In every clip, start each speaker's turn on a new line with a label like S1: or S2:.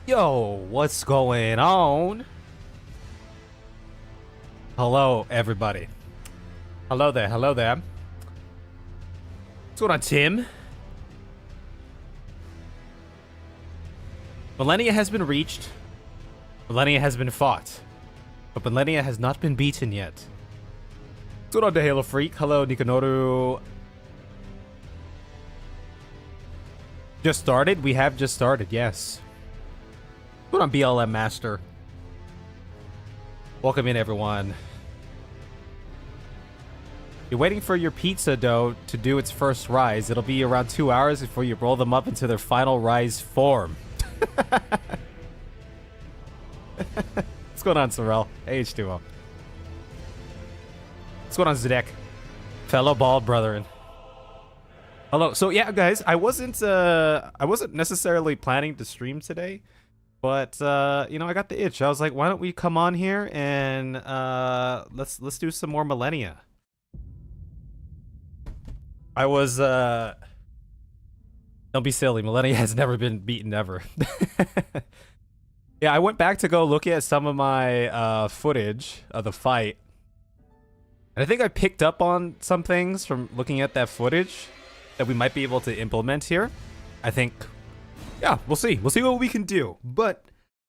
S1: Yo, what's going on? Hello, everybody. Hello there, hello there. What's going on, Tim? Malenia has been reached. Malenia has been fought. But Malenia has not been beaten yet. What's going on, the Halo Freak? Hello, Nikanoru. Just started? We have just started, yes. What's going on, BLM Master? Welcome in, everyone. You're waiting for your pizza dough to do its first rise. It'll be around 2 hours before you roll them up into their final rise form. What's going on, Sorrel? H2O. What's going on, Zedek? Fellow bald brethren. Hello. So yeah, guys, I wasn't necessarily planning to stream today, but you know, I got the itch. I was like, why don't we come on here and let's do some more Malenia. I was don't be silly. Malenia has never been beaten ever. Yeah, I went back to go look at some of my footage of the fight. And I think I picked up on some things from looking at that footage that we might be able to implement here. I think, yeah, we'll see. We'll see what we can do. But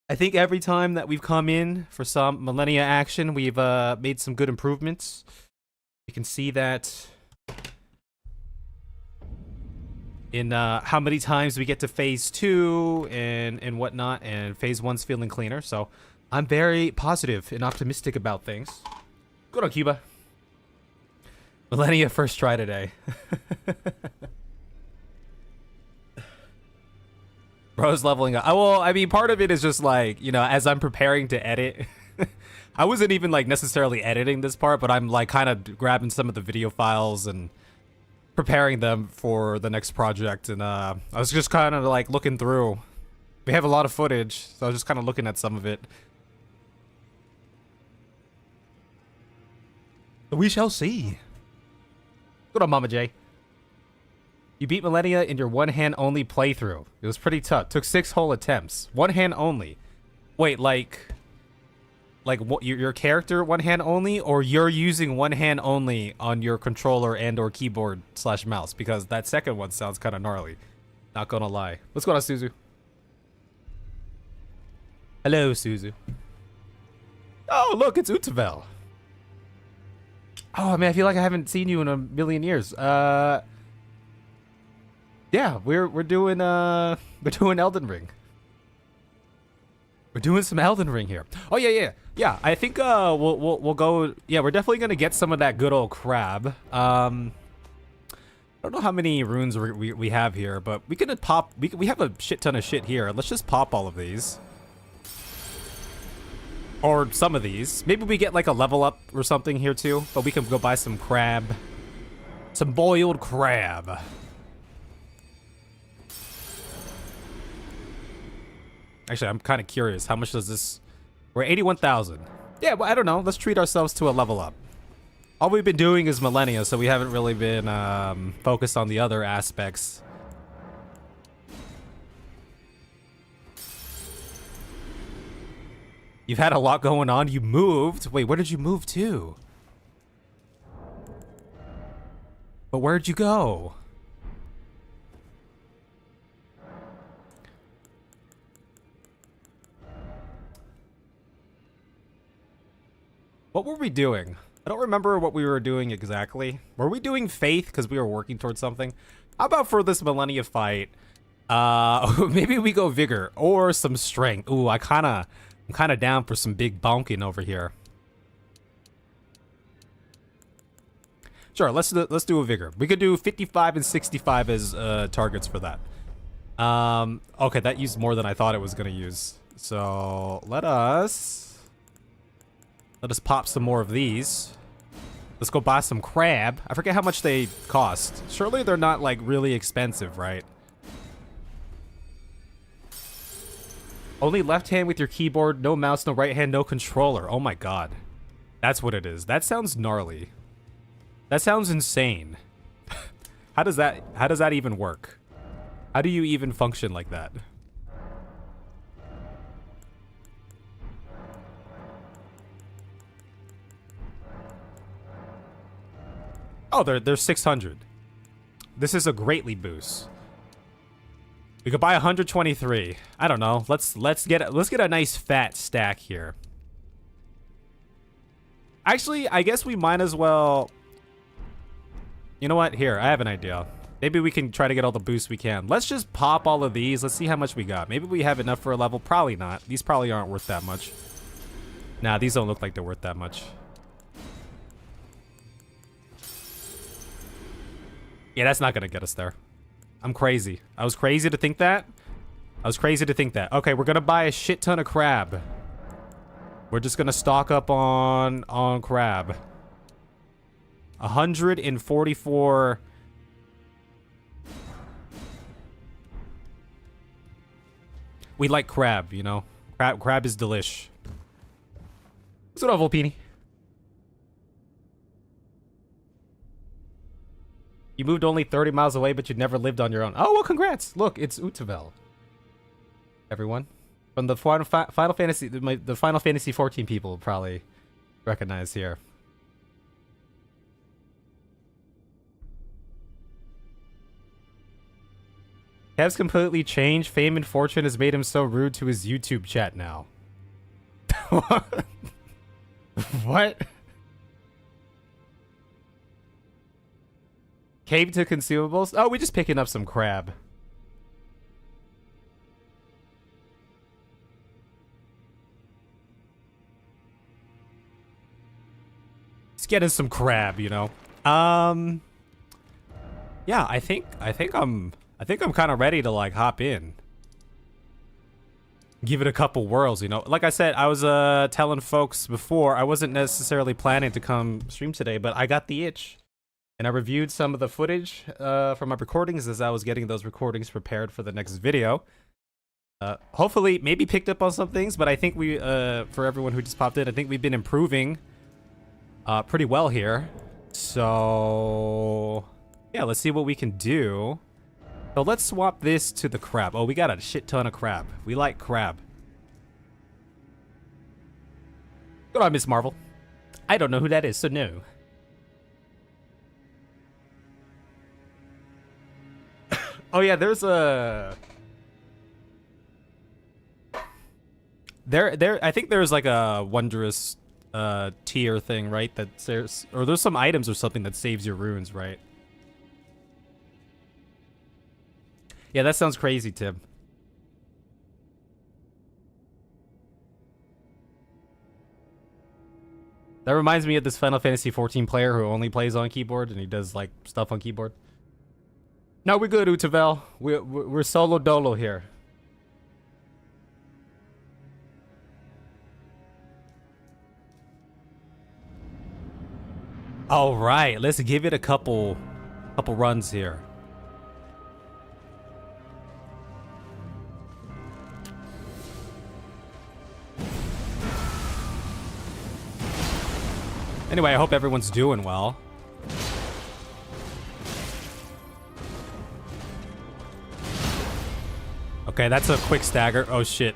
S1: I think every time that we've come in for some Malenia action, we've made some good improvements. You can see that in how many times we get to phase 2 and whatnot, and phase 1's feeling cleaner. So I'm very positive and optimistic about things. Good on Cuba. Malenia first try today. Bro's leveling up. Well, I mean, part of it is just like, you know, as I'm preparing to edit, I wasn't even like necessarily editing this part, but I'm like kind of grabbing some of the video files and preparing them for the next project. And I was just kind of like looking through. We have a lot of footage, so I was just kind of looking at some of it. We shall see. Good on Mama J. You beat Malenia in your one-hand-only playthrough. It was pretty tough. Took 6 whole attempts. One hand only. Wait, like what? Your character one hand only, or you're using one hand only on your controller and/or keyboard / mouse? Because that second one sounds kind of gnarly. Not gonna lie. What's going on, Suzu? Hello, Suzu. Oh, look, it's Utavel. Oh man, I feel like I haven't seen you in a million years. Yeah, we're doing Elden Ring. We're doing some Elden Ring here. Oh yeah. I think we'll go. Yeah, we're definitely gonna get some of that good old crab. I don't know how many runes we have here, but we can pop. We have a shit ton of shit here. Let's just pop all of these. Or some of these. Maybe we get like a level up or something here too. But we can go buy some crab. Some boiled crab. Actually, I'm kind of curious. How much does this... We're 81,000. Yeah, well, I don't know. Let's treat ourselves to a level up. All we've been doing is Malenia, so we haven't really been focused on the other aspects. You've had a lot going on. You moved. Wait, where did you move to? But where'd you go? What were we doing? I don't remember what we were doing exactly. Were we doing faith because we were working towards something? How about for this Malenia fight? Maybe we go vigor or some strength. Ooh, I'm kind of down for some big bonking over here. Sure, let's do a vigor. We could do 55 and 65 as targets for that. Okay, that used more than I thought it was gonna use. So let us pop some more of these. Let's go buy some crab. I forget how much they cost. Surely they're not like really expensive, right? Only left hand with your keyboard, no mouse, no right hand, no controller. Oh my god. That's what it is. That sounds gnarly. That sounds insane. How does that even work? How do you even function like that? Oh, they're 600. This is a greatly boost. We could buy 123. I don't know. Let's get a nice fat stack here. Actually, I guess we might as well. You know what? Here, I have an idea. Maybe we can try to get all the boosts we can. Let's just pop all of these. Let's see how much we got. Maybe we have enough for a level. Probably not. These probably aren't worth that much. Nah, these don't look like they're worth that much. Yeah, that's not gonna get us there. I'm crazy. I was crazy to think that. Okay, we're gonna buy a shit ton of crab. We're just gonna stock up on crab. 144. We like crab, you know. Crab is delish. What's up, Volpini? You moved only 30 miles away, but you never lived on your own. Oh, well, congrats. Look, it's Utavel. Everyone. From the Final Fantasy, the Final Fantasy 14 people will probably recognize here. Kev's completely changed. Fame and fortune has made him so rude to his YouTube chat now. What? Cave to consumables? Oh, we're just picking up some crab. Just getting some crab, you know. Yeah, I think I'm kind of ready to like hop in. Give it a couple whirls, you know. Like I said, I was telling folks before, I wasn't necessarily planning to come stream today, but I got the itch. And I reviewed some of the footage from my recordings as I was getting those recordings prepared for the next video. Hopefully, maybe picked up on some things, but I think we, for everyone who just popped in, I think we've been improving pretty well here. So, yeah, let's see what we can do. So let's swap this to the crab. Oh, we got a shit ton of crab. We like crab. Good on, Miss Marvel. I don't know who that is, so no. Oh yeah, there's a I think there's like a wondrous tier thing, right? There's some items or something that saves your runes, right? Yeah, that sounds crazy, Tim. That reminds me of this Final Fantasy 14 player who only plays on keyboard and he does like stuff on keyboard. No, we're good, Utavel. We're solo dolo here. All right, let's give it a couple runs here. Anyway, I hope everyone's doing well. Okay, that's a quick stagger. Oh shit.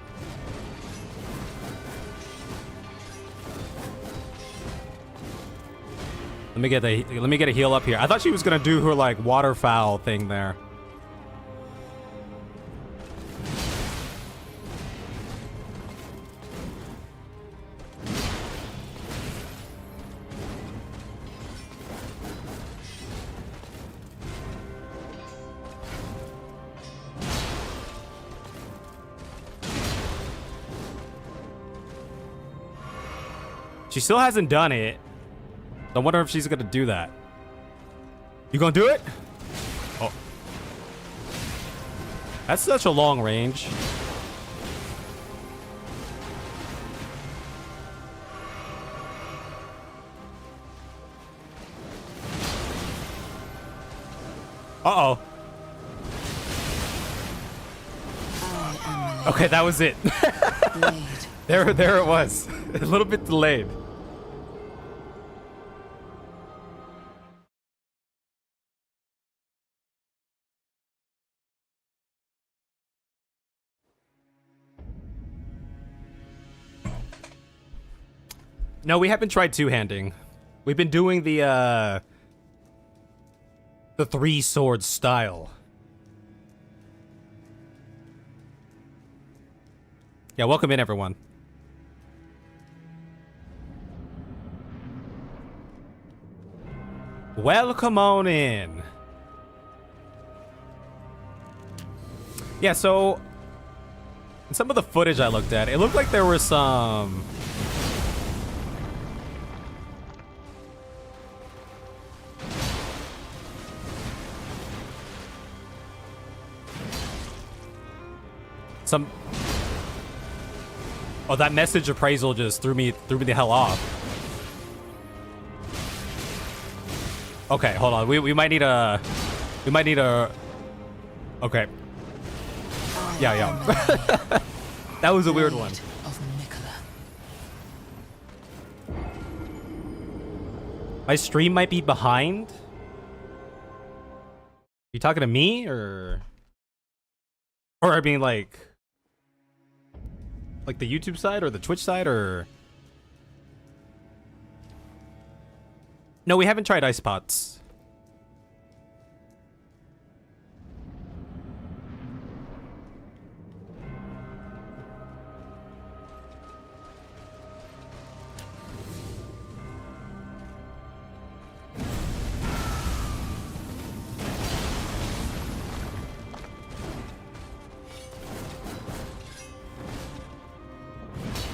S1: Let me get a heal up here. I thought she was gonna do her like waterfowl thing there. She still hasn't done it. I wonder if she's gonna do that. You gonna do it? Oh. That's such a long range. Uh-oh. Okay, that was it. There it was. A little bit delayed. No, we haven't tried two-handing. We've been doing the The three sword style. Yeah, welcome in, everyone. Welcome on in. Yeah, so in some of the footage I looked at, it looked like there was some oh, that message appraisal just threw me the hell off. Okay, hold on. We might need a okay. Yeah. That was a weird one. My stream might be behind. You talking to me or I mean like the YouTube side or the Twitch side or? No, we haven't tried ice pots.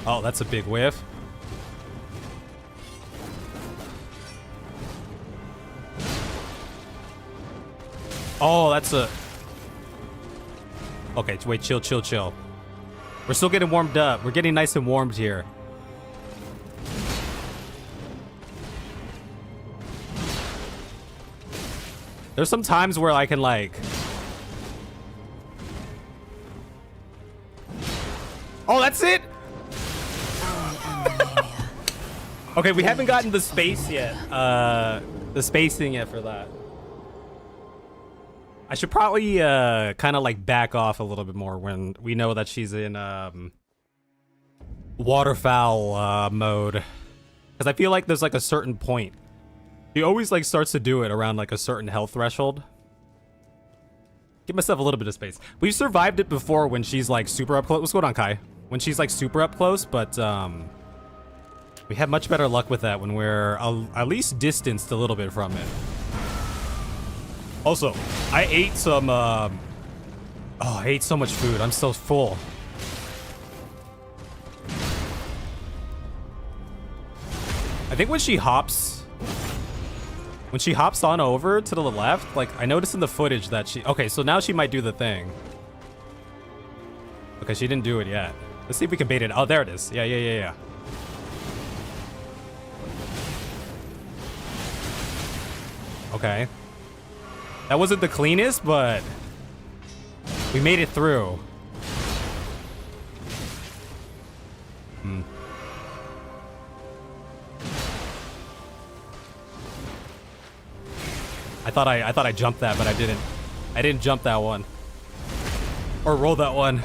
S1: Oh, that's a big whiff. Oh, that's a... Okay, wait, chill. We're still getting warmed up. We're getting nice and warmed here. There's some times where I can like... Oh, that's it? Okay, we haven't gotten the space yet. The spacing yet for that. I should probably kind of like back off a little bit more when we know that she's in waterfowl mode, because I feel like there's like a certain point. She always like starts to do it around like a certain health threshold. Give myself a little bit of space. We've survived it before when she's like super up close. What's going on, Kai? When she's like super up close, but we have much better luck with that when we're at least distanced a little bit from it. Also, I ate some, oh, I ate so much food. I'm so full. I think when she hops on over to the left, like I noticed in the footage that she, okay, so now she might do the thing. Okay, she didn't do it yet. Let's see if we can bait it. Oh, there it is. Yeah. Okay. That wasn't the cleanest, but we made it through. I thought I jumped that, but I didn't. I didn't jump that one. Or roll that one.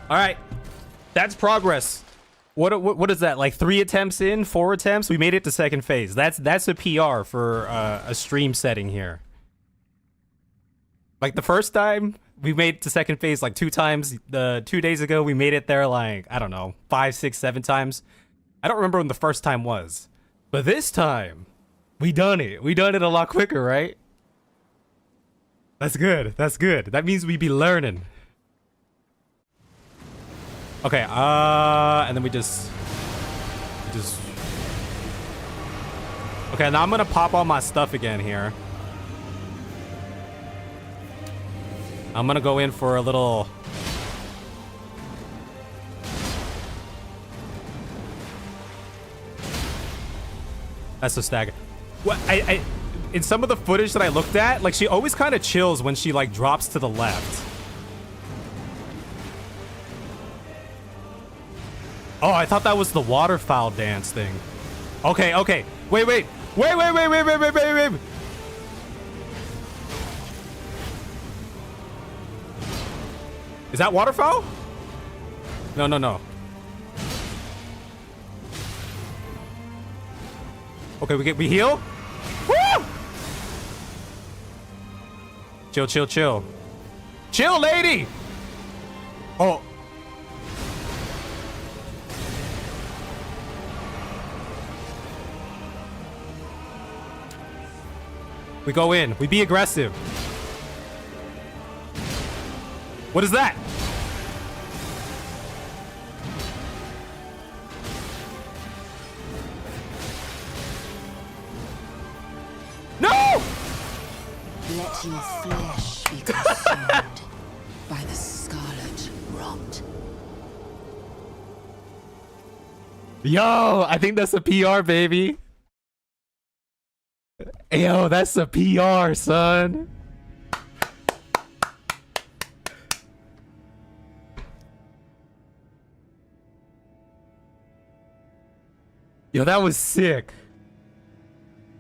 S1: All right, that's progress. What is that? Like 3 attempts in, 4 attempts? We made it to second phase. That's a PR for a stream setting here. Like the first time we made it to second phase like 2 times. 2 days ago we made it there like I don't know 5, 6, 7 times. I don't remember when the first time was, but this time we done it. We done it a lot quicker, right? That's good. That's good. That means we be learning. Okay, and then we just... Okay, now I'm gonna pop all my stuff again here. I'm gonna go in for a little... That's a stagger. What, in some of the footage that I looked at, like, she always kind of chills when she, like, drops to the left. Oh, I thought that was the waterfowl dance thing. Okay, okay. Wait, wait. Wait, wait, wait, wait, wait, wait, wait, wait. Is that waterfowl? No, no, no. Okay, we heal? Woo! Chill, chill, chill. Chill, lady! Oh. We go in. We be aggressive. What is that? No!
S2: Let your flesh be consumed by the scarlet rot.
S1: Yo, I think that's a PR, baby. Yo, that's a PR, son. Yo, that was sick.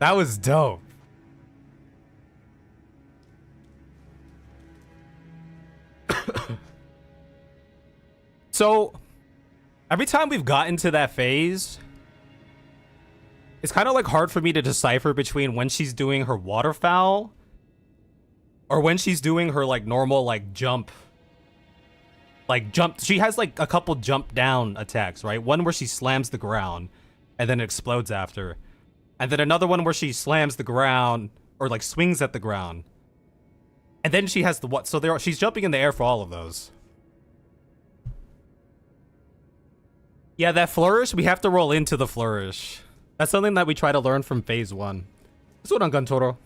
S1: That was dope. So, every time we've gotten to that phase, it's kind of like hard for me to decipher between when she's doing her waterfowl or when she's doing her like normal like jump. Like jump. She has like a couple jump down attacks, right? One where she slams the ground and then it explodes after. And then another one where she slams the ground or like swings at the ground. And then she has the what? So she's jumping in the air for all of those. Yeah, that flourish, we have to roll into the flourish. That's something that we try to learn from phase 1. What's going on, Guntoro?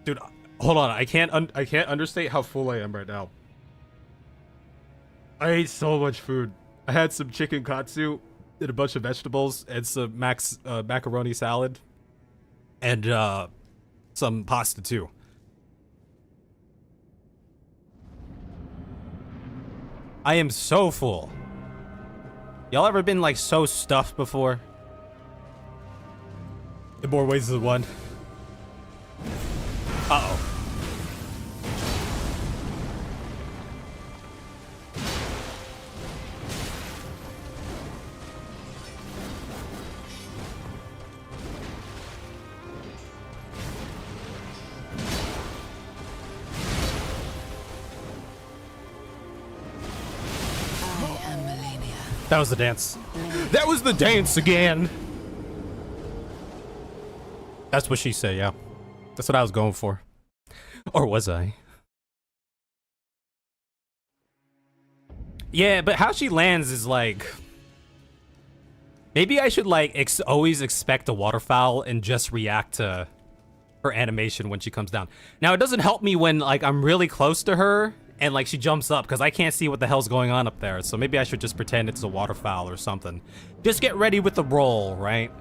S1: Dude, hold on. I can't understate how full I am right now. I ate so much food. I had some chicken katsu and a bunch of vegetables and some macaroni salad and some pasta too. I am so full. Y'all ever been like so stuffed before? In more ways than one. Uh-oh. That was the dance. That was the dance again. That's what she said, yeah. That's what I was going for. Or was I? Yeah, but how she lands is like... Maybe I should like always expect a waterfowl and just react to her animation when she comes down. Now, it doesn't help me when like I'm really close to her and like she jumps up because I can't see what the hell's going on up there. So maybe I should just pretend it's a waterfowl or something. Just get ready with the roll, right?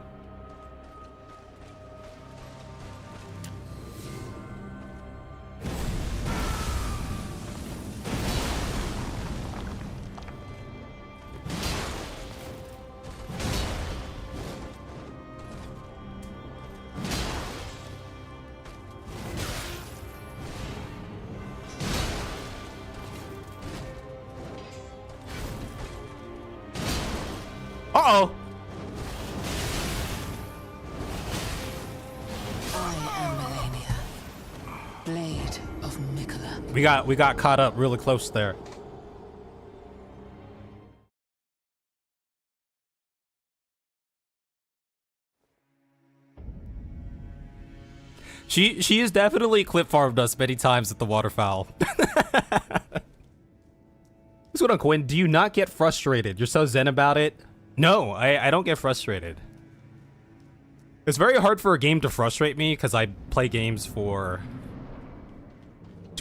S1: Uh-oh.
S2: I am Malenia, Blade of Mikola.
S1: We got caught up really close there. She has definitely clip farmed us many times at the waterfowl. What's going on, Quinn? Do you not get frustrated? You're so zen about it. No, I don't get frustrated. It's very hard for a game to frustrate me because I play games to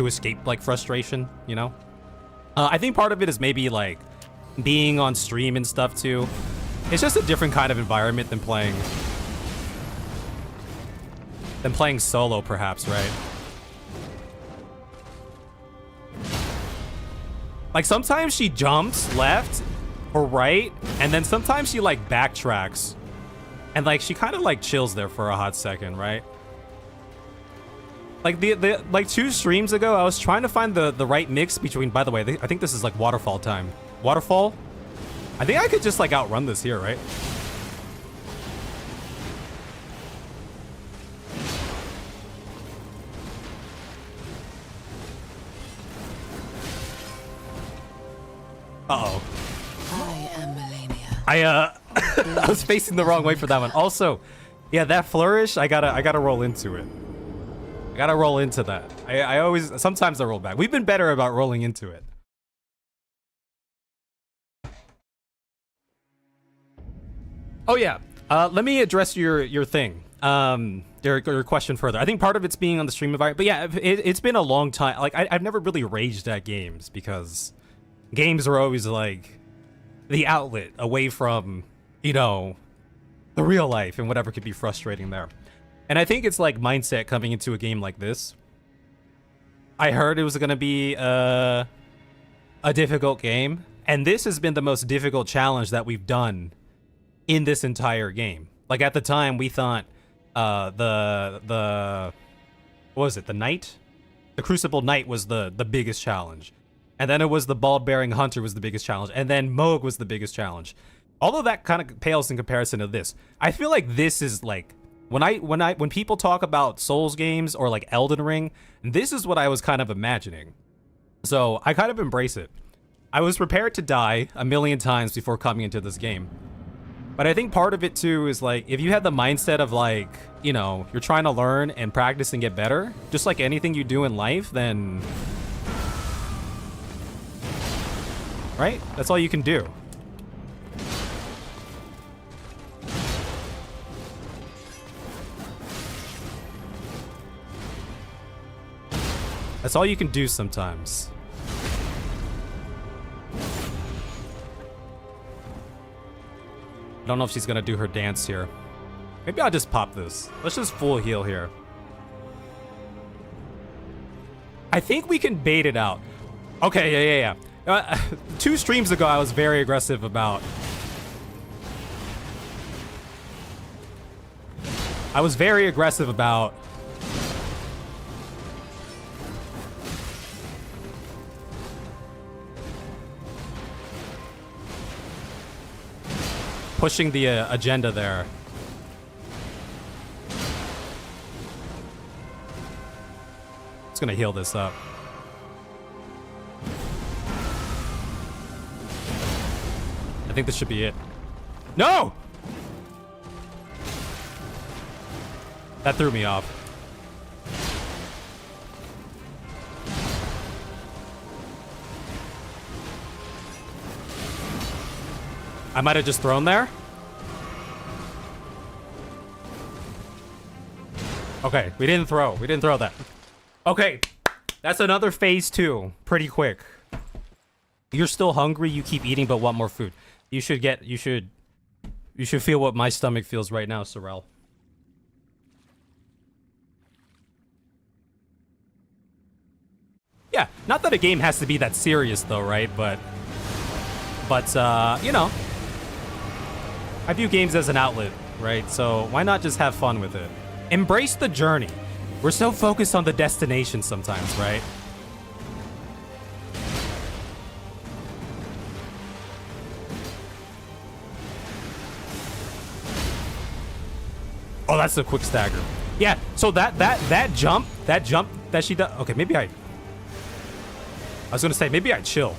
S1: escape like frustration, you know? I think part of it is maybe like being on stream and stuff too. It's just a different kind of environment than playing solo perhaps, right? Like sometimes she jumps left or right, and then sometimes she like backtracks. And like she kind of like chills there for a hot second, right? Like the like 2 streams ago, I was trying to find the right mix between, by the way, I think this is like waterfall time. Waterfall? I think I could just like outrun this here, right? Uh-oh.
S2: I am Malenia.
S1: I was facing the wrong way for that one. Also, yeah, that flourish, I gotta roll into it. I gotta roll into that. I always, sometimes I roll back. We've been better about rolling into it. Oh yeah, let me address your thing. Your question further. I think part of it's being on the stream environment, but yeah, it's been a long time. Like I've never really raged at games because games are always like the outlet away from, you know, the real life and whatever could be frustrating there. And I think it's like mindset coming into a game like this. I heard it was going to be a difficult game, and this has been the most difficult challenge that we've done in this entire game. Like at the time we thought the what was it, the Knight? The Crucible Knight was the biggest challenge. And then it was the Bald-Bearing Hunter was the biggest challenge. And then Moog was the biggest challenge. Although that kind of pales in comparison to this. I feel like this is like, when people talk about Souls games or like Elden Ring, this is what I was kind of imagining. So I kind of embrace it. I was prepared to die a million times before coming into this game. But I think part of it too is like, if you have the mindset of like, you know, you're trying to learn and practice and get better, just like anything you do in life, then... right? That's all you can do. That's all you can do sometimes. I don't know if she's gonna do her dance here. Maybe I'll just pop this. Let's just full heal here. I think we can bait it out. Okay, yeah. 2 streams ago, I was very aggressive about... pushing the agenda there. It's gonna heal this up. I think this should be it. No! That threw me off. I might have just thrown there. Okay, we didn't throw. We didn't throw that. Okay, that's another phase 2. Pretty quick. You're still hungry, you keep eating but want more food. You should feel what my stomach feels right now, Sorrel. Yeah, not that a game has to be that serious though, right? But you know, I view games as an outlet, right? So why not just have fun with it? Embrace the journey. We're so focused on the destination sometimes, right? Oh, that's a quick stagger. Yeah, so that jump that she does. Okay, maybe I was gonna say, maybe I chill.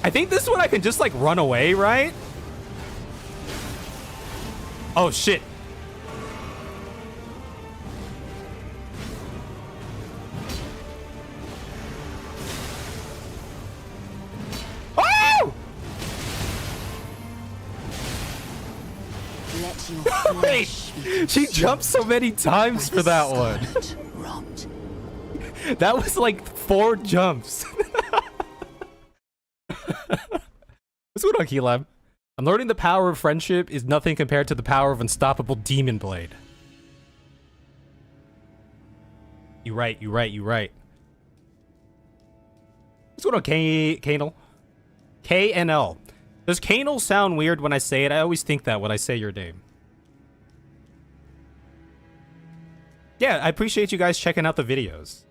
S1: I think this one I can just like run away, right? Oh shit. Oh!
S2: Let your
S1: Wait,
S2: flesh
S1: she jumped so many times for that one.
S2: Rot.
S1: That was like 4 jumps. What's going on, Keylab? I'm learning the power of friendship is nothing compared to the power of unstoppable demon blade. You right. What's going on, Kanal? KNL. Does Kanal sound weird when I say it? I always think that when I say your name. Yeah, I appreciate you guys checking out the videos.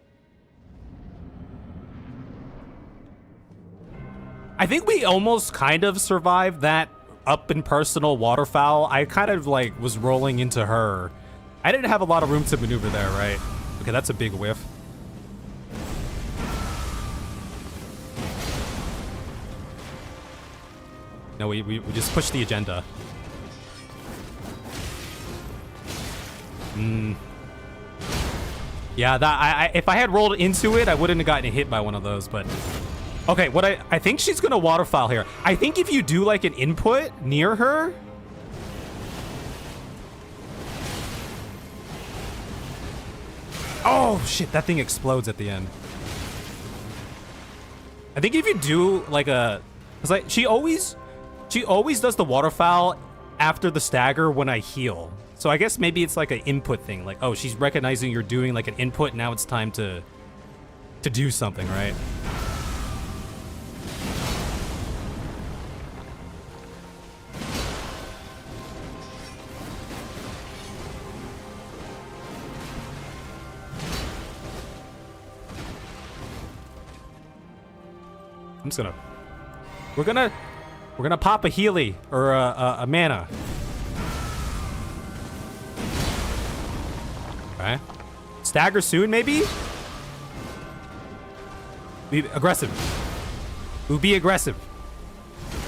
S1: I think we almost kind of survived that up and personal waterfowl. I kind of like was rolling into her. I didn't have a lot of room to maneuver there, right? Okay, that's a big whiff. No, we just pushed the agenda. Yeah, that if I had rolled into it, I wouldn't have gotten hit by one of those, but... Okay, what I think she's gonna waterfowl here. I think if you do like an input near her... Oh, shit, that thing explodes at the end. I think if you do like a... It's like, she always does the waterfowl after the stagger when I heal. So I guess maybe it's like an input thing. Like, oh, she's recognizing you're doing like an input. Now it's time to do something, right? I'm just gonna... We're gonna pop a Healy or a mana. Okay. Stagger soon, maybe? Be aggressive. We'll be aggressive.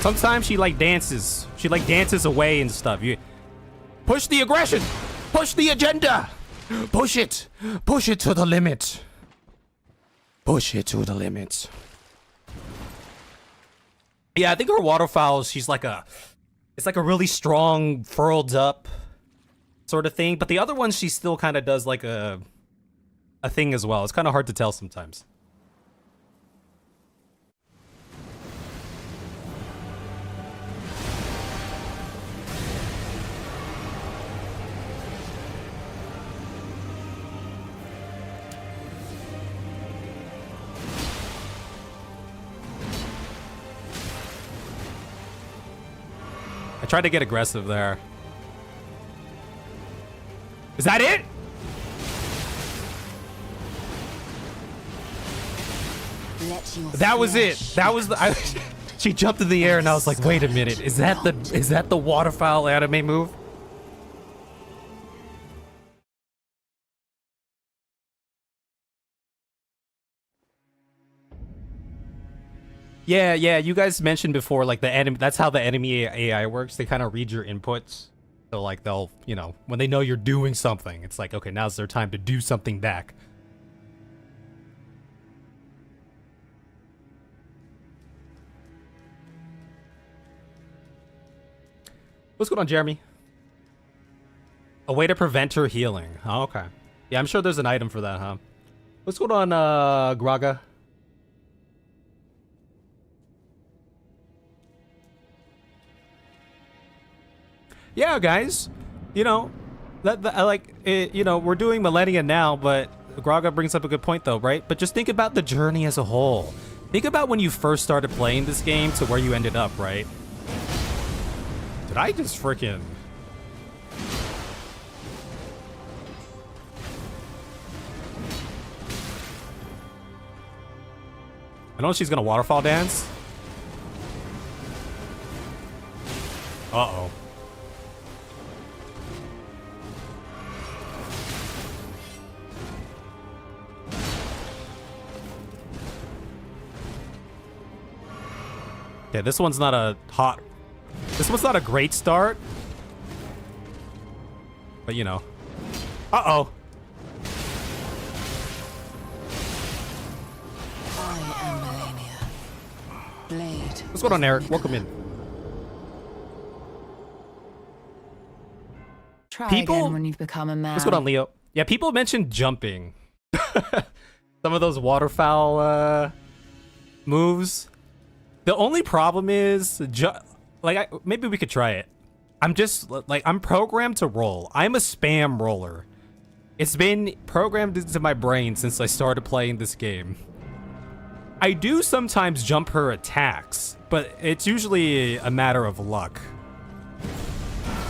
S1: Sometimes she like dances. She like dances away and stuff. You push the aggression. Push the agenda. Push it. Push it to the limit. Push it to the limit. Yeah, I think her waterfowl, she's like it's like a really strong, furled up sort of thing. But the other one, she still kind of does like a thing as well. It's kind of hard to tell sometimes. I tried to get aggressive there. Is that it? That was it. That was the... she jumped in the air and I was like, wait a minute. Is that the waterfowl anime move? Yeah, you guys mentioned before, like, the enemy, that's how the enemy AI works. They kind of read your inputs. So, like, they'll, you know, when they know you're doing something, it's like, okay, now's their time to do something back. What's going on, Jeremy? A way to prevent her healing. Oh, okay. Yeah, I'm sure there's an item for that, huh? What's going on, Graga? Yeah, guys, you know, I like it, you know, we're doing Malenia now, but Graga brings up a good point though, right? But just think about the journey as a whole. Think about when you first started playing this game to where you ended up, right? Did I just freaking... I know she's gonna waterfall dance. Uh-oh. Yeah, this one's not a hot... This one's not a great start. But, you know. Uh-oh.
S2: I am Malenia. Blade.
S1: What's going on, Eric? Welcome in.
S2: Try
S1: People...
S2: again when you've become a man.
S1: What's going on, Leo? Yeah, people mentioned jumping. Some of those waterfowl moves. The only problem is, maybe we could try it. I'm just, like, I'm programmed to roll. I'm a spam roller. It's been programmed into my brain since I started playing this game. I do sometimes jump her attacks, but it's usually a matter of luck.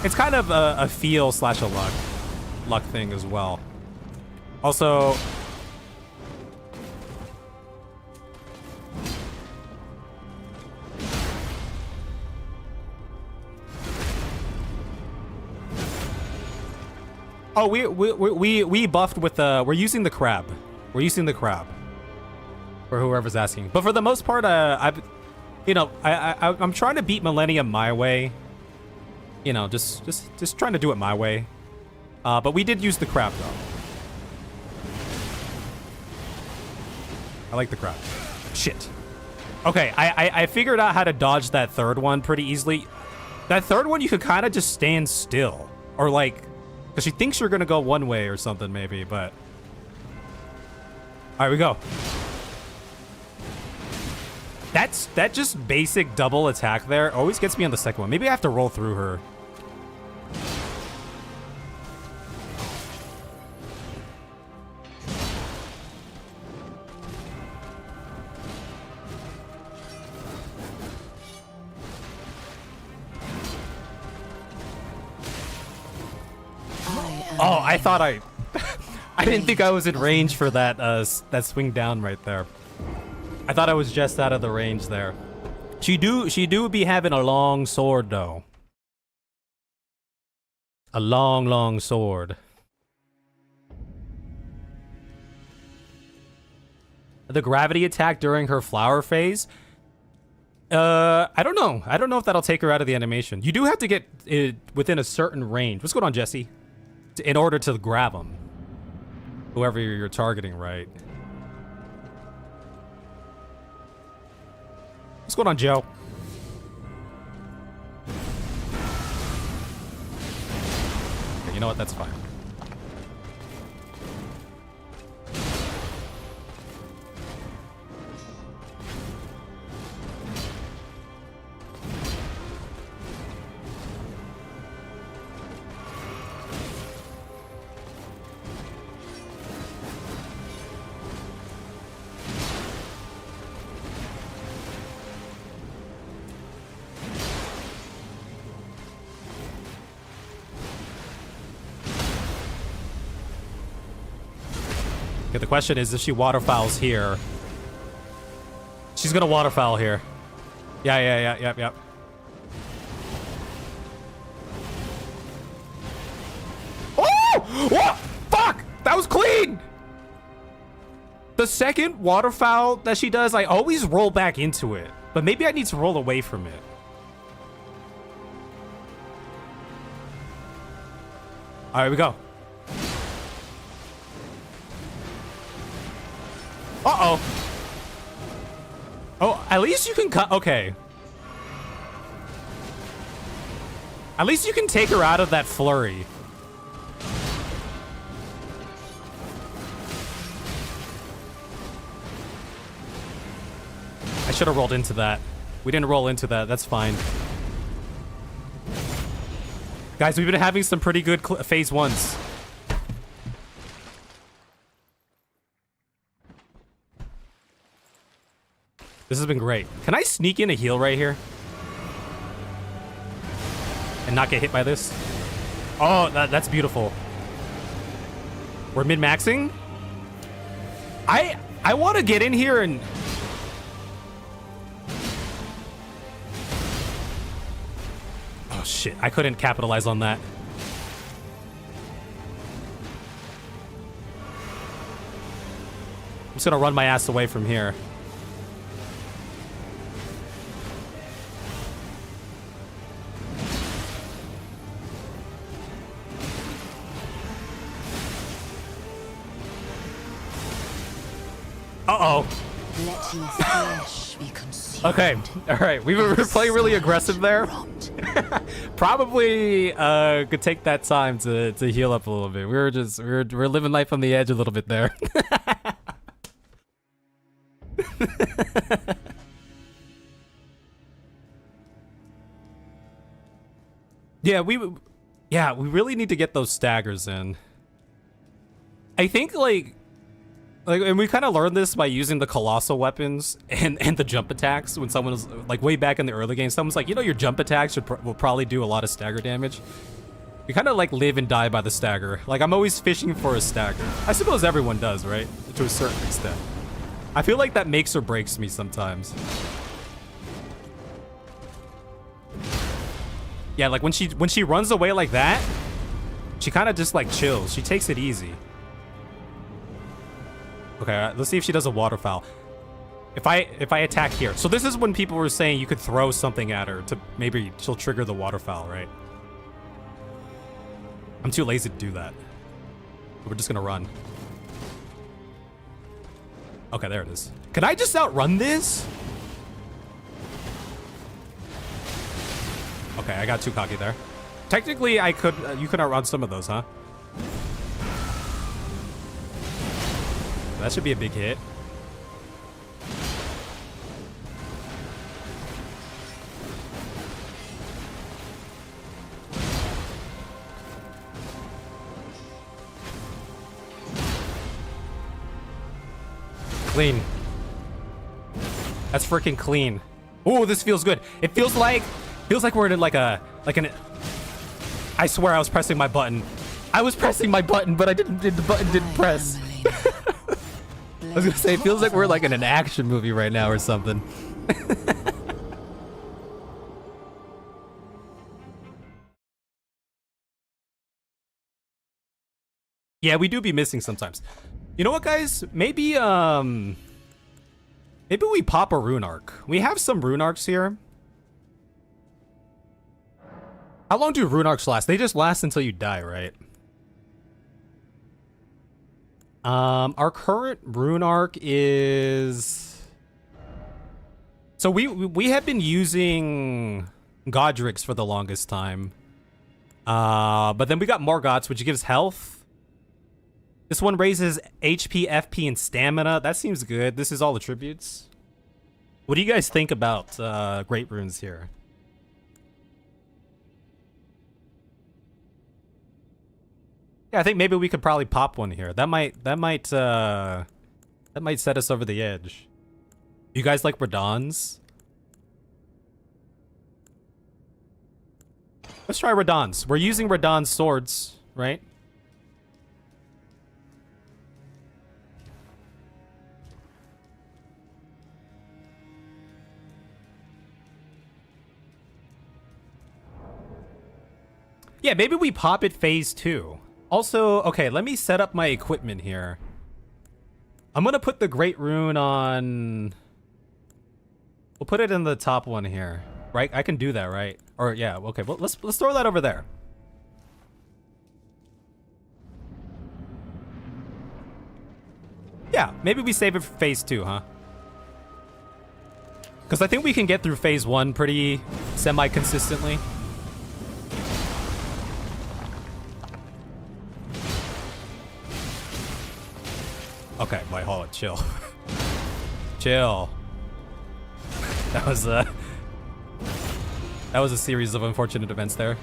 S1: It's kind of a feel slash a luck thing as well. Also, oh, we buffed with we're using the crab. We're using the crab. For whoever's asking. But for the most part, I'm trying to beat Malenia my way. You know, just trying to do it my way. But we did use the crab though. I like the crab. Shit. Okay, I figured out how to dodge that third one pretty easily. That third one you could kind of just stand still, or like, because she thinks you're gonna go one way or something maybe. But all right, we go. That just basic double attack there always gets me on the second one. Maybe I have to roll through her. Oh, I thought I didn't think I was in range for that that swing down right there. I thought I was just out of the range there. She do be having a long sword though. A long sword. The gravity attack during her flower phase. I don't know. I don't know if that'll take her out of the animation. You do have to get it within a certain range. What's going on, Jesse? In order to grab them. Whoever you're targeting, right? What's going on, Joe? Okay, you know what? That's fine. Okay, the question is if she waterfowls here. She's gonna waterfowl here. Yep. Oh! What? Fuck! That was clean! The second waterfowl that she does, I always roll back into it. But maybe I need to roll away from it. Alright, we go. Uh-oh. Oh, at least you can cut. Okay. At least you can take her out of that flurry. I should have rolled into that. We didn't roll into that. That's fine. Guys, we've been having some pretty good phase ones. This has been great. Can I sneak in a heal right here? And not get hit by this? Oh, that's beautiful. We're min-maxing? I want to get in here and... Oh, shit. I couldn't capitalize on that. I'm just going to run my ass away from here. Uh-oh.
S2: Let your flesh be consumed.
S1: Okay, all right. We were playing really aggressive there. Probably could take that time to heal up a little bit. We're living life on the edge a little bit there. Yeah, we really need to get those staggers in. I think like Like, and we kind of learned this by using the colossal weapons and the jump attacks. When someone was like way back in the early game, someone's like, you know, your jump attacks will probably do a lot of stagger damage. You kind of like live and die by the stagger. Like, I'm always fishing for a stagger. I suppose everyone does, right? To a certain extent. I feel like that makes or breaks me sometimes. Yeah, like when she runs away like that, she kind of just like chills. She takes it easy. Okay, let's see if she does a waterfowl. If I attack here. So this is when people were saying you could throw something at her to maybe she'll trigger the waterfowl, right? I'm too lazy to do that. We're just gonna run. Okay, there it is. Can I just outrun this? Okay, I got too cocky there. Technically, I could. You could outrun some of those, huh? That should be a big hit. Clean. That's freaking clean. Ooh, this feels good. It feels like we're in like an. I swear I was pressing my button. I was pressing my button, but the button didn't press. I was gonna say, it feels like we're like in an action movie right now or something. Yeah, we do be missing sometimes. You know what, guys? Maybe we pop a rune arc. We have some rune arcs here. How long do rune arcs last? They just last until you die, right? Our current rune arc is... So we have been using Godric's for the longest time. But then we got Morgoth's, which gives health. This one raises HP, FP, and stamina. That seems good. This is all attributes. What do you guys think about Great Runes here? Yeah, I think maybe we could probably pop one here. That might set us over the edge. You guys like Radons? Let's try Radons. We're using Radon's swords, right? Yeah, maybe we pop it phase 2. Also, okay, let me set up my equipment here. I'm gonna put the Great Rune on... We'll put it in the top one here. Right? I can do that, right? Or, yeah, okay, well, let's throw that over there. Yeah, maybe we save it for phase 2, huh? Because I think we can get through phase 1 pretty semi-consistently. Okay, wait, hold on, chill. Chill. That was a series of unfortunate events there.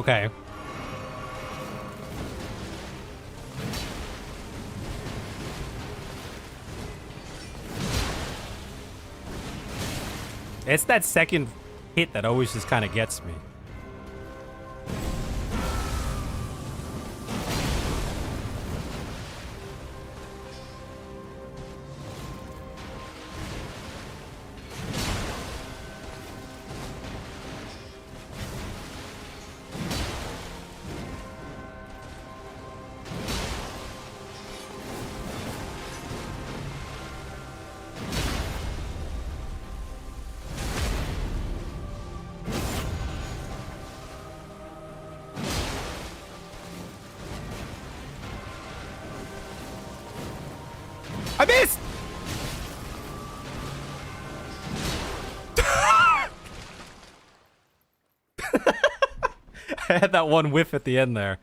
S1: Okay. It's that second hit that always just kind of gets me. I missed! I had that one whiff at the end there.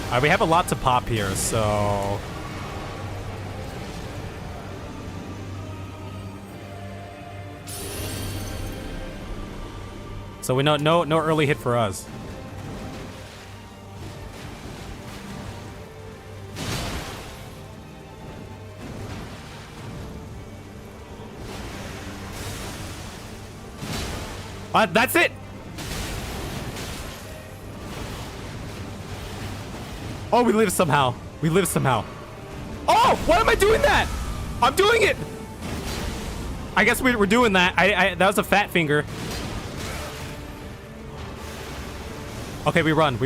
S1: Alright, we have a lot to pop here, so... so we know no early hit for us. That's it. Oh, we live somehow. We live somehow. Oh, why am I doing that? I'm doing it. I guess we're doing that. That was a fat finger. Okay, we run.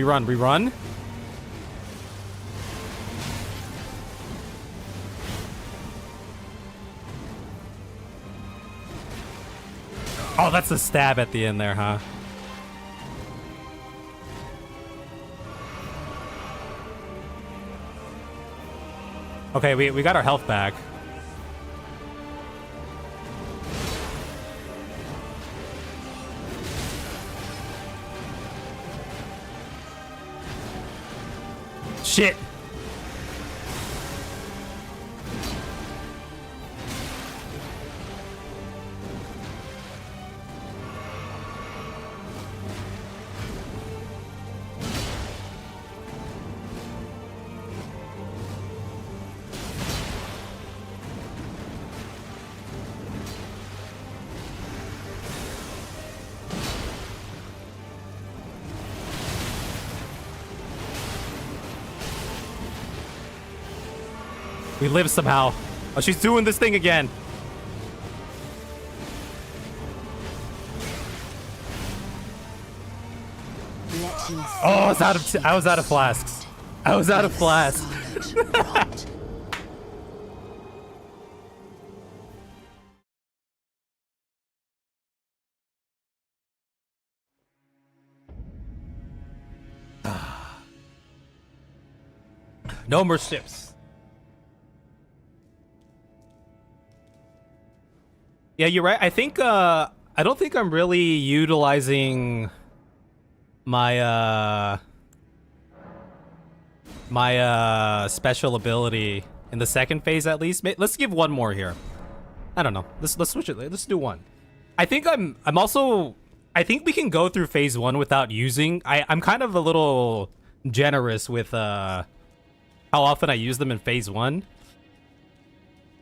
S1: Oh, that's a stab at the end there, huh? Okay, we got our health back. Shit. We live somehow. Oh, she's doing this thing again. Oh, I was out of flasks. I was out of flasks. No more ships. Yeah, you're right. I think I don't think I'm really utilizing my special ability in the second phase at least. Let's give one more here. I don't know. Let's switch it. Let's do one. I think I'm also I think we can go through phase 1 without using I'm kind of a little generous with how often I use them in phase 1.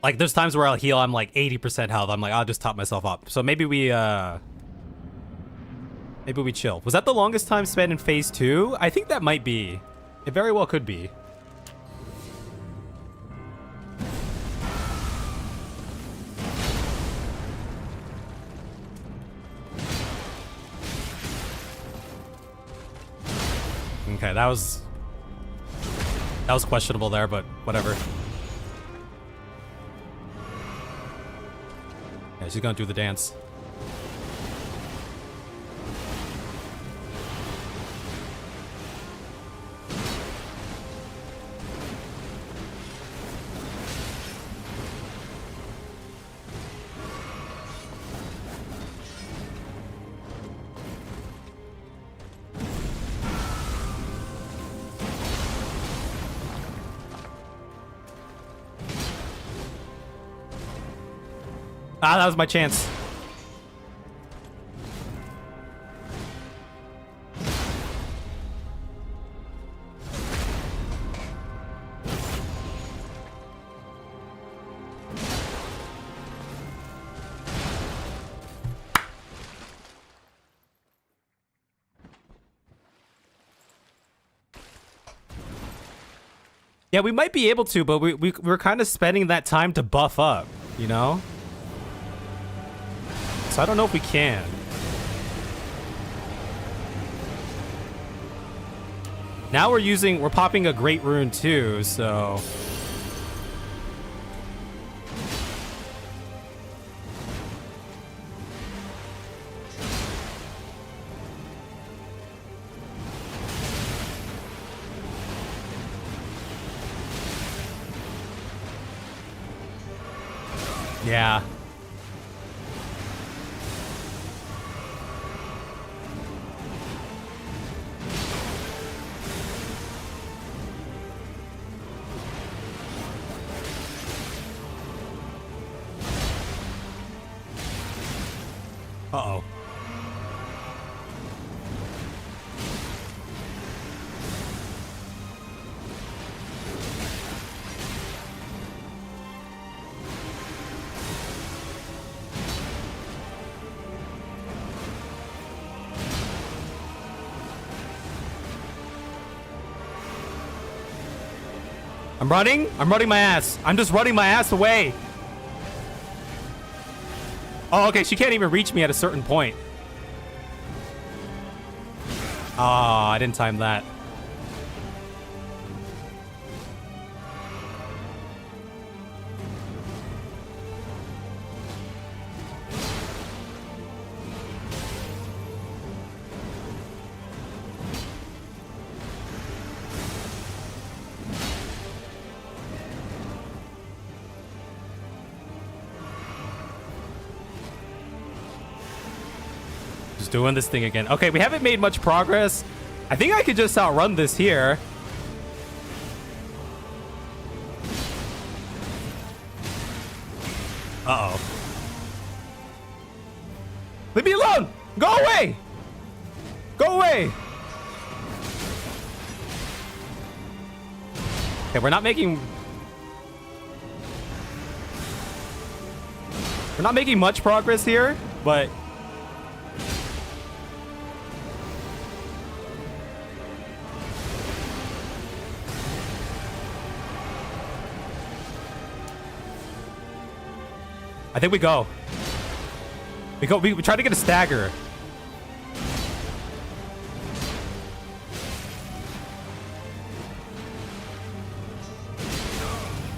S1: Like, there's times where I'll heal, I'm like 80% health. I'm like, I'll just top myself up. So maybe we chill. Was that the longest time spent in phase 2? I think that might be. It very well could be. Okay, that was questionable there, but whatever. Yeah, she's gonna do the dance. Ah, that was my chance. Yeah, we might be able to, but we're kind of spending that time to buff up, you know? So I don't know if we can. Now we're popping a great rune too, so. Yeah. Uh-oh. I'm running my ass. I'm just running my ass away. Oh, okay, she can't even reach me at a certain point. Oh, I didn't time that. Doing this thing again. Okay, we haven't made much progress. I think I could just outrun this here. Uh-oh. Leave me alone! Go away! Go away! Okay, we're not making much progress here, but I think we go. We try to get a stagger.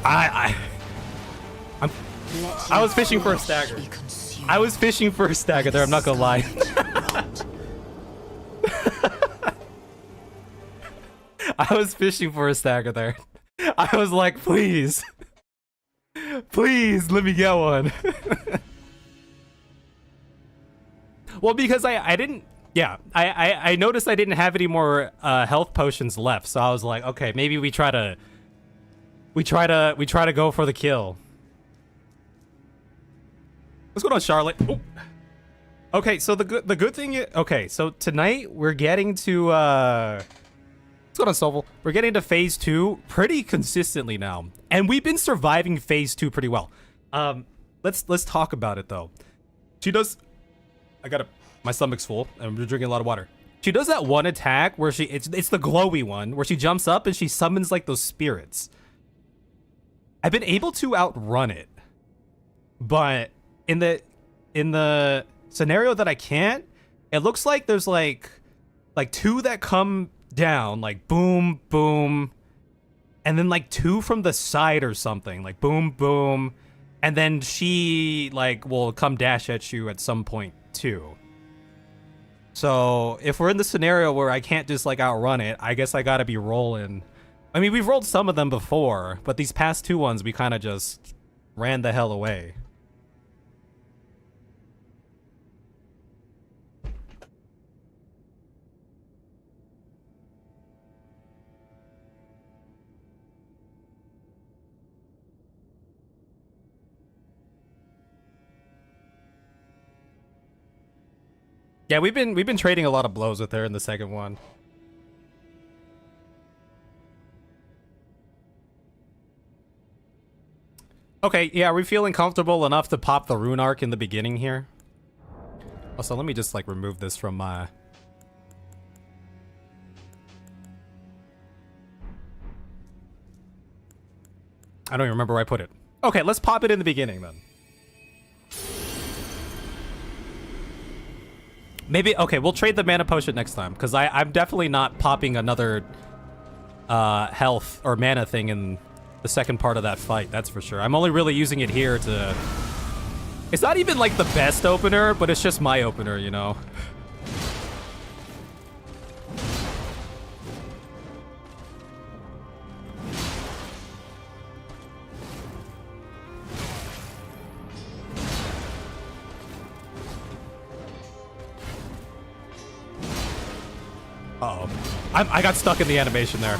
S1: I was fishing for a stagger. I was fishing for a stagger there, I'm not gonna lie. I was fishing for a stagger there. I was like, please. Please, let me get one. Well, because I didn't... Yeah, I noticed I didn't have any more health potions left, so I was like, okay, maybe we try to go for the kill. What's going on, Charlotte? Oh. Okay, so the good thing is... Okay, so tonight we're getting to... What's going on, Sovel? We're getting to phase 2 pretty consistently now. And we've been surviving phase 2 pretty well. Let's talk about it, though. She does... My stomach's full, and we're drinking a lot of water. She does that one attack where it's the glowy one, where she jumps up and she summons, like, those spirits. I've been able to outrun it. But in the scenario that I can't, it looks like there's, like 2 that come down, like boom, boom, and then like 2 from the side or something, like boom, boom, and then she like will come dash at you at some point too. So if we're in the scenario where I can't just like outrun it, I guess I gotta be rolling. I mean, we've rolled some of them before, but these past 2 ones we kind of just ran the hell away. Yeah, we've been trading a lot of blows with her in the second one. Okay, yeah, are we feeling comfortable enough to pop the rune arc in the beginning here? Also, let me just like remove this from my... I don't even remember where I put it. Okay, let's pop it in the beginning then. Maybe, okay, we'll trade the mana potion next time, because I'm definitely not popping another health or mana thing in the second part of that fight, that's for sure. I'm only really using it here to... It's not even like the best opener, but it's just my opener, you know? Uh-oh. I got stuck in the animation there.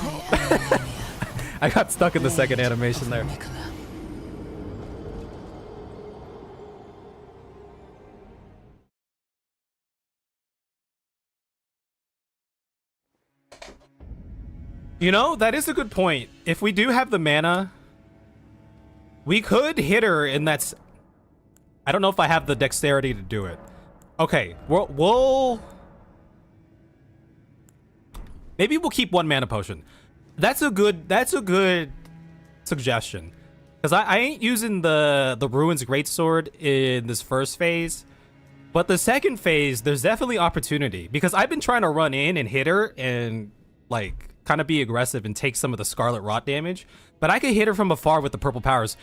S1: I got stuck in the second animation there. You know, that is a good point. If we do have the mana, we could hit her in that... I don't know if I have the dexterity to do it. Okay, we'll... Maybe we'll keep 1 mana potion. That's a good suggestion. Because I ain't using the Ruins Greatsword in this first phase. But the second phase, there's definitely opportunity. Because I've been trying to run in and hit her and, like, kind of be aggressive and take some of the Scarlet Rot damage. But I could hit her from afar with the purple powers.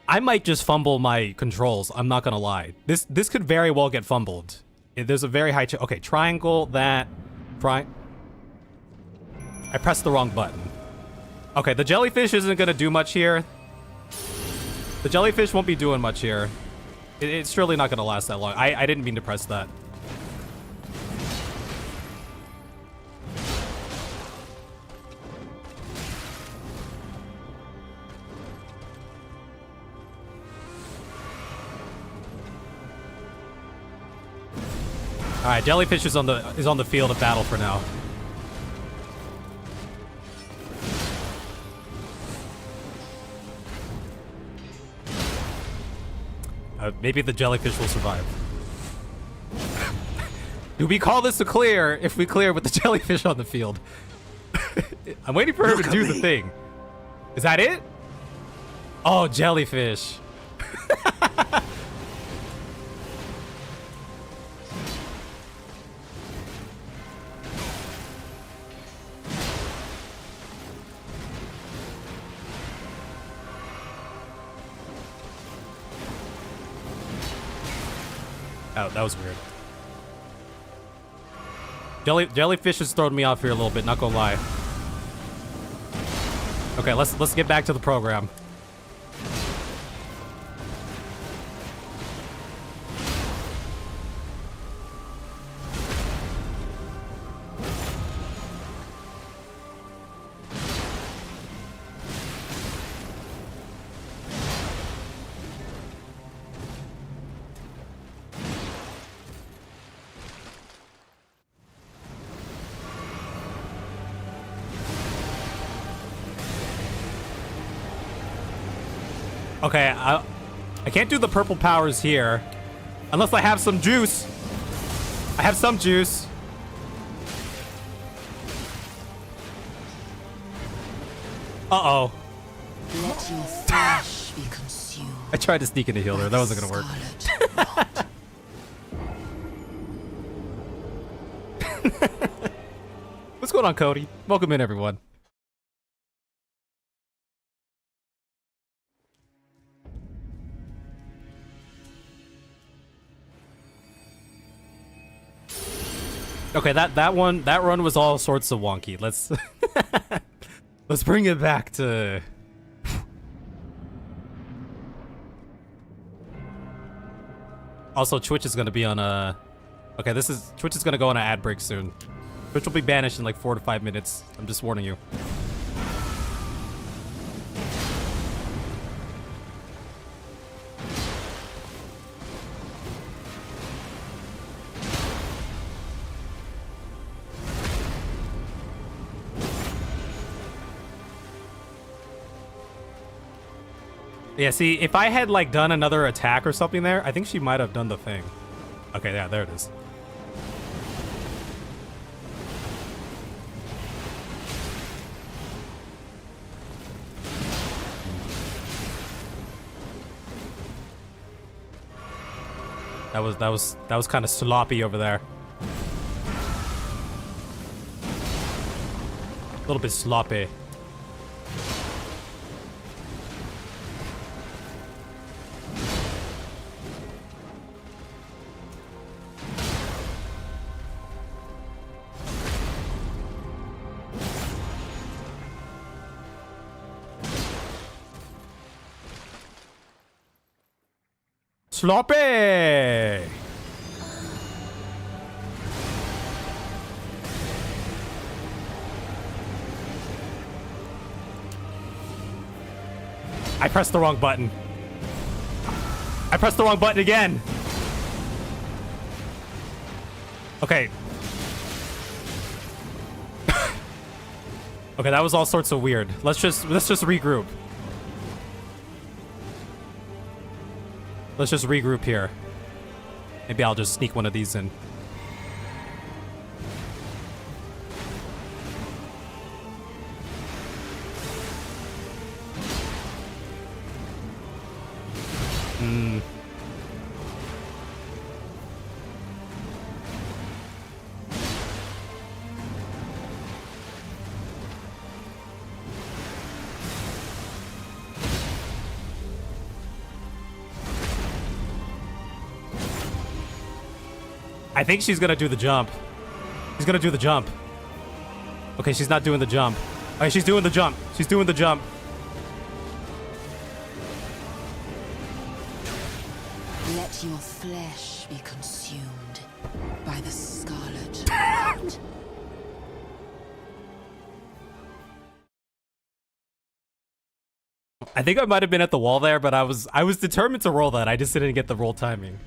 S1: I might just fumble my controls. I'm not going to lie. This could very well get fumbled. There's a very high chance. Okay, triangle, that. I pressed the wrong button. Okay, the jellyfish isn't going to do much here. The jellyfish won't be doing much here. It's surely not going to last that long. I didn't mean to press that. All right, jellyfish is on the field of battle for now. Maybe the jellyfish will survive. Do we call this a clear if we clear with the jellyfish on the field? I'm waiting for her to do the thing. Is that it? Oh, jellyfish. Oh, that was weird. Jellyfish has thrown me off here a little bit, not gonna lie. Okay, let's get back to the program. Okay, I can't do the purple powers here. Unless I have some juice. I have some juice. Uh-oh.
S2: Let your flesh be consumed.
S1: I tried to sneak in to heal her. That wasn't gonna work. What's going on, Cody? Welcome in, everyone. Okay, that run was all sorts of wonky. Let's let's bring it back to. Also, Twitch is gonna be on a. Okay, Twitch is gonna go on an ad break soon. Twitch will be banished in like 4 to 5 minutes. I'm just warning you. Yeah, see, if I had, like, done another attack or something there, I think she might have done the thing. Okay, yeah, there it is. That was kind of sloppy over there. A little bit sloppy. Sloppy! I pressed the wrong button. I pressed the wrong button again. Okay. Okay, that was all sorts of weird. Let's just regroup. Let's just regroup here. Maybe I'll just sneak one of these in. I think she's gonna do the jump. She's gonna do the jump. Okay, she's not doing the jump. Okay, she's doing the jump. She's doing the jump.
S2: Let your flesh be consumed by the scarlet light.
S1: I think I might have been at the wall there, but I was determined to roll that. I just didn't get the roll timing.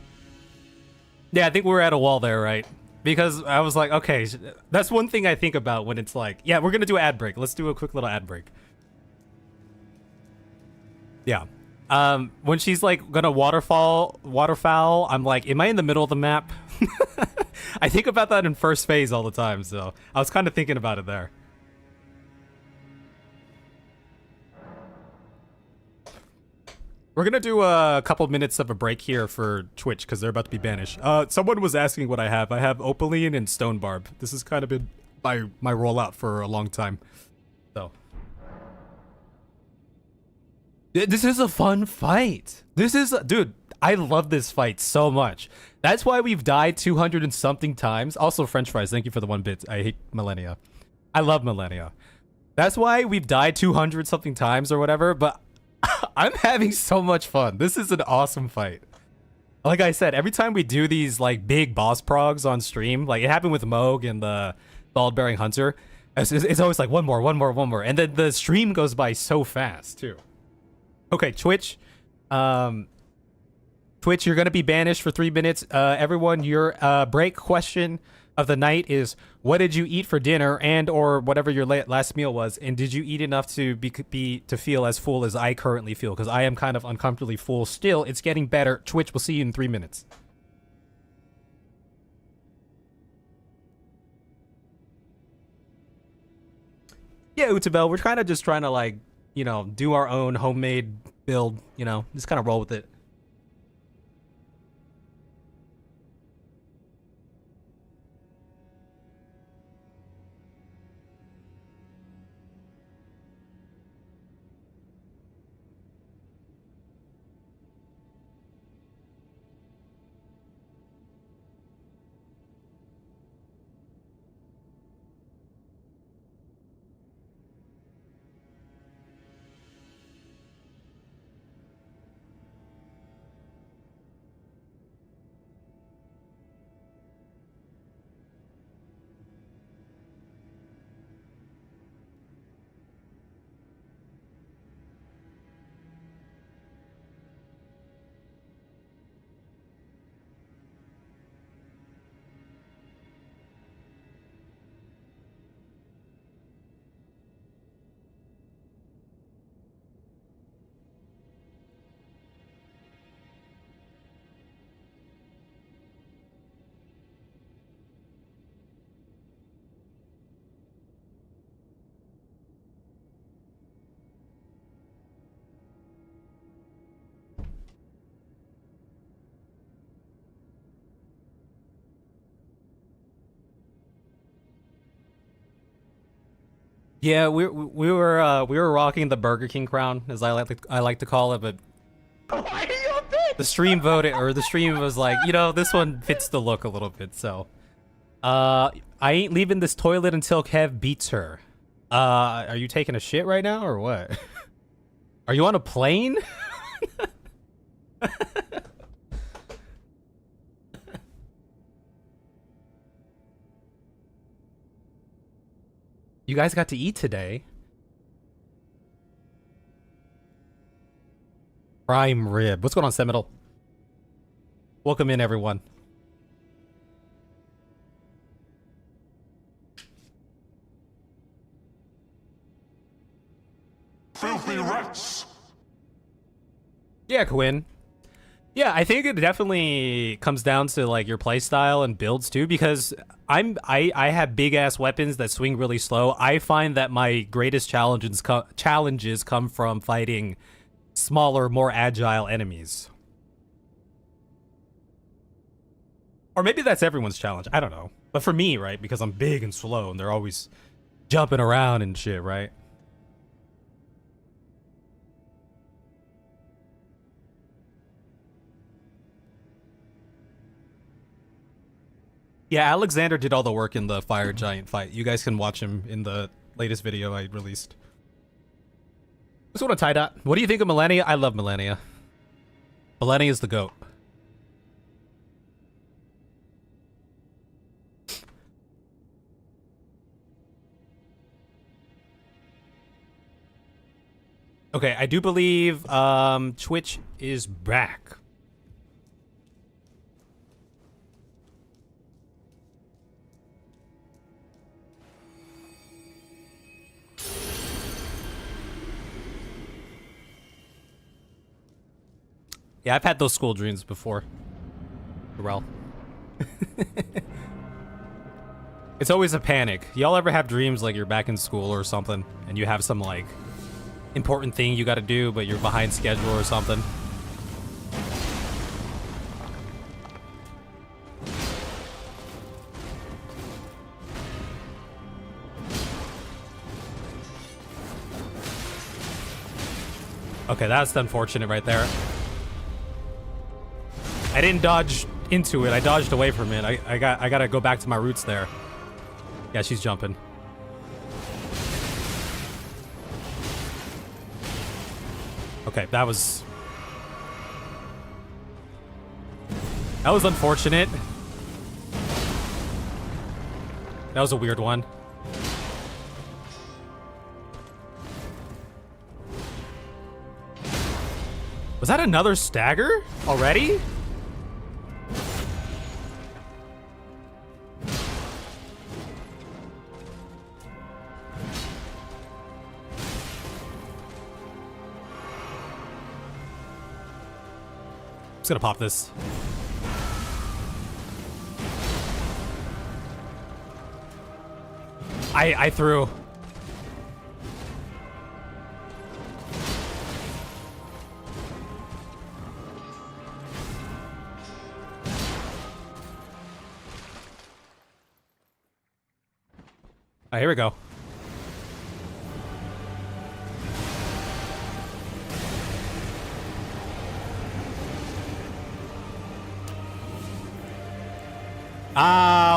S1: Yeah, I think we were at a wall there, right? Because I was like, okay, that's one thing I think about when it's like, yeah, we're gonna do an ad break. Let's do a quick little ad break. Yeah. When she's like gonna waterfowl, I'm like, am I in the middle of the map? I think about that in first phase all the time, so I was kind of thinking about it there. We're gonna do a couple minutes of a break here for Twitch because they're about to be banished. Someone was asking what I have. I have Opaline and Stone Barb. This has kind of been my rollout for a long time. So this is a fun fight. Dude, I love this fight so much. That's why we've died 200 and something times. Also, French fries. Thank you for the 1 bit. I hate Malenia. I love Malenia. That's why we've died 200 something times or whatever. But I'm having so much fun. This is an awesome fight. Like I said, every time we do these like big boss progs on stream, like it happened with Moog and the Bald-Bearing Hunter, it's always like one more. And then the stream goes by so fast too. Okay, Twitch. Twitch, you're gonna be banished for 3 minutes. Everyone, your break question of the night is, what did you eat for dinner and or whatever your last meal was, and did you eat enough to to feel as full as I currently feel? Because I am kind of uncomfortably full still. It's getting better. Twitch, we'll see you in 3 minutes. Yeah, Utabel, we're kind of just trying to like, you know, do our own homemade build, you know, just kind of roll with it. Yeah, we were rocking the Burger King crown, as I like to call it, but the stream voted, or the stream was like, you know, this one fits the look a little bit. So, I ain't leaving this toilet until Kev beats her. Are you taking a shit right now or what? Are you on a plane? You guys got to eat today. Prime rib. What's going on, Seminole? Welcome in, everyone.
S3: Filthy rats!
S1: Yeah, Quinn. Yeah, I think it definitely comes down to like your playstyle and builds too, because I have big ass weapons that swing really slow. I find that my greatest challenges come from fighting smaller, more agile enemies. Or maybe that's everyone's challenge. I don't know. But for me, right, because I'm big and slow and they're always jumping around and shit, right? Yeah, Alexander did all the work in the fire giant fight. You guys can watch him in the latest video I released. Just want to tie dot. What do you think of Malenia? I love Malenia. Malenia is the GOAT. Okay, I do believe Twitch is back. Yeah, I've had those school dreams before. Well, it's always a panic. Y'all ever have dreams like you're back in school or something and you have some like important thing you gotta do but you're behind schedule or something? Okay, that's unfortunate right there. I didn't dodge into it. I dodged away from it. I gotta go back to my roots there. Yeah, she's jumping. Okay, that was unfortunate. That was a weird one. Was that another stagger already? Just gonna pop this. I threw. Alright, here we go.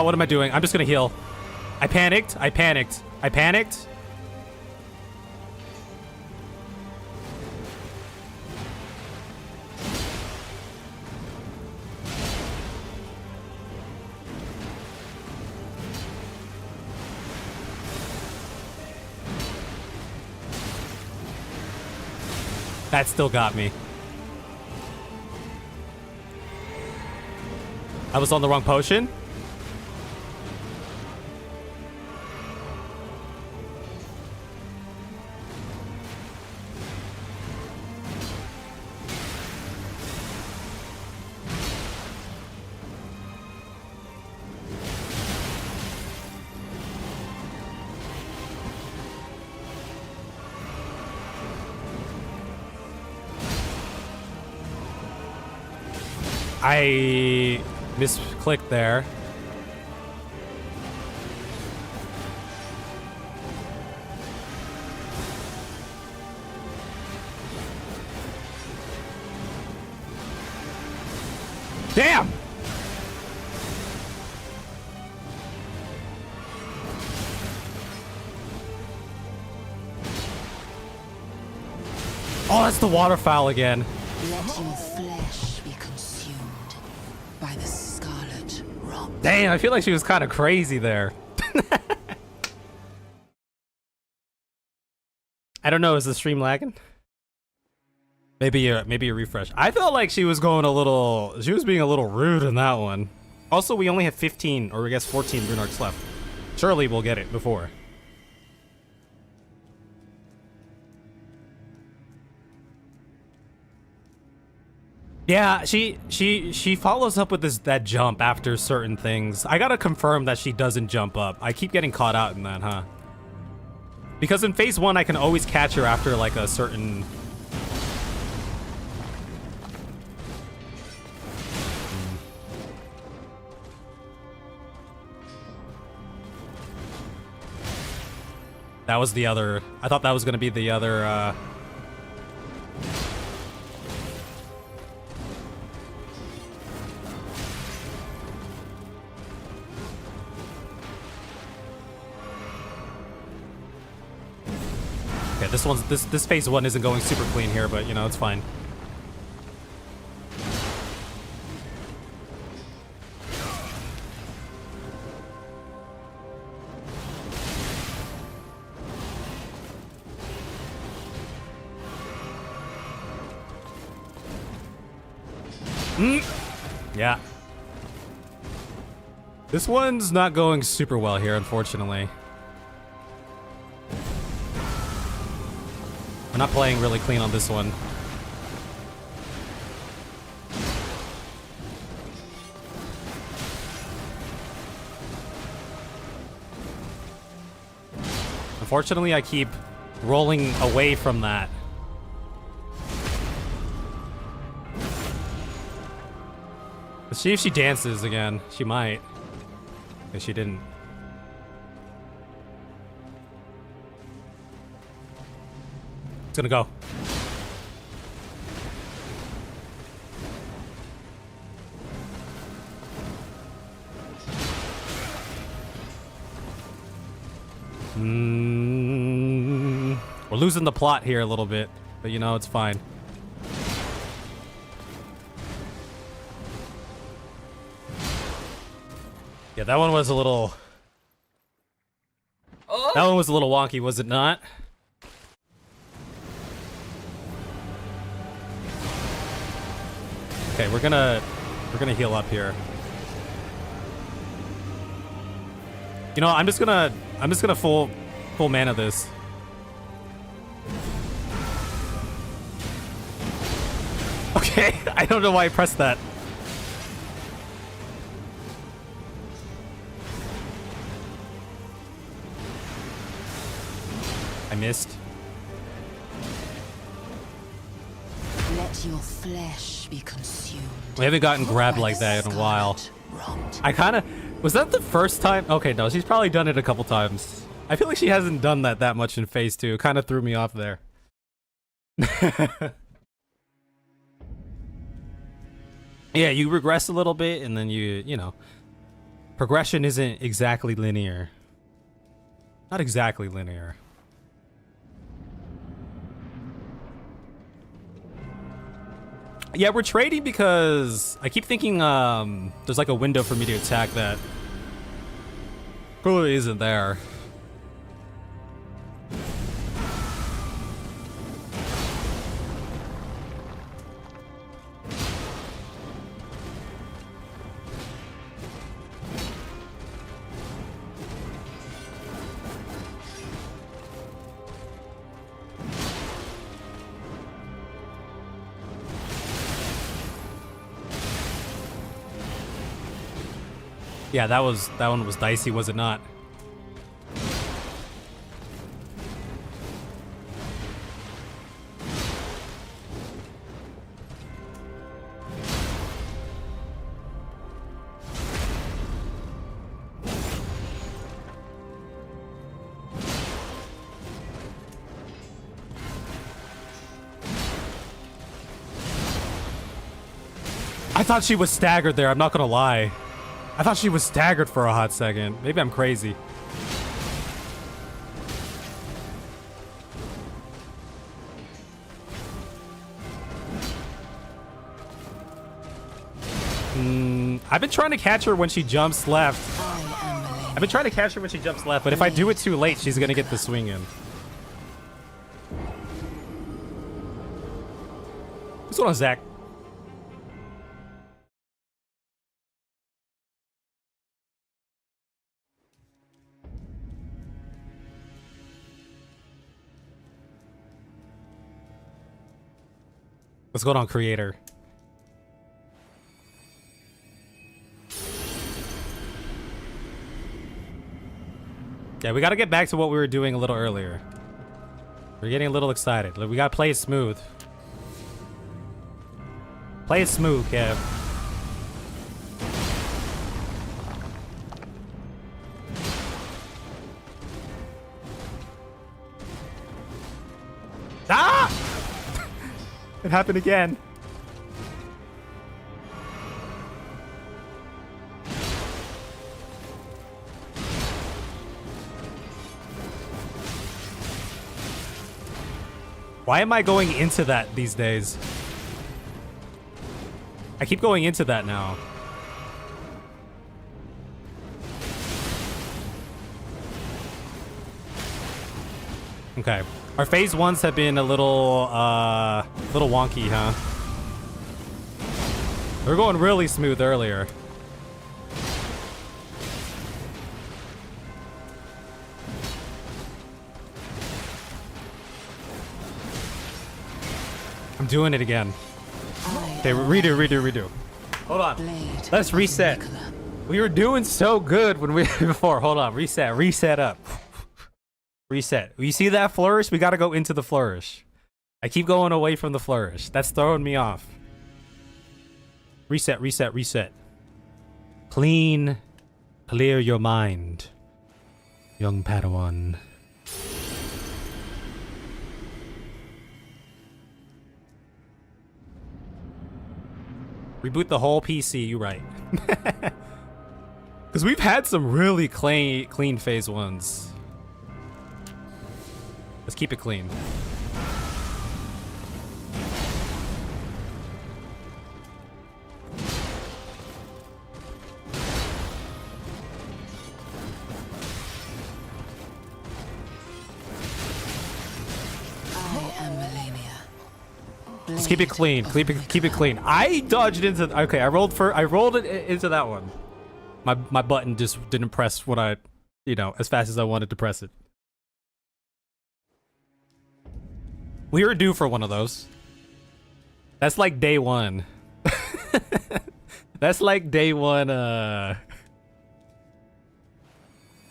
S1: What am I doing? I'm just gonna heal. I panicked. I panicked. I panicked. That still got me. I was on the wrong potion. I misclicked there. Damn! Oh, that's the waterfowl again.
S2: Let your flesh be consumed by the scarlet rot.
S1: Damn, I feel like she was kind of crazy there. I don't know, is the stream lagging? Maybe a refresh. I felt like she was being a little rude in that one. Also, we only have 15, or I guess 14 rune arcs left. Surely we'll get it before. Yeah, she follows up with that jump after certain things. I gotta confirm that she doesn't jump up. I keep getting caught out in that, huh? Because in phase 1, I can always catch her after like a certain... That was the other... I thought that was gonna be the other, Okay, this phase 1 isn't going super clean here, but you know, it's fine. Yeah. This one's not going super well here, unfortunately. We're not playing really clean on this one. Unfortunately, I keep rolling away from that. Let's see if she dances again. She might. If she didn't. It's gonna go. We're losing the plot here a little bit, but you know, it's fine. Yeah, that one was a little...
S4: Oh.
S1: That one was a little wonky, was it not? Okay, we're gonna heal up here. You know, I'm just gonna full mana this. Okay, I don't know why I pressed that. I missed.
S2: Let your flesh be consumed.
S1: We haven't gotten grabbed like that in a while. I kind of... Was that the first time? Okay, no, she's probably done it a couple times. I feel like she hasn't done that much in phase 2. It kind of threw me off there. Yeah, you regress a little bit, and then you know... Progression isn't exactly linear. Not exactly linear. Yeah, we're trading because I keep thinking there's like a window for me to attack that clearly isn't there. Yeah, that one was dicey, was it not? I thought she was staggered there, I'm not gonna lie. I thought she was staggered for a hot second. Maybe I'm crazy. I've been trying to catch her when she jumps left. I've been trying to catch her when she jumps left, but if I do it too late, she's gonna get the swing in. What's going on, Zach? What's going on, creator? Yeah, we gotta get back to what we were doing a little earlier. We're getting a little excited. We gotta play it smooth. Play it smooth, Kev. It happened again. Why am I going into that these days? I keep going into that now. Okay. Our phase ones have been a little wonky, huh? They were going really smooth earlier. I'm doing it again. Okay, redo. Hold on. Let's reset. We were doing so good when we before. Hold on. Reset up. Reset. You see that flourish? We got to go into the flourish. I keep going away from the flourish. That's throwing me off. Reset. Clear your mind, young Padawan. Reboot the whole PC, you right. Because we've had some really clean phase ones. Let's keep it clean.
S2: I am Malenia.
S1: Let's keep it clean. Keep it clean. I dodged into. Okay, I rolled it into that one. My button just didn't press when I, as fast as I wanted to press it. We were due for one of those. That's like day one. That's like day one.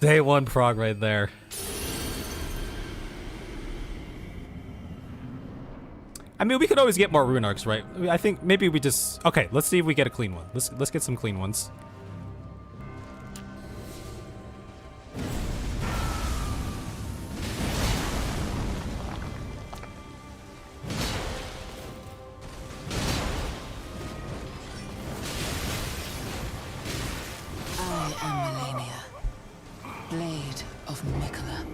S1: Day one prog right there. I mean, we could always get more rune arcs, right? I think maybe we just... Okay, let's see if we get a clean one. Let's get some clean ones.
S2: I am Malenia, Blade of Mikola.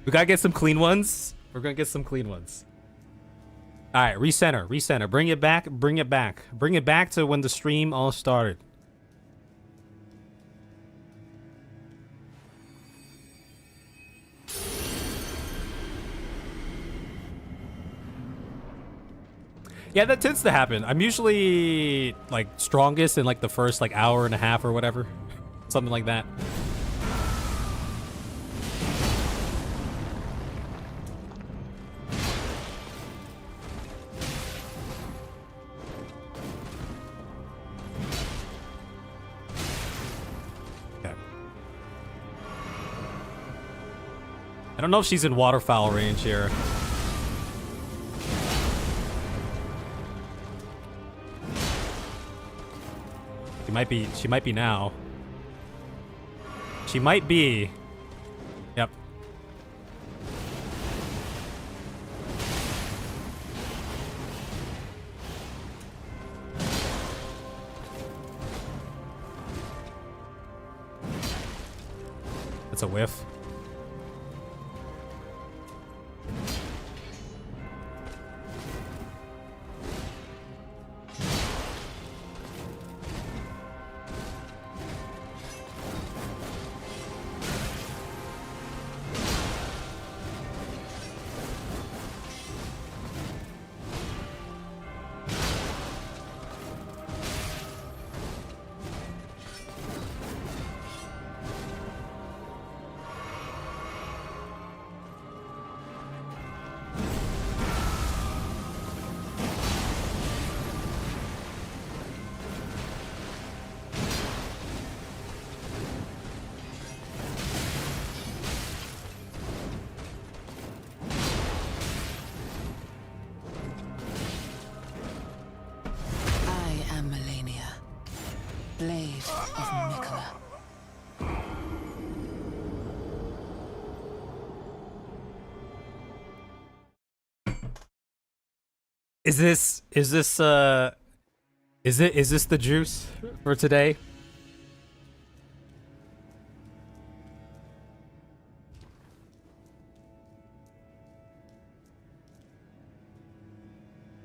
S1: We gotta get some clean ones. We're gonna get some clean ones. All right, recenter. Bring it back to when the stream all started. Yeah, that tends to happen. I'm usually like strongest in like the first like hour and a half or whatever. Something like that. I don't know if she's in waterfowl range here. She might be now. She might be. Yep. That's a whiff.
S2: blade of Mikola.
S1: Is this the juice for today?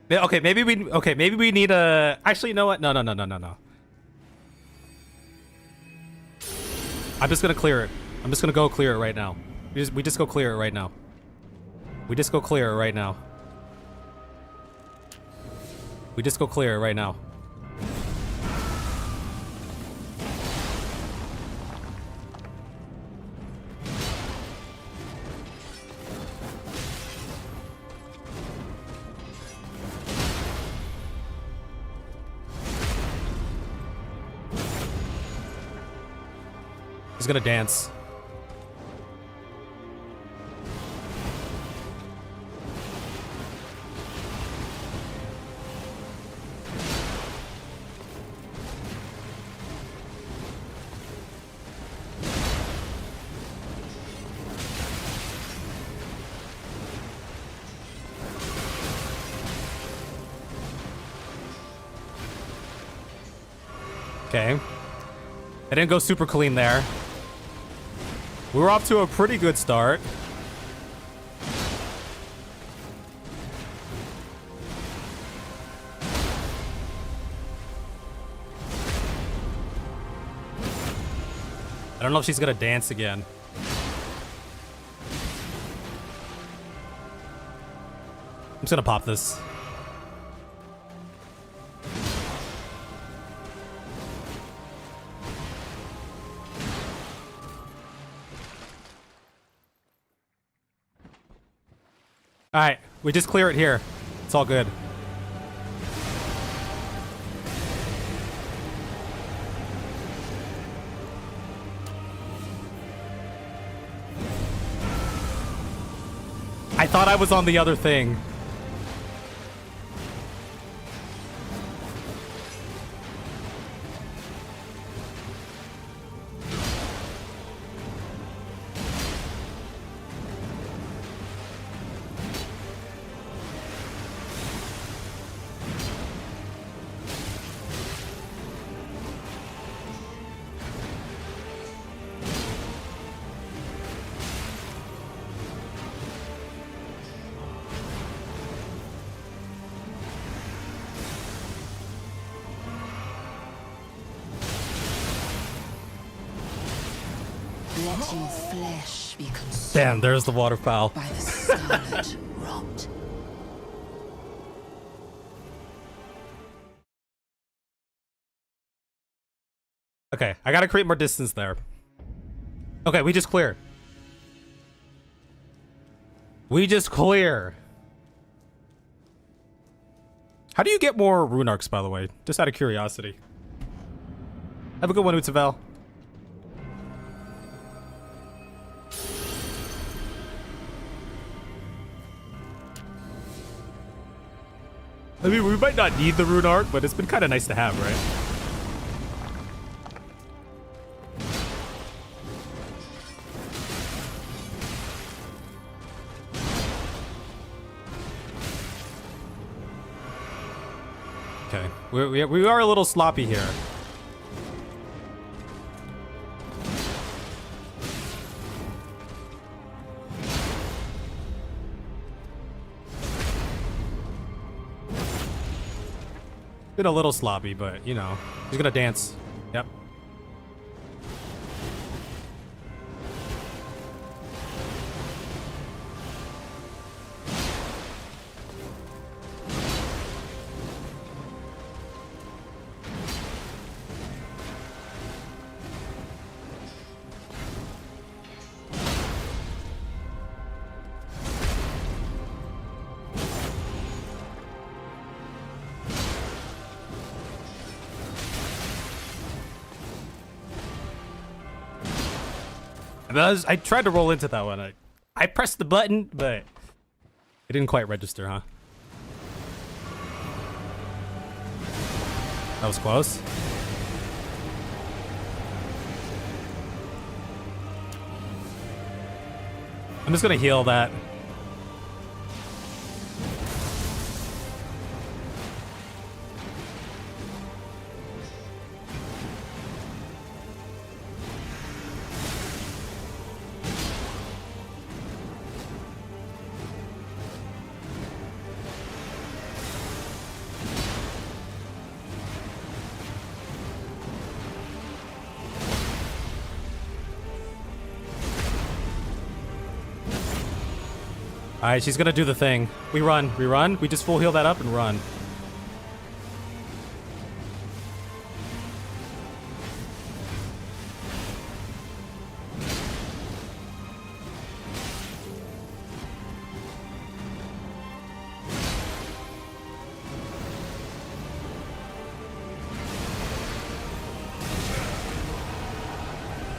S1: Yeah, okay, maybe we need a actually, you know what? No. I'm just gonna clear it. I'm just gonna go clear it right now. We just go clear it right now. We just go clear it right now. We just go clear it right now. He's gonna dance. Okay. I didn't go super clean there. We were off to a pretty good start. I don't know if she's gonna dance again. I'm just gonna pop this. Alright, we just clear it here. It's all good. I thought I was on the other thing.
S2: Let your flesh be consumed.
S1: Damn, there's the waterfowl.
S2: By the scarlet rot.
S1: Okay, I gotta create more distance there. Okay, we just clear. We just clear. How do you get more rune arcs, by the way? Just out of curiosity. Have a good one, Utsavel. I mean, we might not need the rune arc, but it's been kind of nice to have, right? Okay, we are a little sloppy here. Been a little sloppy, but you know, he's gonna dance. Yep. I tried to roll into that one. I pressed the button, but it didn't quite register, huh? That was close. I'm just gonna heal that. Alright, she's gonna do the thing. We run, we just full heal that up and run.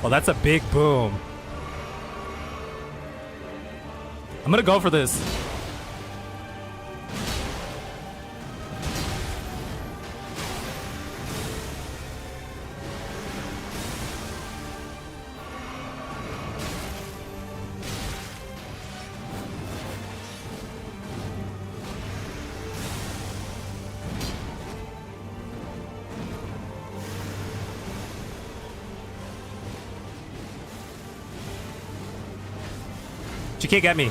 S1: Well, that's a big boom. I'm gonna go for this. She can't get me.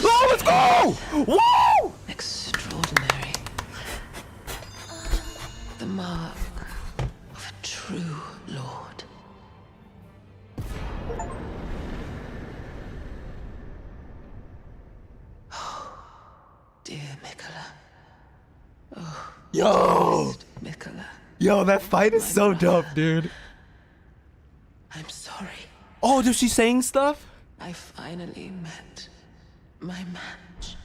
S1: Oh, let's go! Woo!
S2: Extraordinary. The mark of a true lord. Oh, dear Mikola. Oh,
S1: Yo!
S2: Mikola.
S1: Yo, that fight is so dope, dude.
S2: I'm sorry.
S1: Oh, is she saying stuff?
S2: I finally met my match.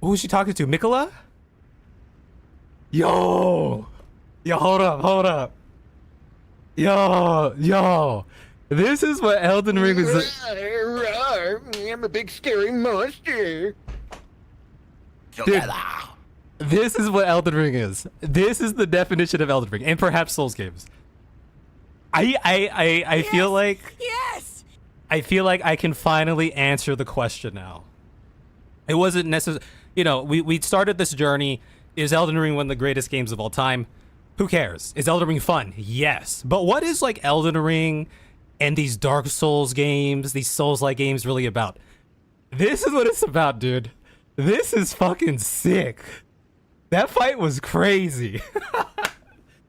S1: Who is she talking to? Mikola? Yo! Yo, hold up. Yo. This is what Elden Ring is like.
S4: I'm a big scary monster.
S1: Dude, this is what Elden Ring is. This is the definition of Elden Ring, and perhaps Souls games. I feel like I feel like I can finally answer the question now. It wasn't necessary. You know, we started this journey. Is Elden Ring one of the greatest games of all time? Who cares? Is Elden Ring fun? Yes. But what is like Elden Ring and these Dark Souls games, these Souls-like games really about? This is what it's about, dude. This is fucking sick. That fight was crazy.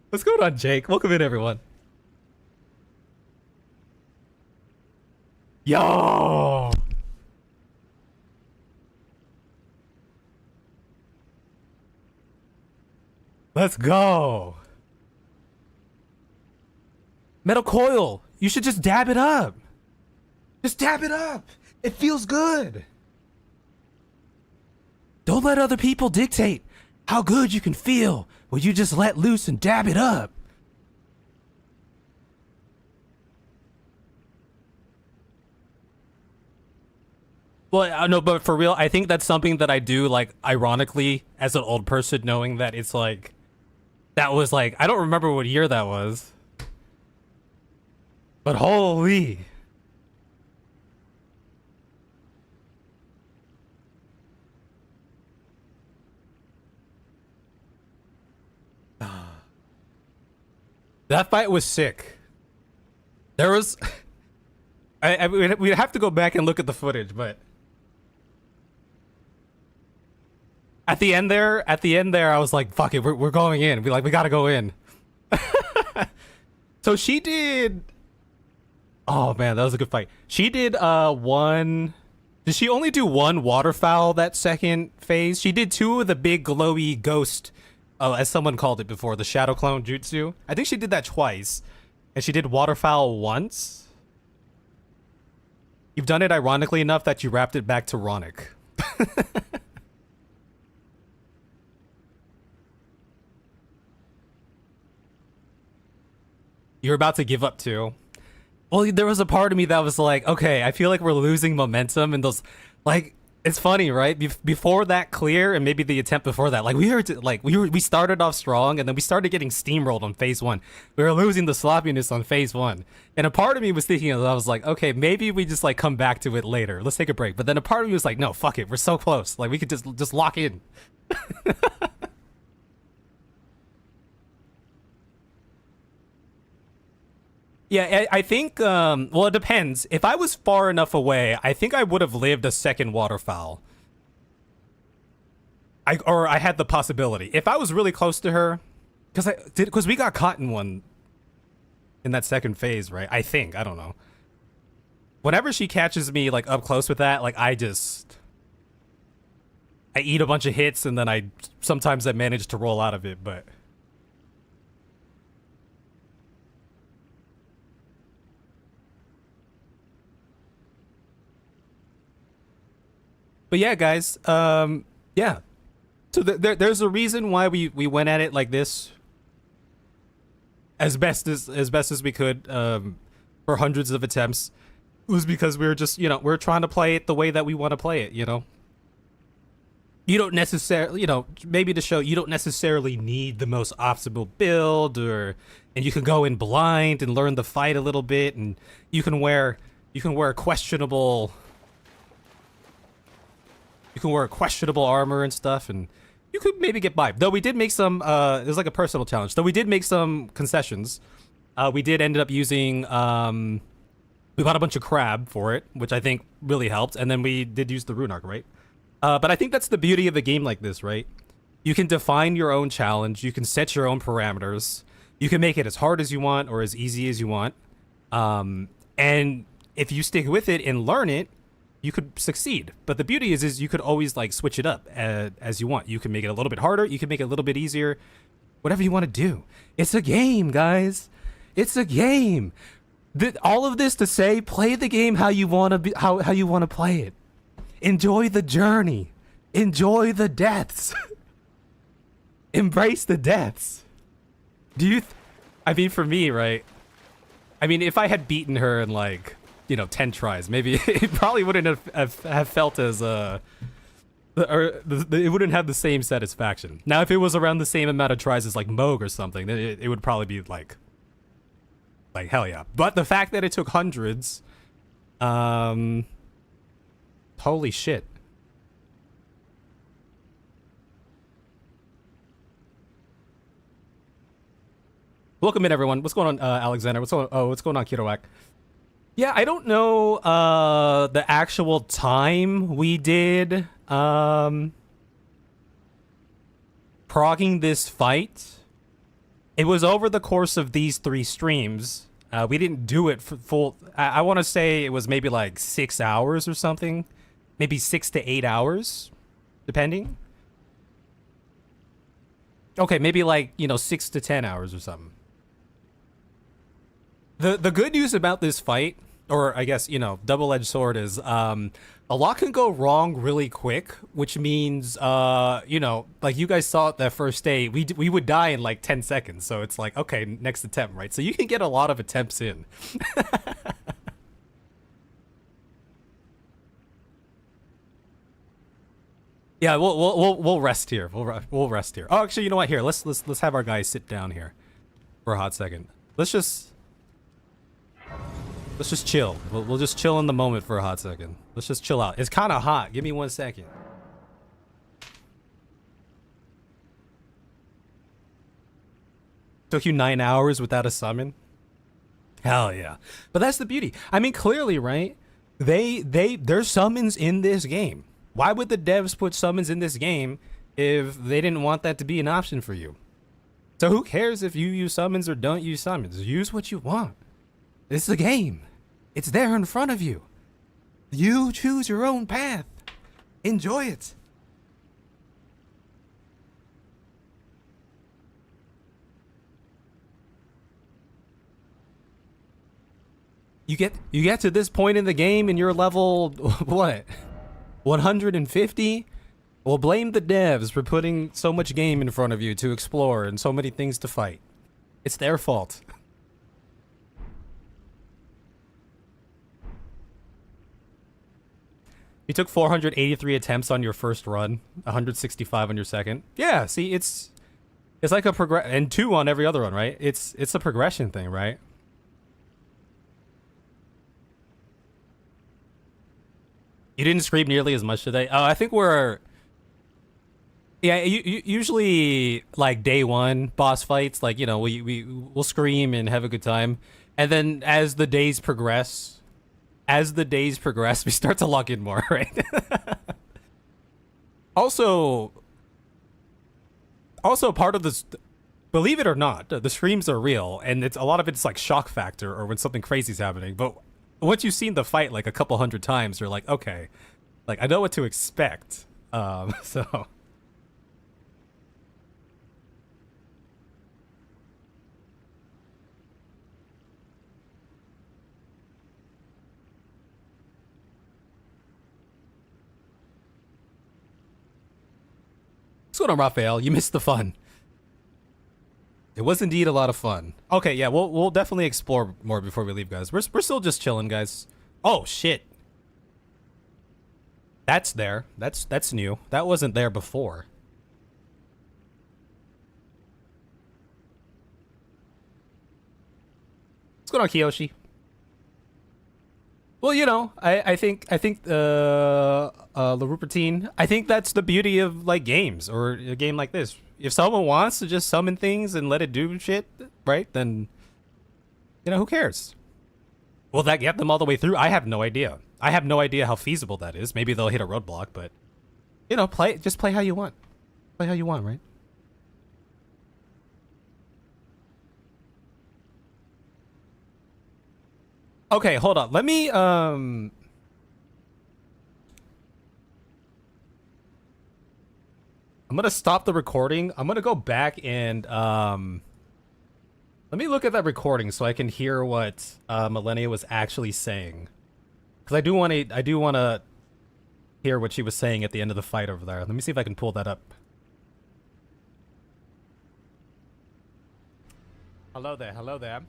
S1: What's going on, Jake? Welcome in, everyone. Yo! Let's go. Metal coil. You should just dab it up. Just dab it up. It feels good. Don't let other people dictate how good you can feel when you just let loose and dab it up. Well, I know, but for real, I think that's something that I do, like, ironically, as an old person, knowing that it's like, that was like, I don't remember what year that was. But holy. That fight was sick. There was... we'd have to go back and look at the footage, but... At the end there, I was like, fuck it, we're going in. We gotta go in. So she did... Oh man, that was a good fight. She did one... Did she only do one waterfowl that second phase? She did two of the big glowy ghost, as someone called it before, the shadow clone jutsu. I think she did that twice. And she did waterfowl once. You've done it ironically enough that you wrapped it back to Ronic. You're about to give up too. Well, there was a part of me that was like, okay, I feel like we're losing momentum, and those, like, It's funny, right? Before that clear, and maybe the attempt before that, like we started off strong, and then we started getting steamrolled on phase one. We were losing the sloppiness on phase one, and a part of me was thinking, I was like, okay, maybe we just like come back to it later. Let's take a break. But then a part of me was like, no, fuck it, we're so close. Like we could just lock in. Yeah, I think, well, it depends. If I was far enough away, I think I would have lived a second waterfowl. Or I had the possibility. If I was really close to her, because we got caught in one in that second phase, right? I think, I don't know. Whenever she catches me, like, up close with that, like, I eat a bunch of hits, and then sometimes I manage to roll out of it, but... But yeah, guys, yeah. So there's a reason why we went at it like this, as best as we could, for hundreds of attempts. It was because we were just, we're trying to play it the way that we want to play it. You don't necessarily, maybe to show you don't necessarily need the most optimal build, and you can go in blind and learn the fight a little bit, and you can wear questionable. You can wear questionable armor and stuff, and you could maybe get by. Though we did make some, it was like a personal challenge. Though we did make some concessions. We did end up using, we bought a bunch of crab for it, which I think really helped. And then we did use the rune arc, right? But I think that's the beauty of a game like this, right? You can define your own challenge. You can set your own parameters. You can make it as hard as you want or as easy as you want. And if you stick with it and learn it, you could succeed. But the beauty is you could always like switch it up as you want. You can make it a little bit harder. You can make it a little bit easier. Whatever you want to do. It's a game, guys. It's a game. All of this to say, play the game how you want to be, how you want to play it. Enjoy the journey. Enjoy the deaths. Embrace the deaths. I mean, for me, right? I mean, if I had beaten her in like 10 tries, maybe it probably wouldn't have felt as or it wouldn't have the same satisfaction. Now, if it was around the same amount of tries as like Moog or something, then it would probably be like hell yeah. But the fact that it took hundreds, holy shit. Welcome in, everyone. What's going on, Alexander? What's going on, Kiroak? Yeah, I don't know the actual time we did progging this fight. It was over the course of these 3 streams. We didn't do it for full. I want to say it was maybe like 6 hours or something. Maybe 6 to 8 hours, depending. Okay, maybe like, 6 to 10 hours or something. The good news about this fight, or I guess, double-edged sword, is a lot can go wrong really quick, which means, like you guys saw it that first day, we would die in like 10 seconds. So it's like, okay, next attempt, right? So you can get a lot of attempts in. Yeah, we'll rest here. We'll rest here. Oh, actually, you know what? Here, let's have our guys sit down here for a hot second. Let's just chill. We'll just chill in the moment for a hot second. Let's just chill out. It's kind of hot. Give me 1 second. Took you 9 hours without a summon? Hell yeah. But that's the beauty. I mean, clearly, right? There's summons in this game. Why would the devs put summons in this game if they didn't want that to be an option for you? So who cares if you use summons or don't use summons? Use what you want. It's a game. It's there in front of you. You choose your own path. Enjoy it. You get to this point in the game and you're level, what? 150? Well, blame the devs for putting so much game in front of you to explore and so many things to fight. It's their fault. You took 483 attempts on your first run, 165 on your second. Yeah, see, it's like a progress, and 2 on every other one, right? It's a progression thing, right? You didn't scream nearly as much today. Oh, I think we're... Yeah, usually, like, day 1 boss fights, like, you know, we'll scream and have a good time. And then as the days progress, we start to lock in more, right? Also, part of this... Believe it or not, the screams are real, and a lot of it's, like, shock factor or when something crazy's happening, but... Once you've seen the fight like a couple hundred times, you're like, okay, like I know what to expect. So what's going on, Raphael? You missed the fun. It was indeed a lot of fun. Okay, yeah, we'll definitely explore more before we leave, guys. We're still just chilling, guys. Oh shit. That's there. That's new. That wasn't there before. What's going on, Kiyoshi? Well, you know, I think the Rupertine, I think that's the beauty of like games or a game like this. If someone wants to just summon things and let it do shit, right? Then, you know, who cares? Will that get them all the way through? I have no idea. I have no idea how feasible that is. Maybe they'll hit a roadblock, but you know, just play how you want. Play how you want, right? Okay, hold on. Let me I'm gonna stop the recording. I'm gonna go back and let me look at that recording so I can hear what Malenia was actually saying. Because I do want to hear what she was saying at the end of the fight over there. Let me see if I can pull that up. Hello there. Hello there.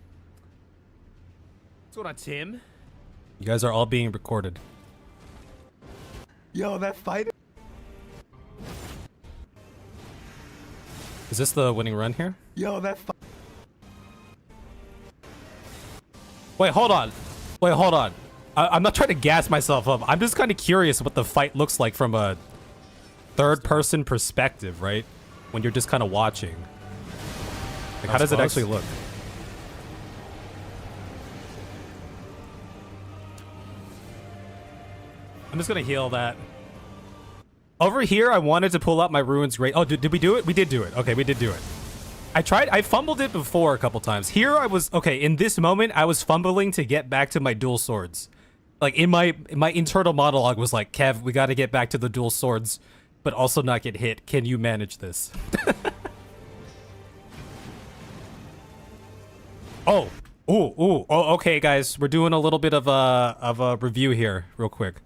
S1: What's going on, Tim? You guys are all being recorded.
S5: Yo, that fight.
S1: Is this the winning run here?
S5: Yo, that fight.
S1: Wait, hold on. Wait, hold on. I'm not trying to gas myself up. I'm just kind of curious what the fight looks like from a third-person perspective, right? When you're just kind of watching. Like, how does it actually look? I'm just gonna heal that. Over here, I wanted to pull out my Ruins Great. Oh, did we do it? We did do it. Okay, we did do it. I fumbled it before a couple times. Here I was, okay, in this moment, I was fumbling to get back to my dual swords. Like, in my internal monologue was like, Kev, we gotta get back to the dual swords, but also not get hit. Can you manage this? Oh, okay, guys. We're doing a little bit of a review here, real quick.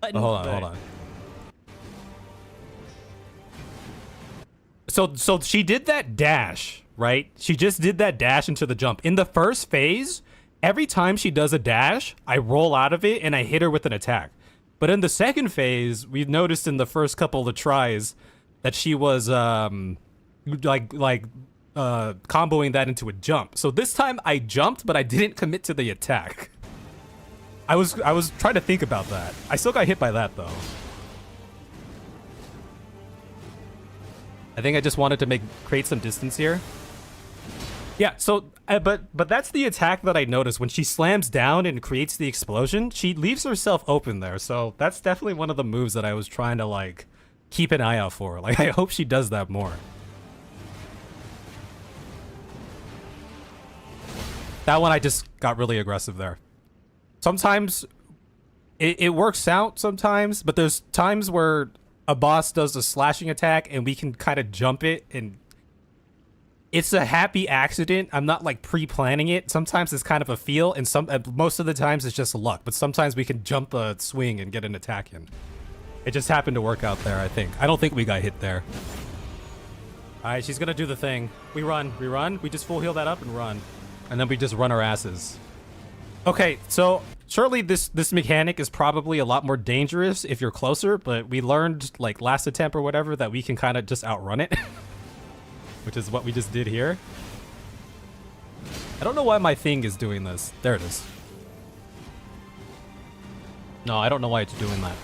S1: Oh, hold on. So she did that dash, right? She just did that dash into the jump. In the first phase, every time she does a dash, I roll out of it and I hit her with an attack. But in the second phase, we've noticed in the first couple of tries that she was comboing that into a jump. So this time I jumped, but I didn't commit to the attack. I was trying to think about that. I still got hit by that though. I think I just wanted to create some distance here. Yeah, so, but that's the attack that I noticed. When she slams down and creates the explosion, she leaves herself open there. So that's definitely one of the moves that I was trying to, like, keep an eye out for. Like, I hope she does that more. That one, I just got really aggressive there. Sometimes it works out sometimes, but there's times where a boss does a slashing attack and we can kind of jump it and it's a happy accident. I'm not like pre-planning it. Sometimes it's kind of a feel and most of the times it's just luck, but sometimes we can jump a swing and get an attack in. It just happened to work out there, I think. I don't think we got hit there. All right, she's gonna do the thing. We run, we just full heal that up and run. And then we just run our asses. Okay, so surely this mechanic is probably a lot more dangerous if you're closer, but we learned like last attempt or whatever that we can kind of just outrun it, which is what we just did here. I don't know why my thing is doing this. There it is. No, I don't know why it's doing that.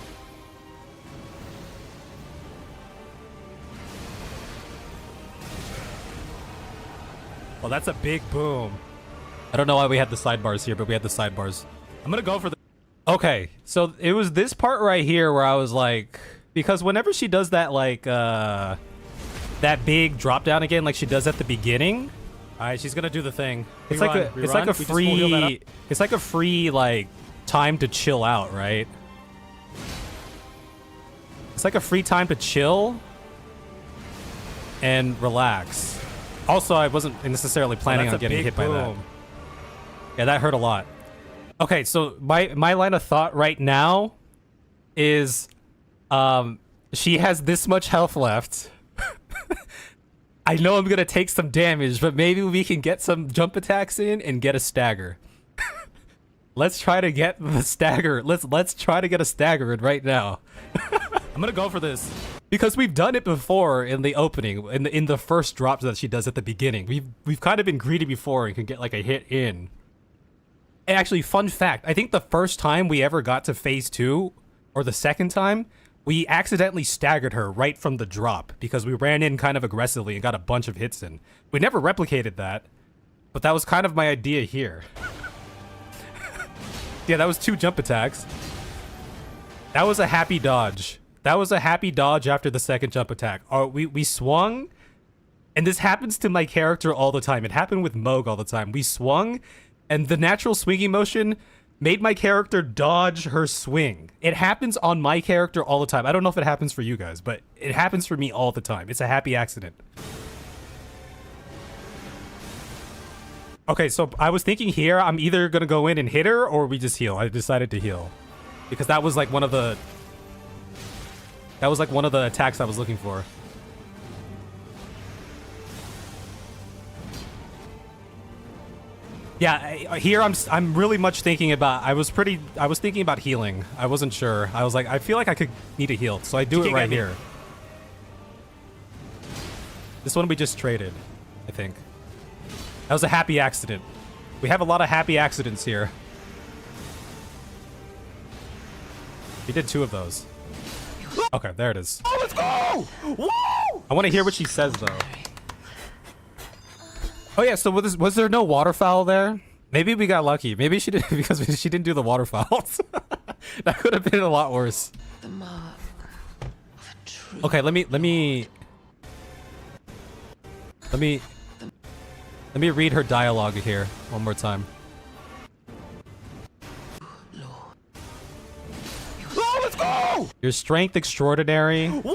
S1: Well, that's a big boom. I don't know why we had the sidebars here, but we had the sidebars. I'm gonna go for the... Okay, so it was this part right here where I was like... Because whenever she does that, like, that big drop down again, like she does at the beginning... Alright, she's gonna do the thing. It's like a free... It's like a free, like, time to chill out, right? It's like a free time to chill and relax. Also, I wasn't necessarily planning on getting hit by that. Yeah, that hurt a lot. Okay, so my line of thought right now is she has this much health left. I know I'm gonna take some damage, but maybe we can get some jump attacks in and get a stagger. Let's try to get the stagger. Let's try to get a stagger in right now. I'm gonna go for this because we've done it before in the opening, in the first drops that she does at the beginning. We've kind of been greedy before and can get like a hit in. And actually, fun fact, I think the first time we ever got to phase 2, or the second time, we accidentally staggered her right from the drop because we ran in kind of aggressively and got a bunch of hits in. We never replicated that, but that was kind of my idea here. Yeah, that was 2 jump attacks. That was a happy dodge. That was a happy dodge after the second jump attack. We swung, and this happens to my character all the time. It happened with Moog all the time. We swung, and the natural swinging motion made my character dodge her swing. It happens on my character all the time. I don't know if it happens for you guys, but it happens for me all the time. It's a happy accident. Okay, so I was thinking here, I'm either gonna go in and hit her, or we just heal. I decided to heal. Because that was like one of the... That was like one of the attacks I was looking for. Yeah, here I'm really much thinking about... I was thinking about healing. I wasn't sure. I was like, I feel like I could need a heal, so I do it right here. This one we just traded, I think. That was a happy accident. We have a lot of happy accidents here. We did 2 of those. Okay, there it is.
S4: Oh, let's go! Woo!
S1: I want to hear what she says, though. Oh, yeah, so was there no waterfowl there? Maybe we got lucky. Maybe she didn't, because she didn't do the waterfowls. That could have been a lot worse.
S2: The mark of a true...
S1: Okay, let me read her dialogue here one more time.
S4: Oh, let's go!
S1: Your strength extraordinary.
S4: Woo!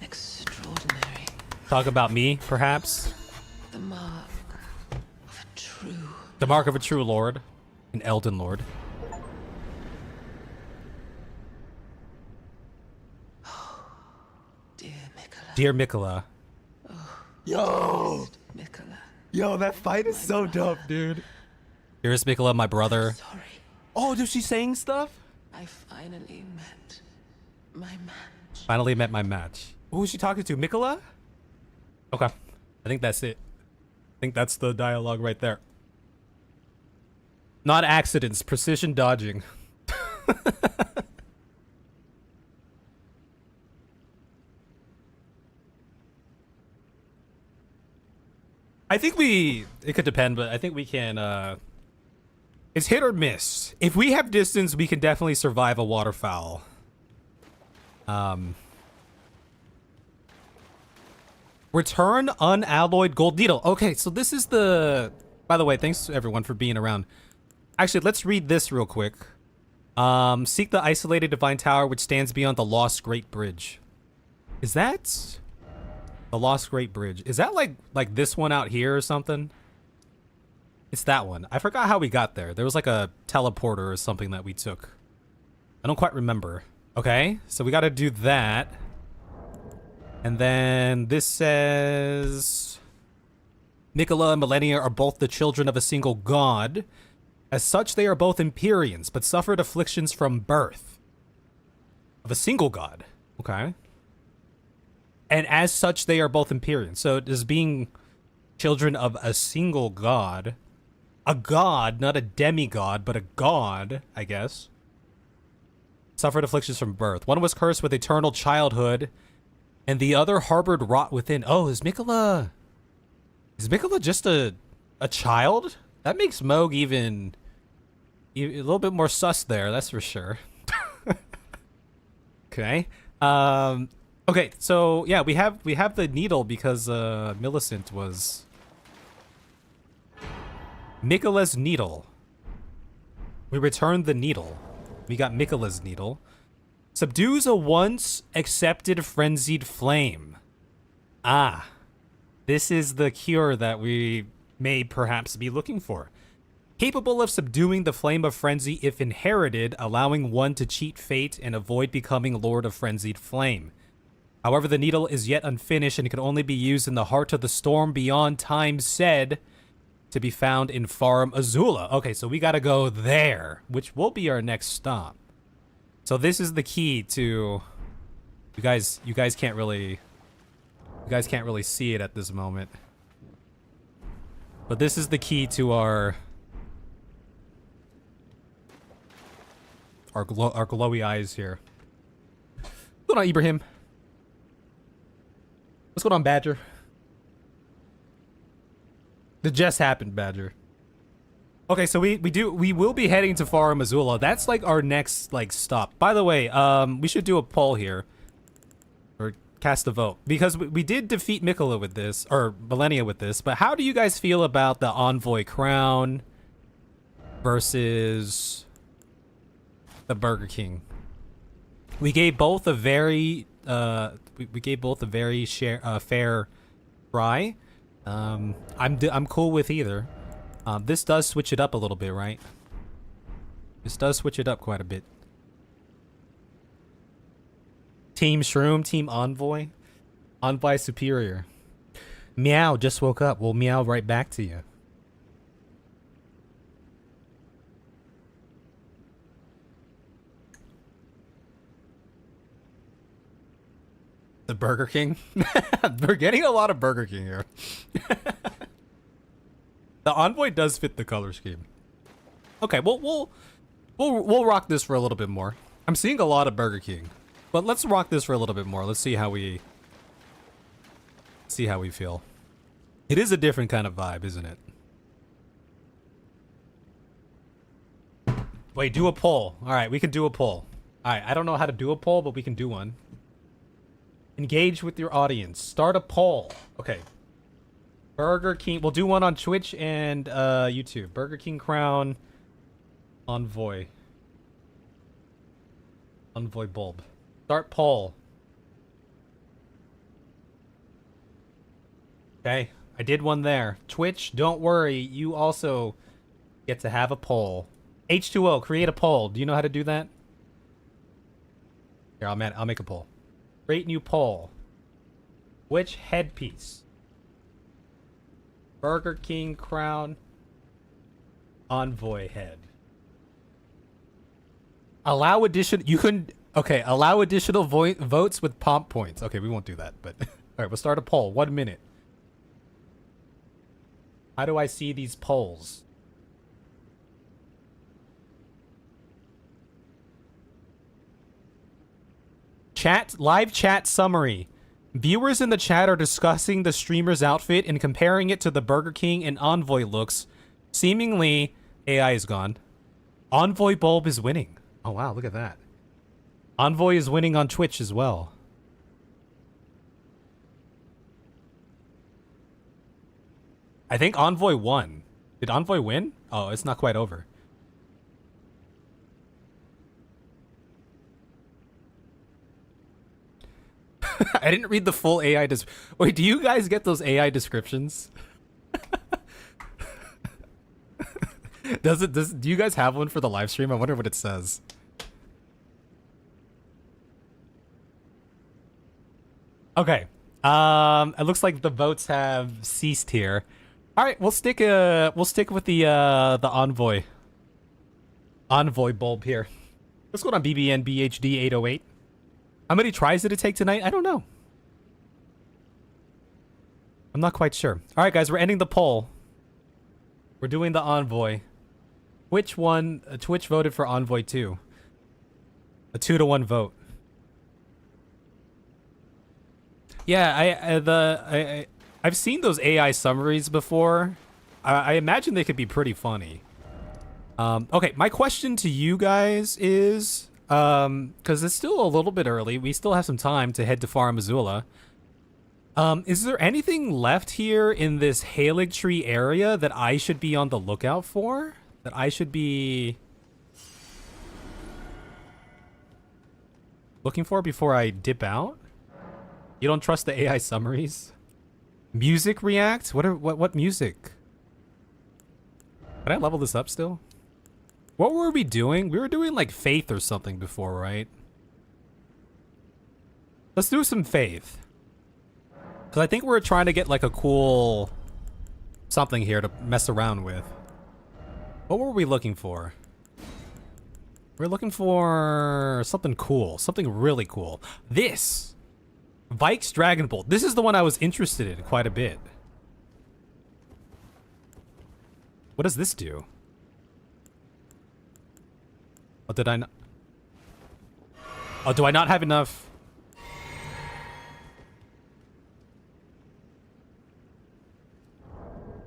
S2: Extraordinary.
S1: Talk about me, perhaps.
S2: The mark of a true...
S1: The mark of a true lord. An Elden Lord.
S2: Dear Mikola.
S1: Dear Mikola.
S4: Yo!
S2: Mikola.
S4: Yo, that fight is so dope, dude.
S1: Dearest Mikola, my brother.
S2: Sorry.
S4: Oh, is she saying stuff?
S2: I finally met my match.
S1: Finally met my match. Who is she talking to? Mikola? Okay. I think that's it. I think that's the dialogue right there. Not accidents, precision dodging. I think it could depend, but I think we can, it's hit or miss. If we have distance, we can definitely survive a waterfowl. Return unalloyed gold needle. Okay, so this is the... By the way, thanks to everyone for being around. Actually, let's read this real quick. Seek the isolated divine tower which stands beyond the Lost Great Bridge. Is that... The Lost Great Bridge. Is that like this one out here or something? It's that one. I forgot how we got there. There was like a teleporter or something that we took. I don't quite remember. Okay, so we got to do that. And then this says... Mikola and Malenia are both the children of a single god. As such, they are both Empyreans, but suffered afflictions from birth. Of a single god. Okay. And as such, they are both Empyreans. So does being children of a single god, a god, not a demigod, but a god, I guess, suffered afflictions from birth. One was cursed with eternal childhood, and the other harbored rot within. Oh, is Mikola just a child? That makes Moog even a little bit more sus there, that's for sure. Okay. Okay, so yeah, we have the needle because Millicent was Mikola's needle. We returned the needle. We got Mikola's needle. Subdues a once accepted frenzied flame. Ah. This is the cure that we may perhaps be looking for. Capable of subduing the flame of frenzy if inherited, allowing one to cheat fate and avoid becoming Lord of Frenzied Flame. However, the needle is yet unfinished and can only be used in the heart of the storm beyond time said to be found in Farum Azula. Okay, so we gotta go there, which will be our next stop. So this is the key to... You guys can't really see it at this moment. But this is the key to our glowy eyes here. What's going on, Ibrahim? What's going on, Badger? It just happened, Badger. Okay, so we will be heading to Farum Azula. That's like our next stop. By the way, we should do a poll here. Or cast a vote. Because we did defeat Mikola with this, or Malenia with this, but how do you guys feel about the Envoy Crown versus the Burger King? We gave both a very fair try. I'm cool with either. This does switch it up a little bit, right? This does switch it up quite a bit. Team Shroom, Team Envoy. Envoy superior. Meow just woke up. We'll meow right back to you. The Burger King? We're getting a lot of Burger King here. The Envoy does fit the color scheme. Okay, we'll rock this for a little bit more. I'm seeing a lot of Burger King, but let's rock this for a little bit more. Let's see how we feel. It is a different kind of vibe, isn't it? Wait, do a poll. All right, we can do a poll. All right, I don't know how to do a poll, but we can do one. Engage with your audience. Start a poll. Okay. Burger King. We'll do one on Twitch and YouTube. Burger King Crown. Envoy. Envoy bulb. Start poll. Okay. I did one there. Twitch, don't worry. You also get to have a poll. H2O, create a poll. Do you know how to do that? Here, I'll make a poll. Create new poll. Which headpiece? Burger King Crown. Envoy head. Allow addition. You can. Okay, allow additional votes with pomp points. Okay, we won't do that, but all right, we'll start a poll. 1 minute. How do I see these polls? Live chat summary. Viewers in the chat are discussing the streamer's outfit and comparing it to the Burger King and Envoy looks. Seemingly, AI is gone. Envoy bulb is winning. Oh wow, look at that. Envoy is winning on Twitch as well. I think Envoy won. Did Envoy win? Oh, it's not quite over. I didn't read the full AI Wait, do you guys get those AI descriptions? Do you guys have one for the live stream? I wonder what it says. Okay. It looks like the votes have ceased here. All right, we'll stick with the Envoy. Envoy bulb here. Let's go on BBN BHD 808. How many tries did it take tonight? I don't know. I'm not quite sure. All right, guys, we're ending the poll. We're doing the Envoy. Which one? Twitch voted for Envoy 2. A 2-to-1 vote. Yeah, I've seen those AI summaries before. I imagine they could be pretty funny. Okay, my question to you guys is, because it's still a little bit early, we still have some time to head to Far Missoula. Is there anything left here in this Haligtree area that I should be on the lookout for? That I should be looking for before I dip out? You don't trust the AI summaries? Music react? What music? Can I level this up still? What were we doing? We were doing like Faith or something before, right? Let's do some Faith. Because I think we're trying to get like a cool something here to mess around with. What were we looking for? We're looking for something cool. Something really cool. This! Vike's Dragon Bolt. This is the one I was interested in quite a bit. What does this do? Oh, did I not? Oh, do I not have enough?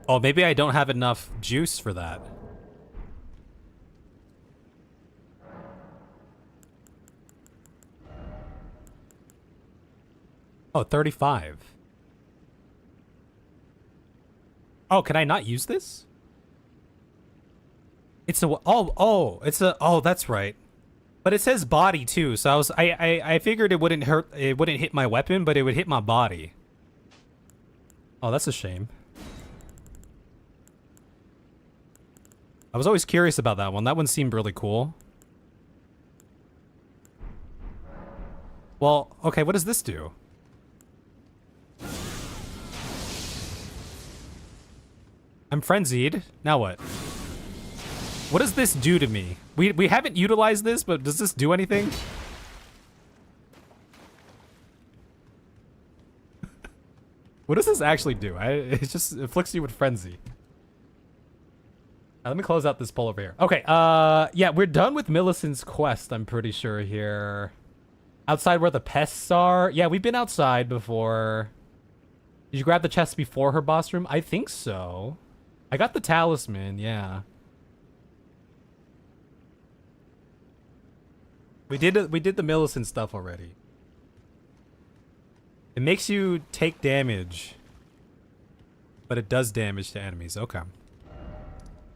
S1: Oh, maybe I don't have enough juice for that. Oh, 35. Oh, can I not use this? It's a oh, that's right. But it says body too, so I figured it wouldn't hit my weapon, but it would hit my body. Oh, that's a shame. I was always curious about that one. That one seemed really cool. Well, okay, what does this do? I'm frenzied. Now what? What does this do to me? We haven't utilized this, but does this do anything? What does this actually do? It just afflicts you with frenzy. Let me close out this poll over here. Okay, yeah, we're done with Millicent's quest, I'm pretty sure here. Outside where the pests are? Yeah, we've been outside before. Did you grab the chest before her boss room? I think so. I got the talisman, yeah. We did the Millicent stuff already. It makes you take damage. But it does damage to enemies, okay.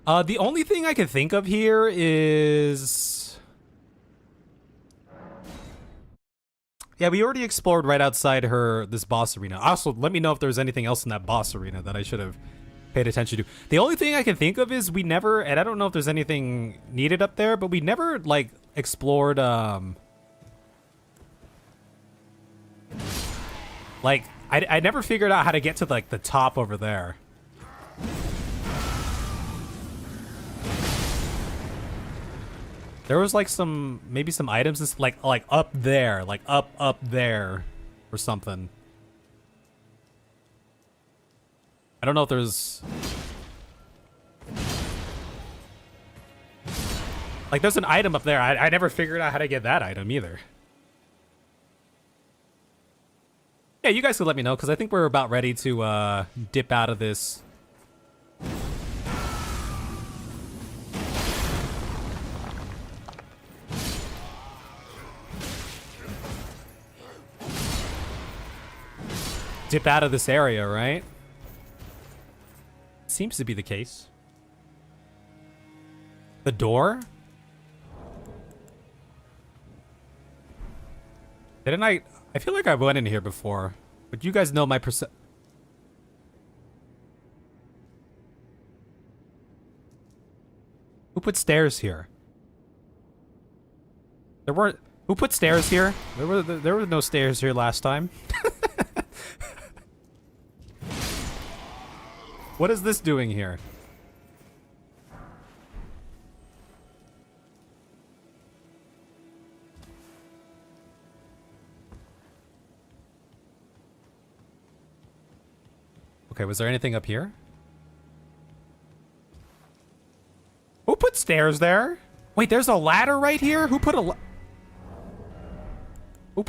S1: The only thing I can think of here is... Yeah, we already explored right outside this boss arena. Also, let me know if there's anything else in that boss arena that I should have paid attention to. The only thing I can think of is we never, and I don't know if there's anything needed up there, but we never, like, explored, like, I never figured out how to get to, like, the top over there. There was like maybe some items like up there, like up there or something. I don't know if there's like there's an item up there. I never figured out how to get that item either. Yeah, you guys could let me know because I think we're about ready to dip out of this. Dip out of this area, right? Seems to be the case. The door? Didn't I feel like I went in here before, but you guys know my Who put stairs here? Who put stairs here? There were no stairs here last time. What is this doing here? Okay, was there anything up here? Who put stairs there? Wait, there's a ladder right here? Who put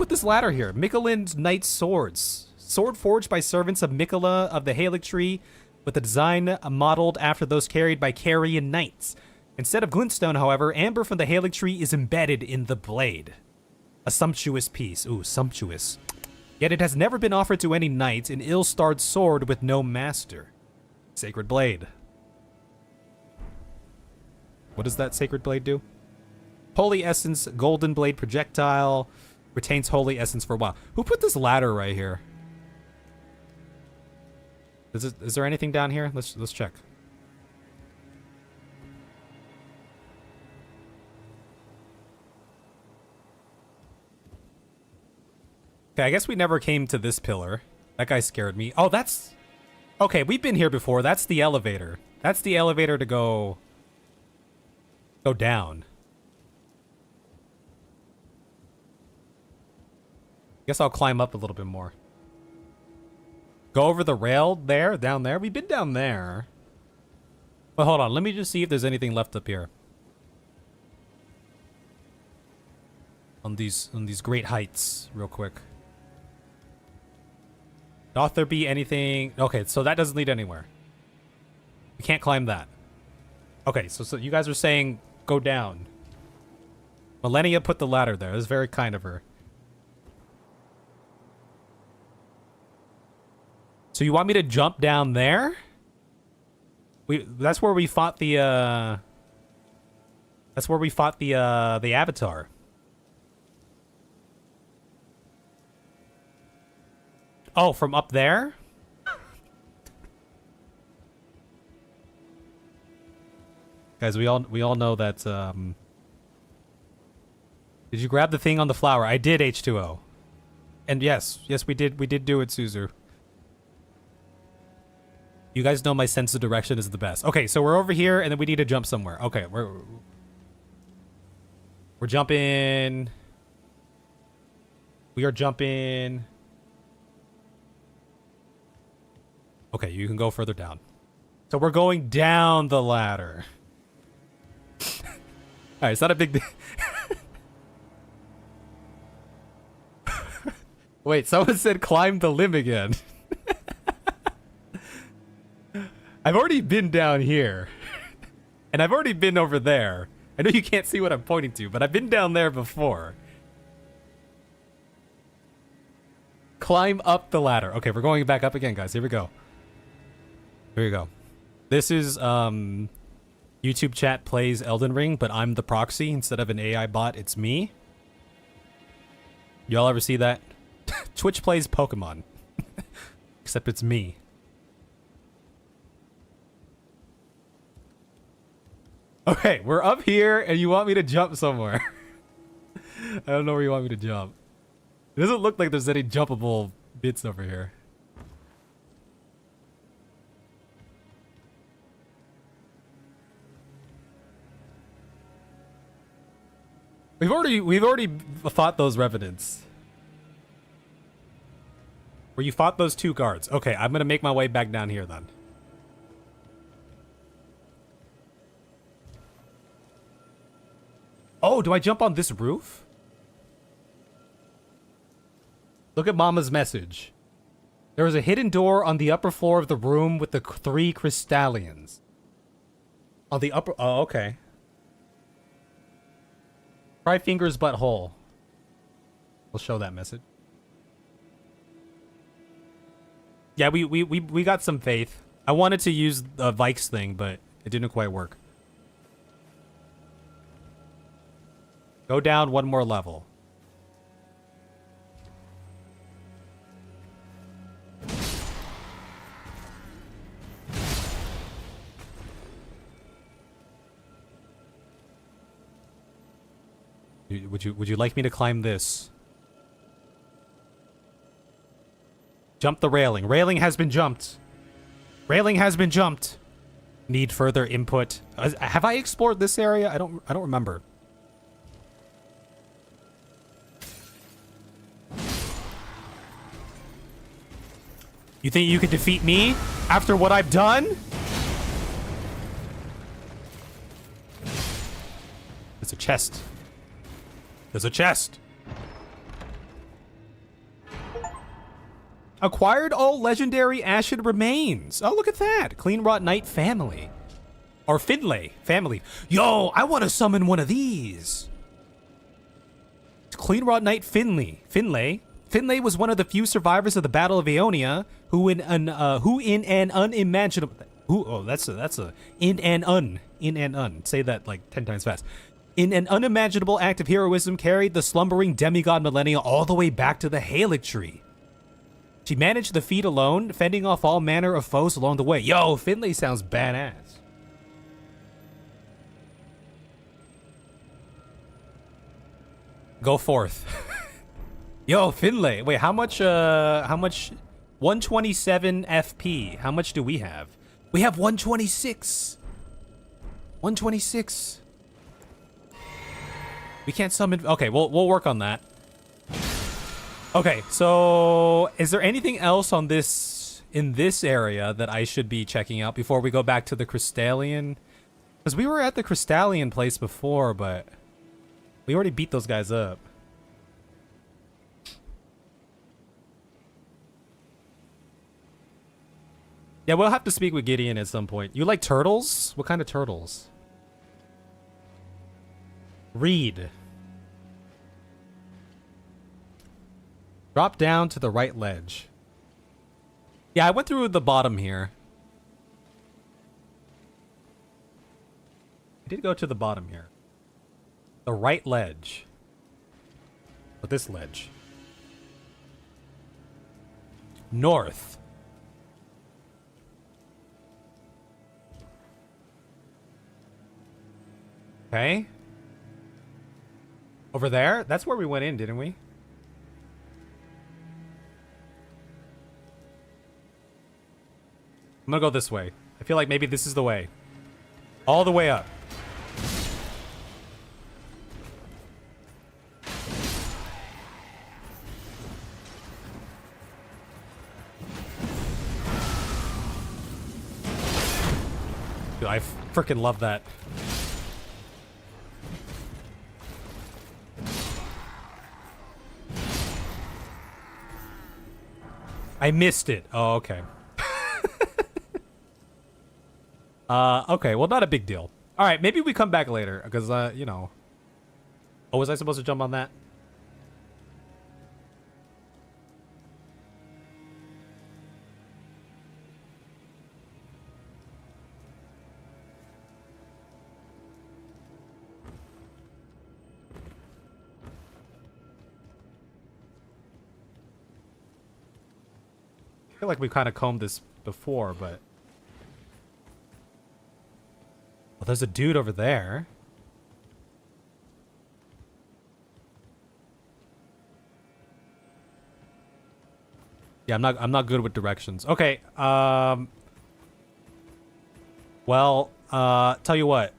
S1: this ladder here? Mikolin's Knight Swords. Sword forged by servants of Mikola of the Haligtree, with a design modeled after those carried by Carian knights. Instead of glintstone, however, amber from the Haligtree is embedded in the blade. A sumptuous piece. Ooh, sumptuous. Yet it has never been offered to any knight, an ill-starred sword with no master. Sacred blade. What does that sacred blade do? Holy essence, golden blade projectile, retains holy essence for a while. Who put this ladder right here? Is there anything down here? Let's check. Okay, I guess we never came to this pillar. That guy scared me. Oh, that's... Okay, we've been here before. That's the elevator. That's the elevator to go down. Guess I'll climb up a little bit more. Go over the rail there, down there. We've been down there. But hold on, let me just see if there's anything left up here. On these great heights, real quick. Ought there be anything? Okay, so that doesn't lead anywhere. We can't climb that. Okay, so you guys are saying go down. Malenia put the ladder there. That's very kind of her. So you want me to jump down there? That's where we fought the the Avatar. Oh, from up there? Guys, we all know that Did you grab the thing on the flower? I did, H2O. And yes, we did do it, Suzu. You guys know my sense of direction is the best. Okay, so we're over here, and then we need to jump somewhere. Okay, we're jumping. We are jumping. Okay, you can go further down. So we're going down the ladder. Alright, it's not a big deal. Wait, someone said climb the limb again. I've already been down here. And I've already been over there. I know you can't see what I'm pointing to, but I've been down there before. Climb up the ladder. Okay, we're going back up again, guys. Here we go. Here we go. This is, YouTube chat plays Elden Ring, but I'm the proxy. Instead of an AI bot, it's me. Y'all ever see that? Twitch plays Pokemon. Except it's me. Okay, we're up here, and you want me to jump somewhere. I don't know where you want me to jump. It doesn't look like there's any jumpable bits over here. We've already fought those revenants. Where you fought those two guards. Okay, I'm gonna make my way back down here then. Oh, do I jump on this roof? Look at Mama's message. There is a hidden door on the upper floor of the room with the 3 crystallions. On the upper... Oh, okay. Try fingers butthole. We'll show that message. Yeah, we got some faith. I wanted to use the Vikes thing, but it didn't quite work. Go down one more level. Would you like me to climb this? Jump the railing. Railing has been jumped. Railing has been jumped. Need further input. Have I explored this area? I don't remember. You think you can defeat me after what I've done? There's a chest. There's a chest. Acquired all legendary ashen remains. Oh, look at that. Clean Rot Knight family. Or Finlay family. Yo, I want to summon one of these. Clean Rot Knight Finlay. Finlay was one of the few survivors of the Battle of Aeonia who in an unimaginable say that like 10 times fast. In an unimaginable act of heroism, carried the slumbering demigod Malenia all the way back to the Haligtree. She managed the feat alone, fending off all manner of foes along the way. Yo, Finlay sounds badass. Go forth. Yo, Finlay. Wait, how much 127 FP. How much do we have? We have 126. 126. We can't summon. Okay, we'll work on that. Okay, so is there anything else on in this area that I should be checking out before we go back to the Crystallian? Because we were at the Crystallian place before, but we already beat those guys up. Yeah, we'll have to speak with Gideon at some point. You like turtles? What kind of turtles? Read. Drop down to the right ledge. Yeah, I went through the bottom here. I did go to the bottom here. The right ledge. But this ledge. North. Okay. Over there? That's where we went in, didn't we? I'm gonna go this way. I feel like maybe this is the way. All the way up. Dude, I freaking love that. I missed it. Oh, okay. Okay, well, not a big deal. All right, maybe we come back later, because, you know. Oh, was I supposed to jump on that? I feel like we kind of combed this before, but... Well, there's a dude over there. Yeah, I'm not good with directions. Okay, well, tell you what.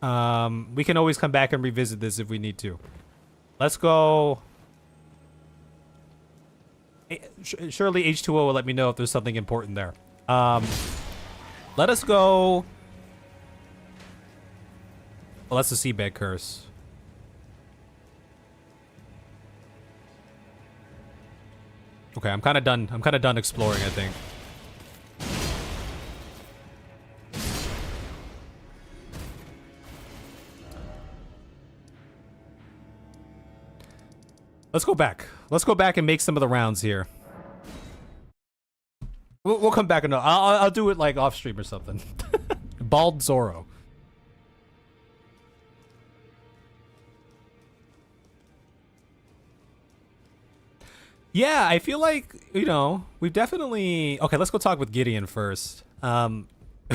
S1: We can always come back and revisit this if we need to. Let's go. Surely H2O will let me know if there's something important there. Let us go. Well, that's the seabed curse. Okay, I'm kind of done. I'm kind of done exploring, I think. Let's go back. Let's go back and make some of the rounds here. We'll come back and I'll do it like off stream or something. Bald Zorro. Yeah, I feel like, you know, we've definitely... Okay, let's go talk with Gideon first.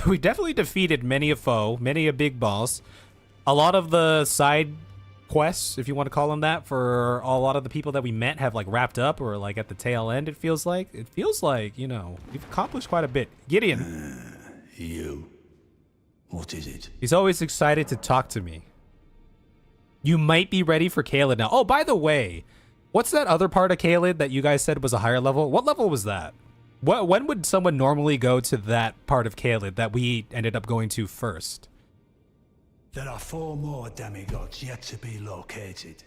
S1: We definitely defeated many a foe, many a big boss. A lot of the side quests, if you want to call them that, for a lot of the people that we met have, like, wrapped up or, like, at the tail end, it feels like. It feels like, you know, we've accomplished quite a bit. Gideon.
S3: You. What is it?
S1: He's always excited to talk to me. You might be ready for Caelid now. Oh, by the way... What's that other part of Caelid that you guys said was a higher level? What level was that? When would someone normally go to that part of Caelid that we ended up going to first?
S3: There are 4 more demigods yet to be located.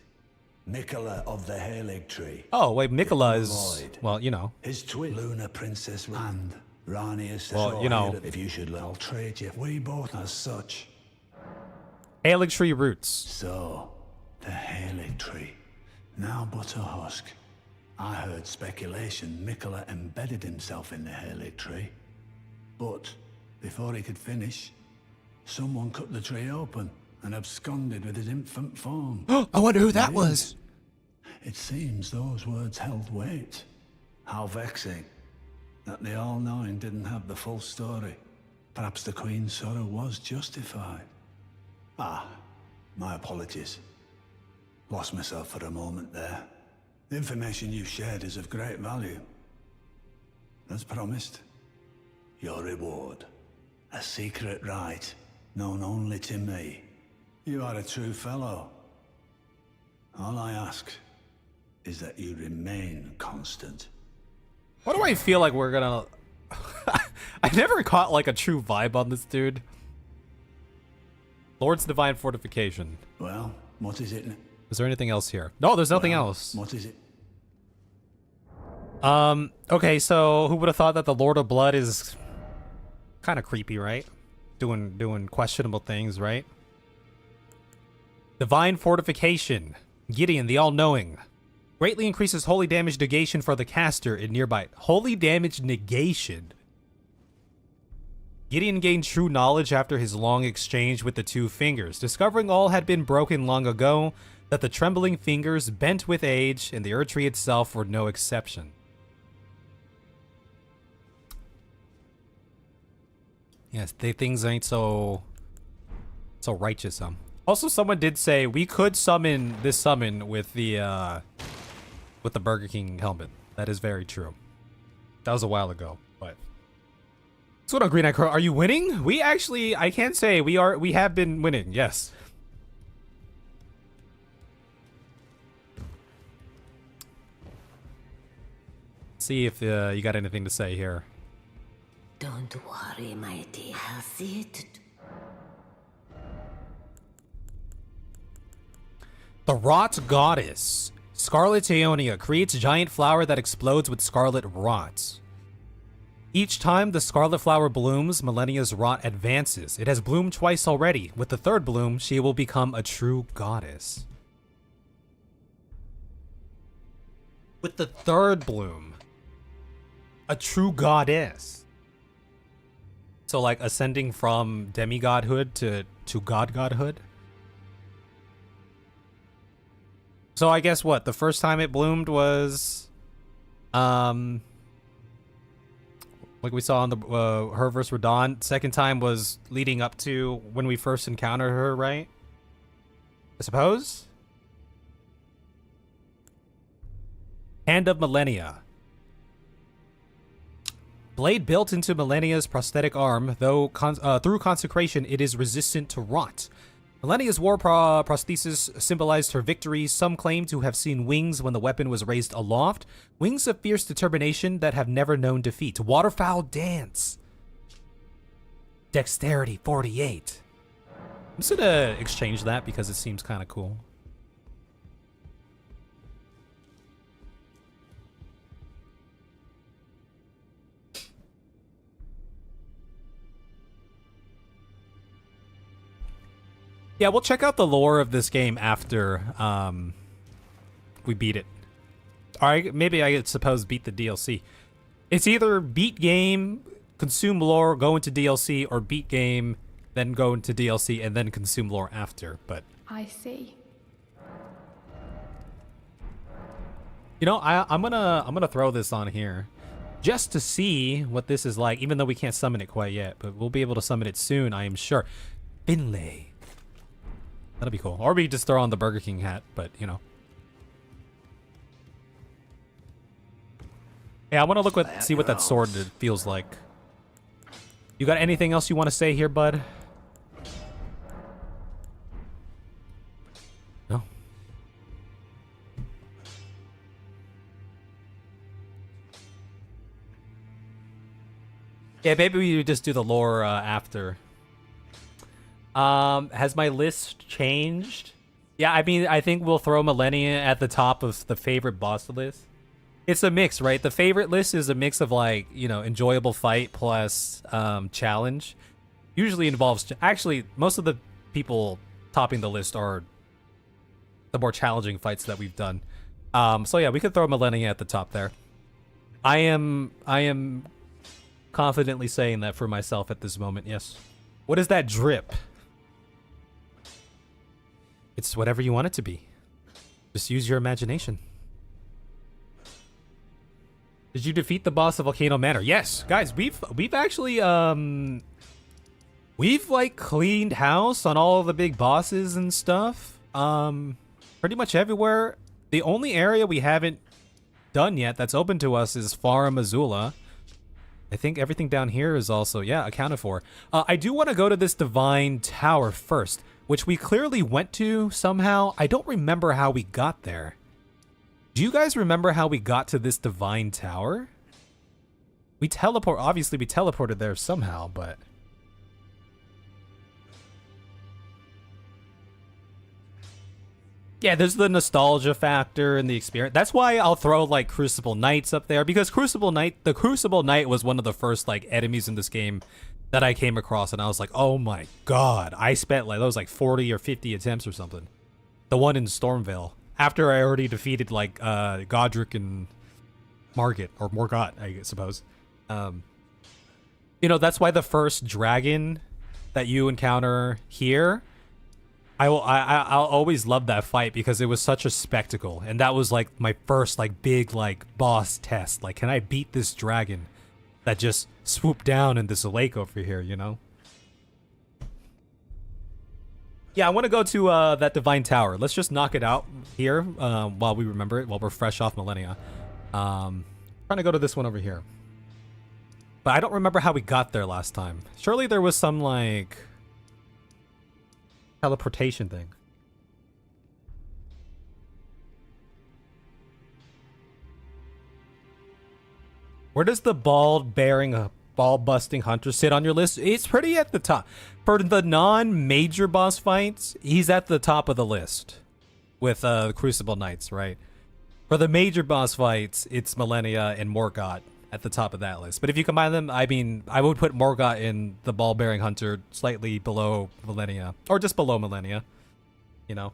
S3: Mikola of the Haligtree.
S1: Oh, wait, Mikola is...
S3: Lloyd.
S1: Well, you know.
S3: His twin, Lunar Princess, and Rani is...
S1: Well, you know.
S3: If you should, I'll trade you. We both as such.
S1: Haligtree roots.
S3: So, the Haligtree. Now but a husk. I heard speculation Mikola embedded himself in the Haligtree. But, before he could finish, someone cut the tree open and absconded with his infant form.
S1: I wonder who that was.
S3: It seems those words held weight. How vexing that the All-Knowing didn't have the full story. Perhaps the Queen's sorrow was justified. Ah, my apologies. Lost myself for a moment there. The information you shared is of great value. As promised, your reward. A secret rite known only to me. You are a true fellow. All I ask is that you remain constant.
S1: What do I feel like we're gonna... I never caught like a true vibe on this dude. Lord's Divine Fortification.
S3: Well, what is it?
S1: Is there anything else here? No, there's nothing else.
S3: What is it?
S1: Okay, so who would have thought that the Lord of Blood is kind of creepy, right? Doing questionable things, right? Divine Fortification. Gideon, the All-Knowing. Greatly increases holy damage negation for the caster in nearby. Holy damage negation. Gideon gained true knowledge after his long exchange with the 2 fingers, discovering all had been broken long ago, that the trembling fingers bent with age, and the Erdtree itself were no exception. Yes, things ain't so righteous, huh? Also, someone did say we could summon this summon with the Burger King helmet. That is very true. That was a while ago, but what's going on, Green Eye Crow? Are you winning? We actually, I can't say we have been winning. Yes. See if you got anything to say here.
S2: Don't worry, my dear. I'll see it.
S1: The Rot Goddess. Scarlet Aeonia creates a giant flower that explodes with scarlet rot. Each time the scarlet flower blooms, Malenia's rot advances. It has bloomed twice already. With the 3rd bloom, she will become a true goddess. With the 3rd bloom, a true goddess. So like ascending from demigodhood to godhood. So I guess what? The first time it bloomed was like we saw on the her versus Radon. Second time was leading up to when we first encountered her, right? I suppose. Hand of Malenia. Blade built into Malenia's prosthetic arm, though through consecration it is resistant to rot. Malenia's war prosthesis symbolized her victory. Some claim to have seen wings when the weapon was raised aloft. Wings of fierce determination that have never known defeat. Waterfowl dance. Dexterity 48. I'm just gonna exchange that because it seems kind of cool. Yeah, we'll check out the lore of this game after we beat it. Alright, maybe I suppose beat the DLC. It's either beat game, consume lore, go into DLC, or beat game, then go into DLC, and then consume lore after, but...
S5: I see.
S1: You know, I'm gonna throw this on here. Just to see what this is like, even though we can't summon it quite yet, but we'll be able to summon it soon, I am sure. Finlay. That'll be cool. Or we just throw on the Burger King hat, but, you know. Yeah, I want to look at, see what that sword feels like. You got anything else you want to say here, bud? No? Yeah, maybe we just do the lore after. Has my list changed? Yeah, I mean, I think we'll throw Malenia at the top of the favorite boss list. It's a mix, right? The favorite list is a mix of like, you know, enjoyable fight plus challenge. Usually involves, actually, most of the people topping the list are the more challenging fights that we've done. So yeah, we could throw Malenia at the top there. I am confidently saying that for myself at this moment, yes. What is that drip? It's whatever you want it to be. Just use your imagination. Did you defeat the boss of Volcano Manor? Yes, guys, we've actually we've like cleaned house on all the big bosses and stuff. Pretty much everywhere. The only area we haven't done yet that's open to us is Farum Azula. I think everything down here is also, yeah, accounted for. I do want to go to this Divine Tower first, which we clearly went to somehow. I don't remember how we got there. Do you guys remember how we got to this Divine Tower? Obviously we teleported there somehow, but... Yeah, there's the nostalgia factor and the experience. That's why I'll throw like Crucible Knights up there, because the Crucible Knight was one of the first like enemies in this game that I came across, and I was like, oh my god, I spent like, that was like 40 or 50 attempts or something. The one in Stormvale. After I already defeated like Godric and Margit, or Morgott, I suppose. You know, that's why the first dragon that you encounter here, I'll always love that fight because it was such a spectacle, and that was like my first like big like boss test. Like, can I beat this dragon that just swooped down in this lake over here? You know. Yeah, I want to go to that Divine Tower. Let's just knock it out here while we remember it, while we're fresh off Malenia. Trying to go to this one over here. But I don't remember how we got there last time. Surely there was some, like, teleportation thing. Where does the ball-bearing ball-busting hunter sit on your list? It's pretty at the top. For the non-major boss fights, he's at the top of the list with Crucible Knights, right? For the major boss fights, it's Malenia and Morgott at the top of that list. But if you combine them, I mean, I would put Morgott in the ball-bearing hunter slightly below Malenia, or just below Malenia, you know?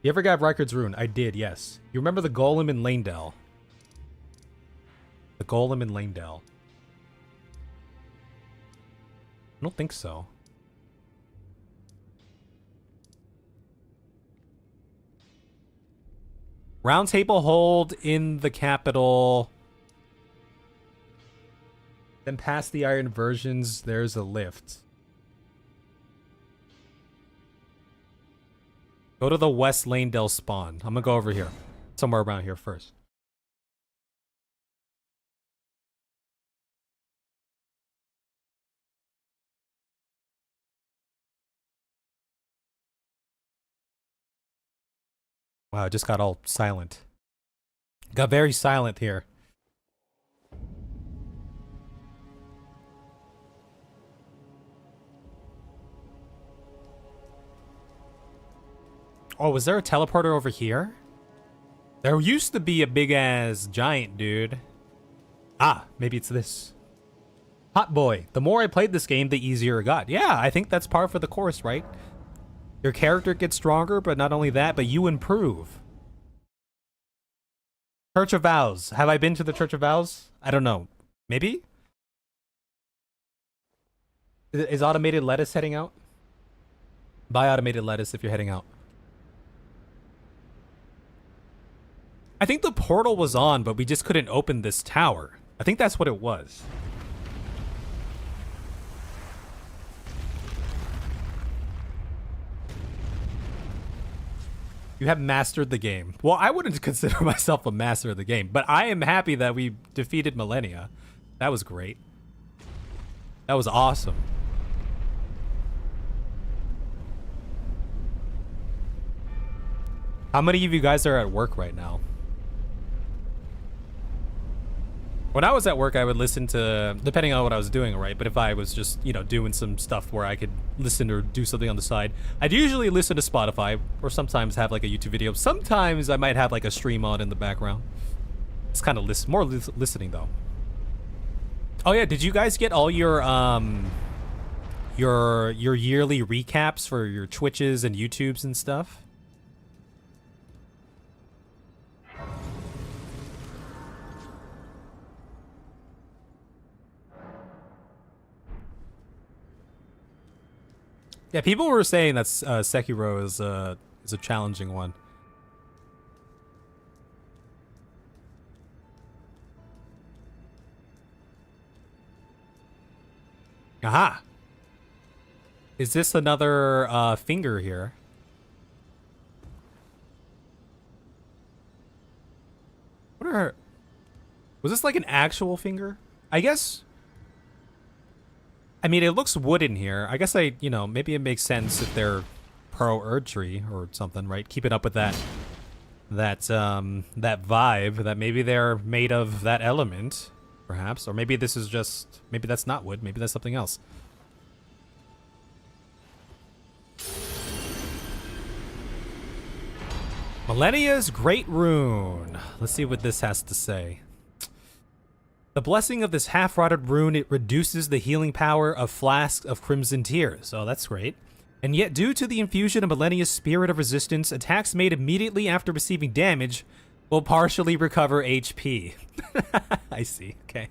S1: You ever got Rykard's Rune? I did, yes. You remember the Golem in Lanedale? The Golem in Lanedale. I don't think so. Round table hold in the capital. Then past the iron versions, there's a lift. Go to the West Lanedale spawn. I'm gonna go over here. Somewhere around here first. Wow, it just got all silent. Got very silent here. Oh, was there a teleporter over here? There used to be a big-ass giant dude. Ah, maybe it's this. Hot boy. The more I played this game, the easier it got. Yeah, I think that's par for the course, right? Your character gets stronger, but not only that, but you improve. Church of Vows. Have I been to the Church of Vows? I don't know. Maybe? Is Automated Lettuce heading out? Buy Automated Lettuce if you're heading out. I think the portal was on, but we just couldn't open this tower. I think that's what it was. You have mastered the game. Well, I wouldn't consider myself a master of the game, but I am happy that we defeated Malenia. That was great. That was awesome. How many of you guys are at work right now? When I was at work, I would listen to, depending on what I was doing, right? But if I was just, you know, doing some stuff where I could listen or do something on the side, I'd usually listen to Spotify or sometimes have like a YouTube video. Sometimes I might have like a stream on in the background. It's kind of listening though. Oh yeah, did you guys get all your yearly recaps for your Twitches and YouTubes and stuff? Yeah, people were saying that Sekiro is a challenging one. Aha! Is this another finger here? What are... Was this like an actual finger? I guess... I mean, it looks wooden here. I guess you know, maybe it makes sense if they're pro-Erdtree or something, right? Keeping up with that vibe, that maybe they're made of that element, perhaps. Or maybe this is just, maybe that's not wood, maybe that's something else. Malenia's Great Rune. Let's see what this has to say. The blessing of this half-rotted rune, it reduces the healing power of flasks of crimson tears. Oh, that's great. And yet, due to the infusion of Malenia's spirit of resistance, attacks made immediately after receiving damage will partially recover HP. I see, okay.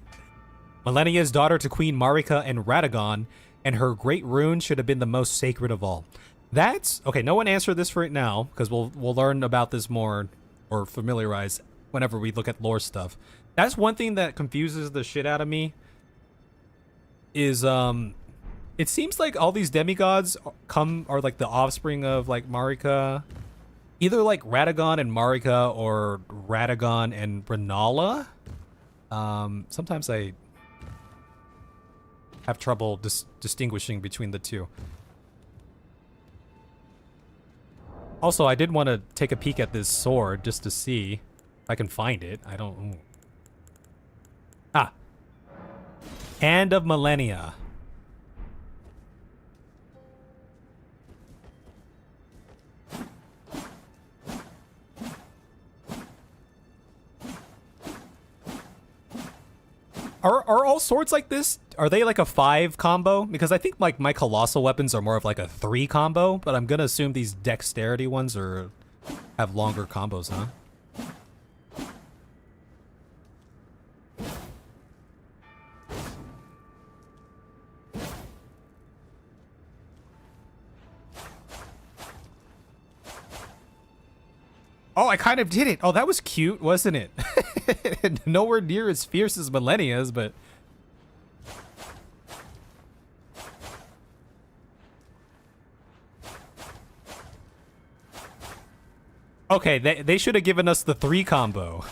S1: Malenia is daughter to Queen Marika and Radagon, and her great rune should have been the most sacred of all. That's... Okay, no one answered this right now, because we'll learn about this more, or familiarize whenever we look at lore stuff. That's one thing that confuses the shit out of me. Is it seems like all these demigods are like the offspring of like Marika, either like Radagon and Marika or Radagon and Renala. Sometimes I have trouble distinguishing between the two. Also, I did want to take a peek at this sword just to see if I can find it. I don't. Ooh. Ah. Hand of Malenia. Are all swords like this? Are they like a 5 combo? Because I think like my colossal weapons are more of like a 3 combo, but I'm gonna assume these dexterity ones have longer combos, huh? Oh, I kind of did it. Oh, that was cute, wasn't it? Nowhere near as fierce as Malenia's, but... Okay, they should have given us the 3 combo.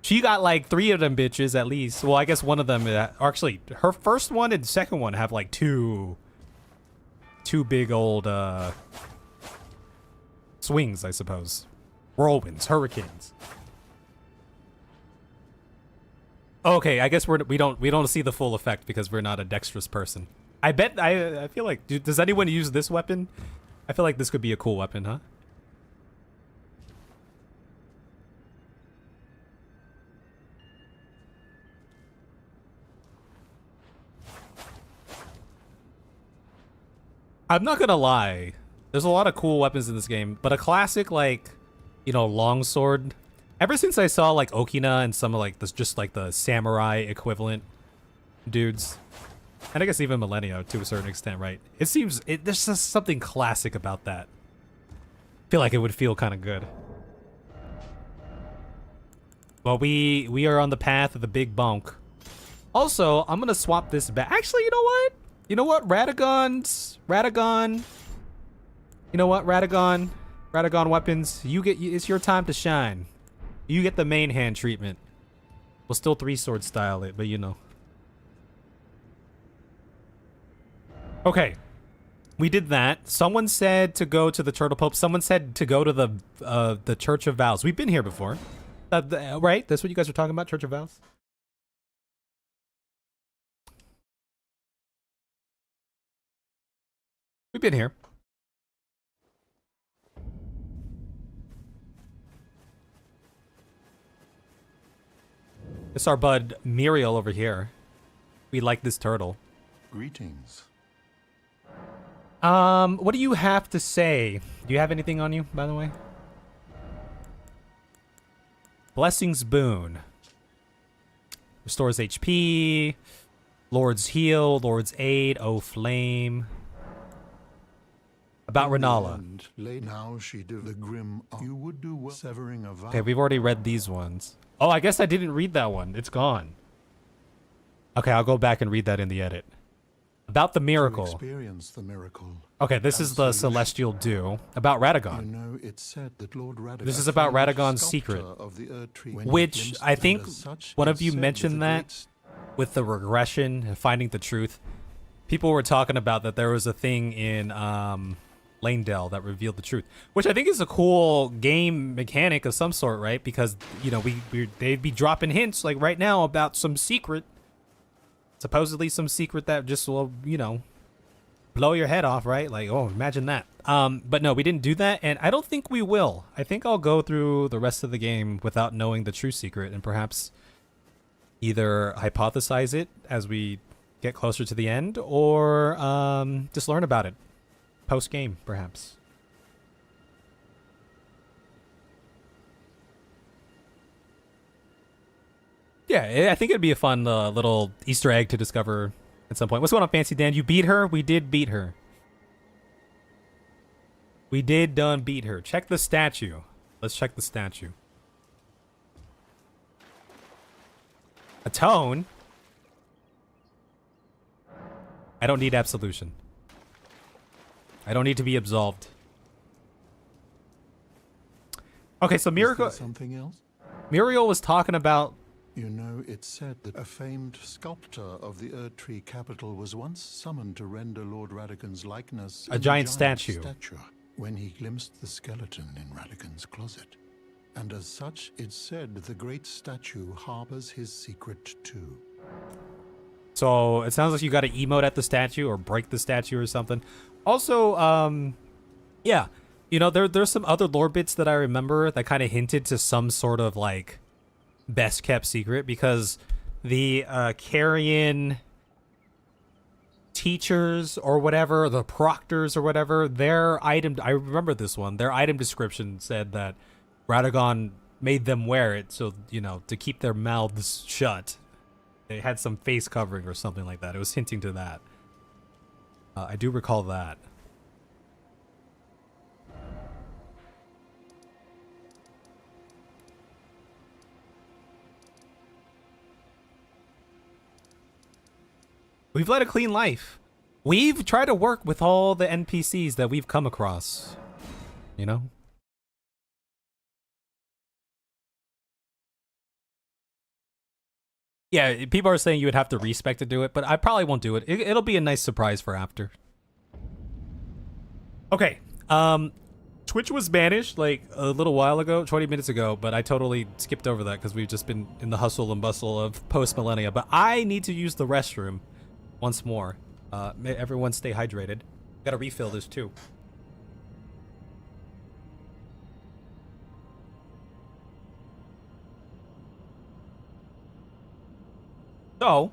S1: She got like 3 of them bitches at least. Well, I guess one of them... actually, her first one and second one have like two big old swings, I suppose. Whirlwinds, hurricanes. Okay, I guess we don't see the full effect because we're not a dexterous person. I feel like does anyone use this weapon? I feel like this could be a cool weapon, huh? I'm not gonna lie. There's a lot of cool weapons in this game, but a classic like, you know, longsword. Ever since I saw like Okina and some of like this, just like the samurai equivalent dudes, and I guess even Malenia to a certain extent, right? It seems there's just something classic about that. I feel like it would feel kind of good. Well, we are on the path of the big bonk. Also, I'm gonna swap this back. Actually, you know what? You know what? Radagon. You know what? Radagon weapons. It's your time to shine. You get the main hand treatment. We'll still 3-sword style it, but you know. Okay. We did that. Someone said to go to the Turtle Pope. Someone said to go to the Church of Vows. We've been here before. Right? That's what you guys are talking about, Church of Vows? We've been here. It's our bud Muriel over here. We like this turtle.
S5: Greetings.
S1: What do you have to say? Do you have anything on you, by the way? Blessing's Boon. Restores HP. Lord's Heal. Lord's Aid. Oh, Flame. About Renala.
S5: Lay now she do the grim. You would do well severing a vow.
S1: Okay, we've already read these ones. Oh, I guess I didn't read that one. It's gone. Okay, I'll go back and read that in the edit. About the miracle.
S5: Experience the miracle.
S1: Okay, this is the Celestial Dew. About Radagon.
S5: You know, it's said that Lord Radagon.
S1: This is about
S5: found
S1: Radagon's
S5: sculptor
S1: secret.
S5: of the Erdtree when he
S1: Which,
S5: glimpsed
S1: I
S5: and
S1: think
S5: as such
S1: one of
S5: it's
S1: you
S5: said
S1: mentioned
S5: the
S1: that with the regression and finding the truth. People were talking about that there was a thing in Lanedale that revealed the truth, which I think is a cool game mechanic of some sort, right? Because, you know, they'd be dropping hints like right now about some secret, supposedly some secret that just will, you know, blow your head off, right? Like, oh, imagine that. But no, we didn't do that, and I don't think we will. I think I'll go through the rest of the game without knowing the true secret, and perhaps either hypothesize it as we get closer to the end, or just learn about it post-game, perhaps. Yeah, I think it'd be a fun little Easter egg to discover at some point. What's going on, Fancy Dan? You beat her? We did beat her. We did done beat her. Check the statue. Let's check the statue. Atone? I don't need absolution. I don't need to be absolved. Okay, so
S5: Is there something else?
S1: Muriel was talking about...
S5: You know, it's said that a famed sculptor of the Erdtree capital was once summoned to render Lord Radagon's likeness
S1: A giant statue.
S5: When he glimpsed the skeleton in Radagon's closet. And as such, it's said the great statue harbors his secret too.
S1: So it sounds like you got to emote at the statue or break the statue or something. Also, yeah, you know, there's some other lore bits that I remember that kind of hinted to some sort of like best kept secret, because the Carrion teachers or whatever, the proctors or whatever, their item, I remember this one, their item description said that Radagon made them wear it, so, you know, to keep their mouths shut. They had some face covering or something like that. It was hinting to that. I do recall that. We've led a clean life. We've tried to work with all the NPCs that we've come across. You know? Yeah, people are saying you would have to respec to do it, but I probably won't do it. It'll be a nice surprise for after. Okay. Twitch was banished like a little while ago, 20 minutes ago, but I totally skipped over that because we've just been in the hustle and bustle of post-millennia. But I need to use the restroom once more. May everyone stay hydrated. Gotta refill this too. So,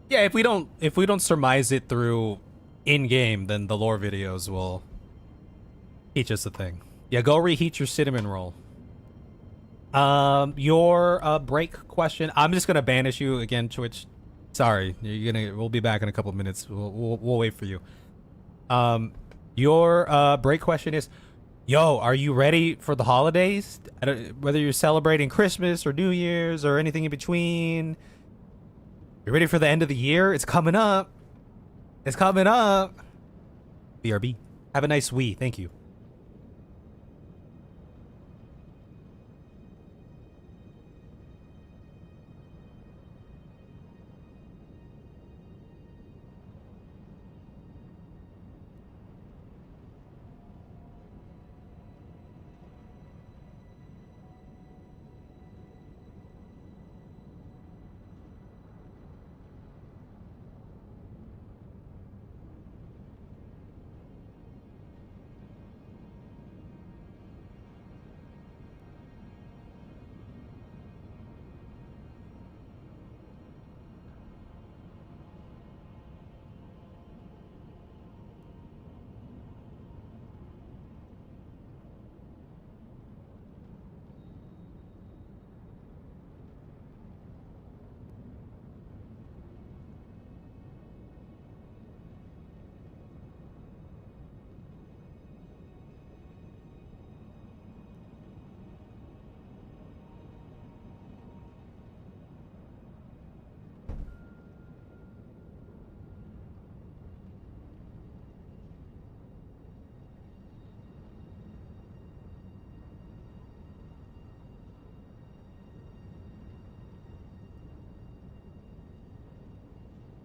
S1: yeah, if we don't surmise it through in-game, then the lore videos will teach us a thing. Yeah, go reheat your cinnamon roll. Your break question. I'm just gonna banish you again, Twitch. Sorry, we'll be back in a couple of minutes. We'll wait for you. Your break question is, yo, are you ready for the holidays? Whether you're celebrating Christmas or New Year's or anything in between. You ready for the end of the year? It's coming up. It's coming up. BRB. Have a nice Wii. Thank you.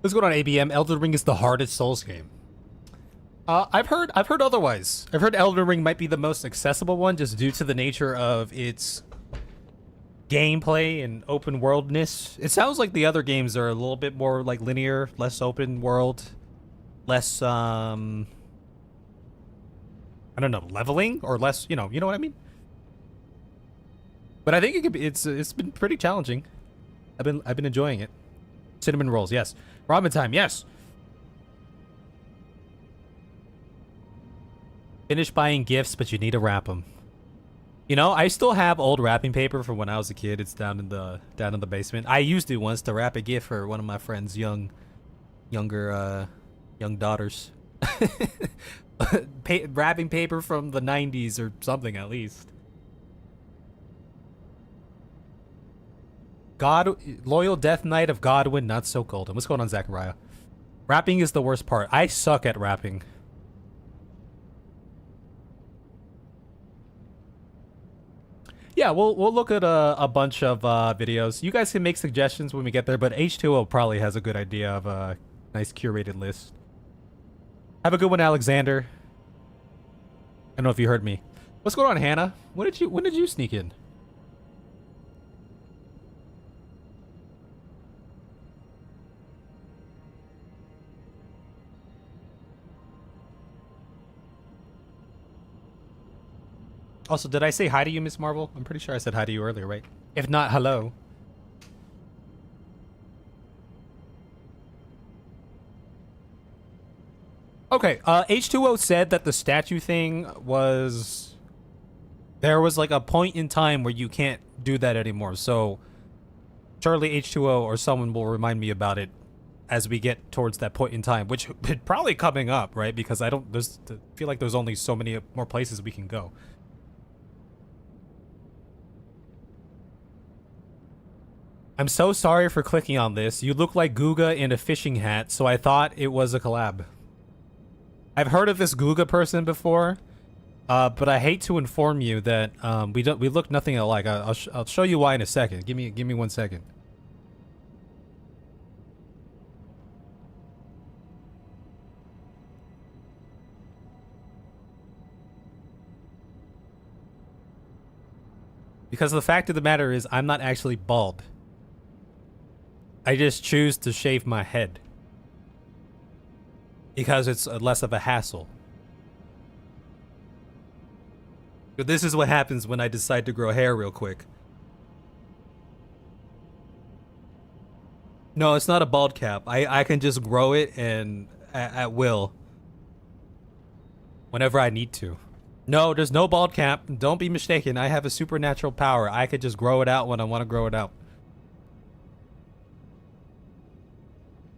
S1: What's going on, ABM? Elden Ring is the hardest Souls game. I've heard otherwise. I've heard Elden Ring might be the most accessible one just due to the nature of its gameplay and open worldness. It sounds like the other games are a little bit more like linear, less open world, less I don't know, leveling or less, you know what I mean? But I think it could be, it's been pretty challenging. I've been enjoying it. Cinnamon rolls, yes. Ramen time, yes. Finish buying gifts, but you need to wrap them. You know, I still have old wrapping paper from when I was a kid. It's down in the basement. I used it once to wrap a gift for one of my friend's young daughters. Wrapping paper from the 90s or something at least. Loyal Death Knight of Godwin, not so golden. What's going on, Zachariah? Wrapping is the worst part. I suck at wrapping. Yeah, we'll look at a bunch of videos. You guys can make suggestions when we get there, but H2O probably has a good idea of a nice curated list. Have a good one, Alexander. I don't know if you heard me. What's going on, Hannah? When did you sneak in? Also, did I say hi to you, Miss Marvel? I'm pretty sure I said hi to you earlier, right? If not, hello. Okay, H2O said that the statue thing was... There was like a point in time where you can't do that anymore, so... Surely H2O or someone will remind me about it as we get towards that point in time, which is probably coming up, right? Because I feel like there's only so many more places we can go. I'm so sorry for clicking on this. You look like Guga in a fishing hat, so I thought it was a collab. I've heard of this Guga person before, but I hate to inform you that we look nothing alike. I'll show you why in a second. Give me 1 second. Because the fact of the matter is, I'm not actually bald. I just choose to shave my head because it's less of a hassle. But this is what happens when I decide to grow hair real quick. No, it's not a bald cap. I can just grow it and at will whenever I need to. No, there's no bald cap. Don't be mistaken. I have a supernatural power. I could just grow it out when I want to grow it out.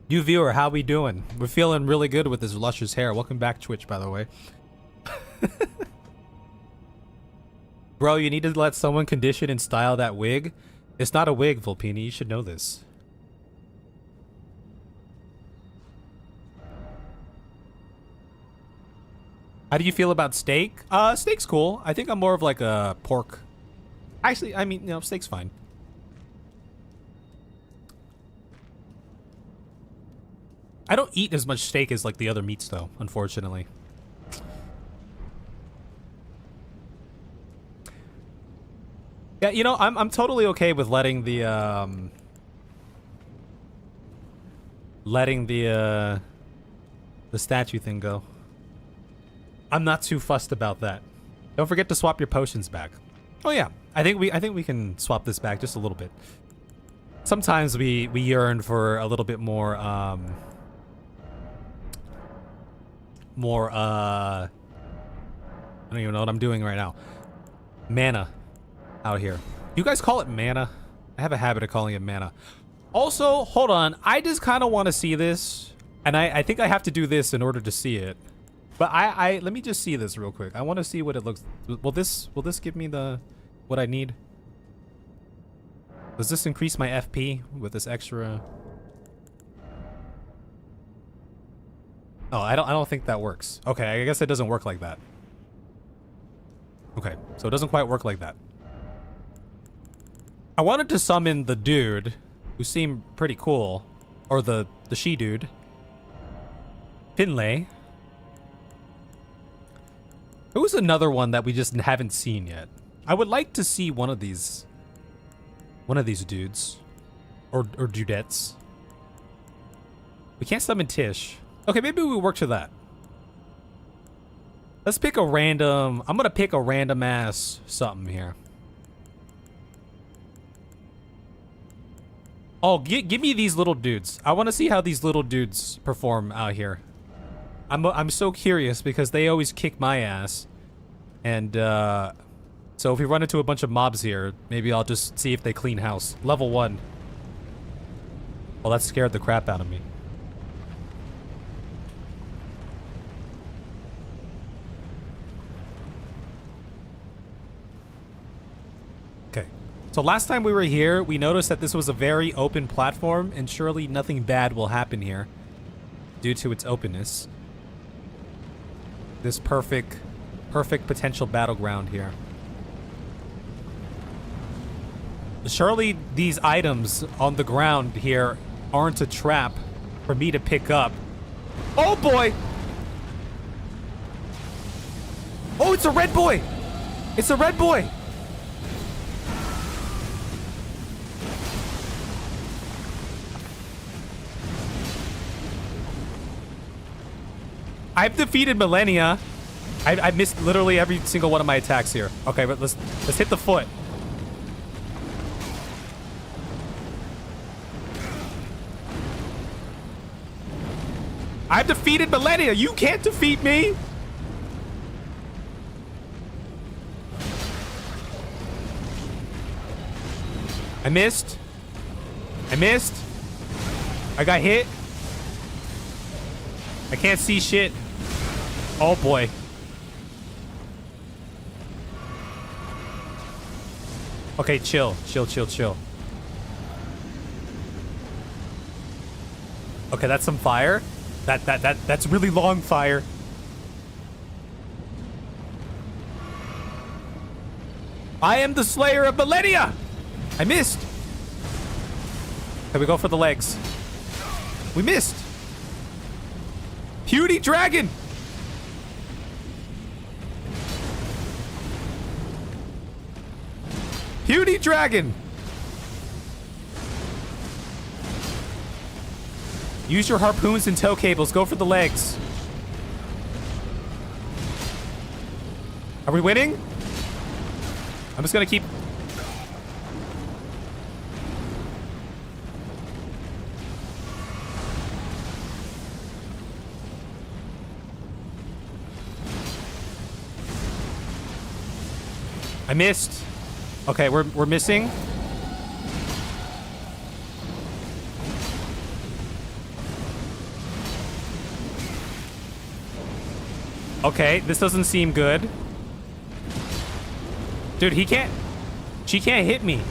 S1: You viewer, how we doing? We're feeling really good with this luscious hair. Welcome back, Twitch, by the way. Bro, you need to let someone condition and style that wig. It's not a wig, Volpini. You should know this. How do you feel about steak? Steak's cool. I think I'm more of like a pork. Actually, I mean, steak's fine. I don't eat as much steak as like the other meats though, unfortunately. Yeah, I'm totally okay with letting the statue thing go. I'm not too fussed about that. Don't forget to swap your potions back. Oh yeah, I think we can swap this back just a little bit. Sometimes we yearn for a little bit more I don't even know what I'm doing right now. Mana out here. You guys call it mana? I have a habit of calling it mana. Also, hold on. I just kind of want to see this, and I think I have to do this in order to see it. But let me just see this real quick. I want to see what it looks. Will this give me what I need? Does this increase my FP with this extra? Oh, I don't think that works. Okay, I guess it doesn't work like that. Okay, so it doesn't quite work like that. I wanted to summon the dude who seemed pretty cool, or the The she-dude. Finlay. Who's another one that we just haven't seen yet? I would like to see one of these dudes. Or dudettes. We can't summon Tish. Okay, maybe we work to that. Let's pick a random... I'm gonna pick a random ass something here. Oh, give me these little dudes. I want to see how these little dudes perform out here. I'm so curious because they always kick my ass. And, so if we run into a bunch of mobs here, maybe I'll just see if they clean house. Level 1. Well, that scared the crap out of me. Okay. So last time we were here, we noticed that this was a very open platform, and surely nothing bad will happen here due to its openness. This perfect potential battleground here. Surely these items on the ground here aren't a trap for me to pick up. Oh boy! Oh, it's a red boy! It's a red boy! I've defeated Malenia. I missed literally every single one of my attacks here. Okay, but let's hit the foot. I've defeated Malenia. You can't defeat me. I missed. I missed. I got hit. I can't see shit. Oh boy. Okay, chill. Chill. Okay, that's some fire. That's really long fire. I am the slayer of Malenia. I missed. Okay, we go for the legs. We missed. Puny dragon. Puny dragon. Use your harpoons and tow cables. Go for the legs. Are we winning? I'm just gonna keep... I missed. Okay, we're missing. Okay, this doesn't seem good. Dude, he can't... She can't hit me.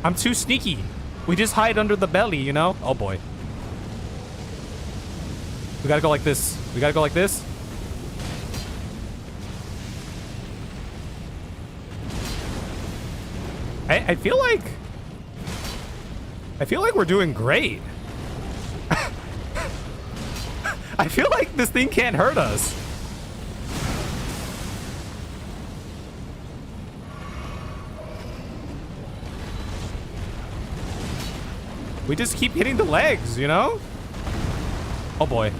S1: I'm too sneaky. We just hide under the belly, you know? Oh boy. We gotta go like this. We gotta go like this. I feel like we're doing great. I feel like this thing can't hurt us. We just keep hitting the legs, you know? Oh boy.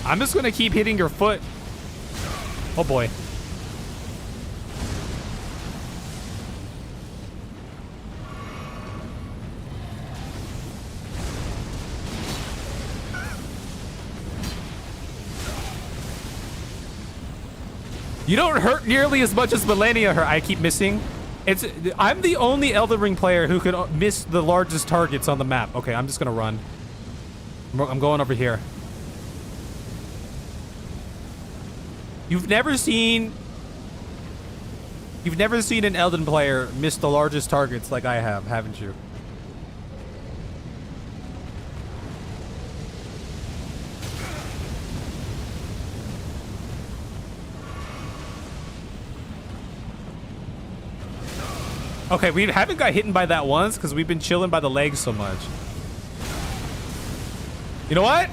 S1: I'm just gonna keep hitting your foot. Oh boy. You don't hurt nearly as much as Malenia hurt. I keep missing. I'm the only Elden Ring player who could miss the largest targets on the map. Okay, I'm just gonna run. I'm going over here. You've never seen an Elden player miss the largest targets like I have, haven't you? Okay, we haven't got hit by that once because we've been chilling by the legs so much. You know what?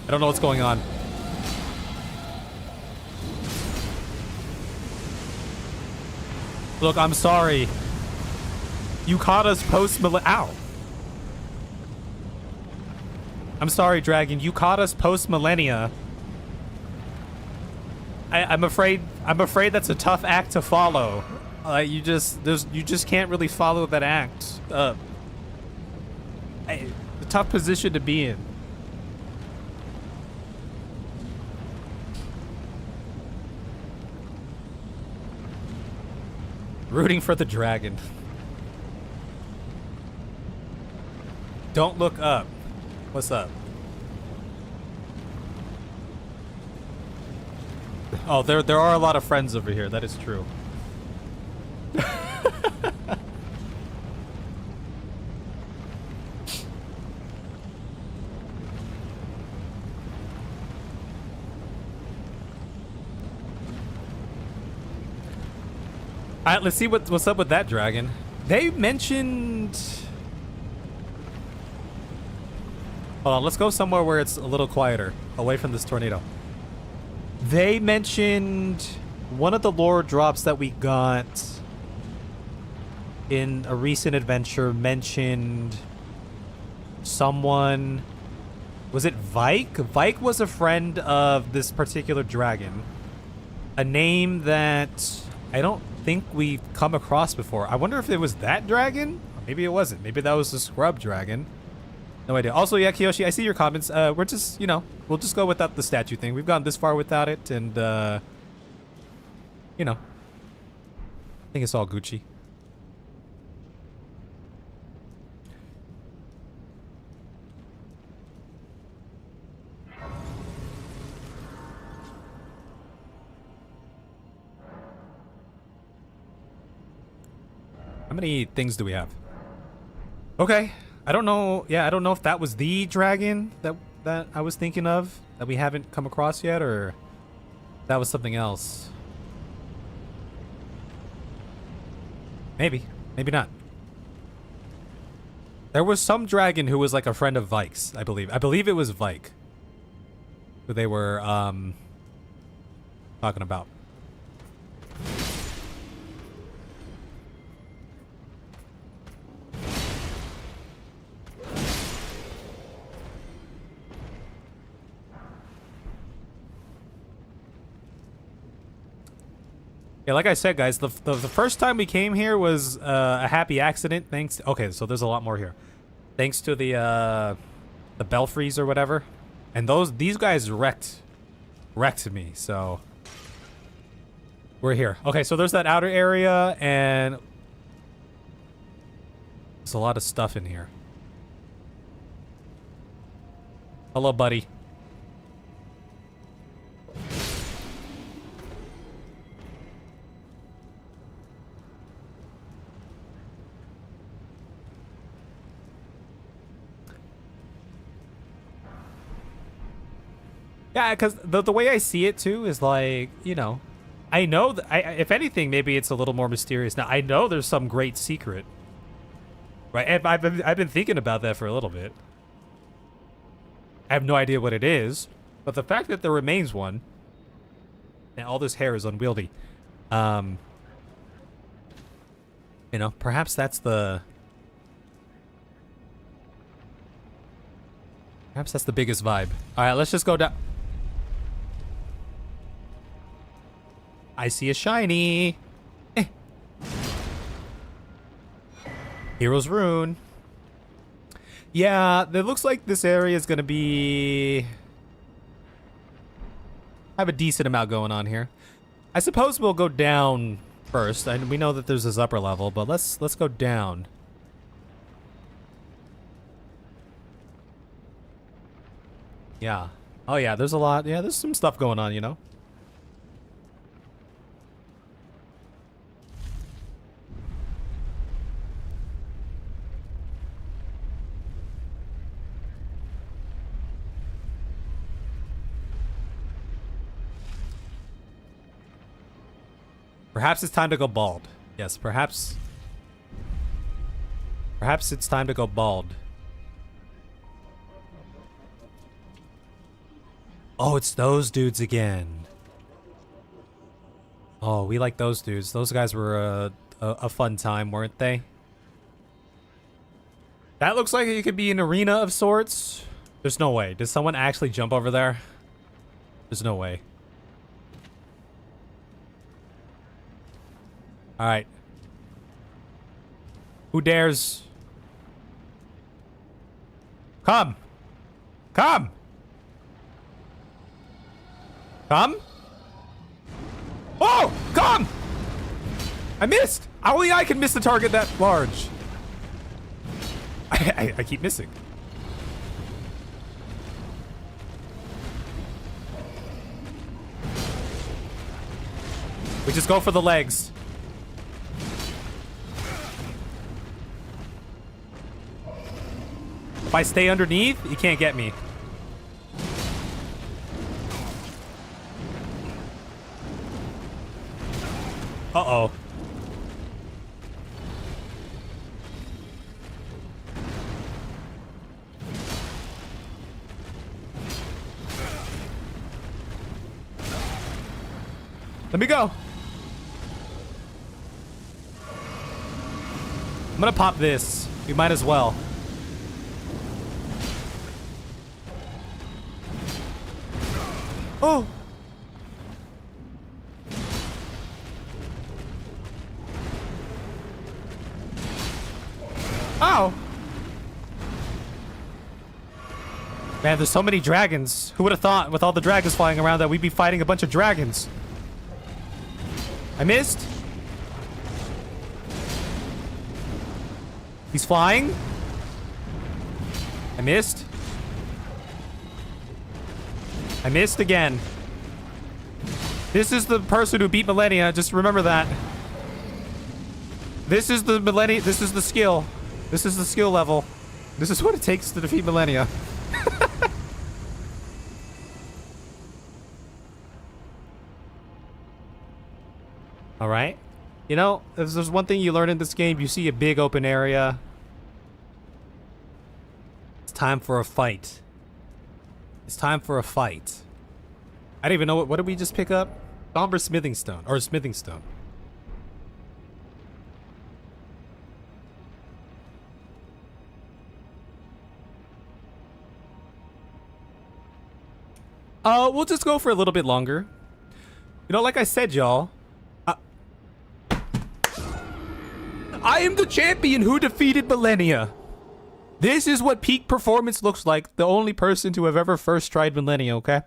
S1: I don't know what's going on. Look, I'm sorry. You caught us Ow. I'm sorry, Dragon. You caught us post-millennia. I'm afraid that's a tough act to follow. You just can't really follow that act. A tough position to be in. Rooting for the dragon. Don't look up. What's up? Oh, there are a lot of friends over here. That is true. Alright, let's see what's up with that dragon. They mentioned... Hold on, let's go somewhere where it's a little quieter, away from this tornado. They mentioned one of the lore drops that we got in a recent adventure mentioned someone... Was it Vike? Vike was a friend of this particular dragon. A name that I don't think we've come across before. I wonder if it was that dragon? Or maybe it wasn't. Maybe that was the scrub dragon. No idea. Also, yeah, Kiyoshi, I see your comments. We're just, you know, we'll just go without the statue thing. We've gone this far without it, and, you know, I think it's all Gucci. How many things do we have? Okay. I don't know. Yeah, I don't know if that was the dragon that I was thinking of that we haven't come across yet, or that was something else. Maybe. Maybe not. There was some dragon who was like a friend of Vike's, I believe. I believe it was Vike who they were talking about. Yeah, like I said, guys, the first time we came here was a happy accident. Thanks. Okay, so there's a lot more here. Thanks to the belfries or whatever, and these guys wrecked me. So we're here. Okay, so there's that outer area, and there's a lot of stuff in here. Hello, buddy. Yeah, because the way I see it too is like, you know, I know that if anything, maybe it's a little more mysterious. Now I know there's some great secret, right? And I've been thinking about that for a little bit. I have no idea what it is, but the fact that there remains one, and all this hair is unwieldy, you know, perhaps that's the biggest vibe. All right, let's just go down. I see a shiny. Hero's Rune. Yeah, it looks like this area is gonna be... have a decent amount going on here. I suppose we'll go down first. And we know that there's this upper level, but let's go down. Yeah. Oh yeah, there's a lot. Yeah, there's some stuff going on, you know. Perhaps it's time to go bald. Yes, perhaps. Perhaps it's time to go bald. Oh, it's those dudes again. Oh, we like those dudes. Those guys were a fun time, weren't they? That looks like it could be an arena of sorts. There's no way. Did someone actually jump over there? There's no way. Alright. Who dares? Come! Come! Come? Oh! Come! I missed! Only I can miss the target that large. I keep missing. We just go for the legs. If I stay underneath, you can't get me. Uh-oh. Let me go. I'm gonna pop this. We might as well. Oh. Oh. Man, there's so many dragons. Who would have thought with all the dragons flying around that we'd be fighting a bunch of dragons? I missed. He's flying. I missed. I missed again. This is the person who beat Malenia. Just remember that. This is the Malenia. This is the skill. This is the skill level. This is what it takes to defeat Malenia. All right. You know, if there's one thing you learn in this game, you see a big open area. It's time for a fight. It's time for a fight. I don't even know what did we just pick up? Somber smithing stone or smithing stone. We'll just go for a little bit longer. You know, like I said, y'all. I am the champion who defeated Malenia. This is what peak performance looks like. The only person to have ever first tried Malenia, okay?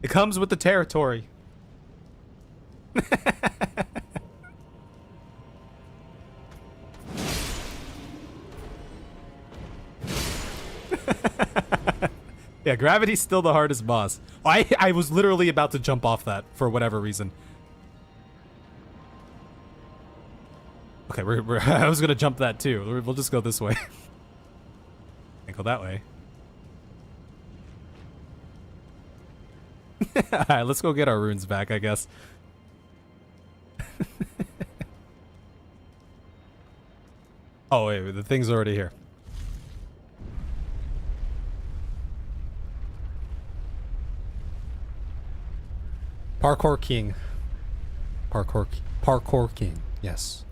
S1: It comes with the territory. Yeah, gravity's still the hardest boss. I was literally about to jump off that for whatever reason. Okay, I was gonna jump that too. We'll just go this way. Can't go that way. Alright, let's go get our runes back, I guess. Oh, wait, the thing's already here. Parkour King. Parkour King, yes.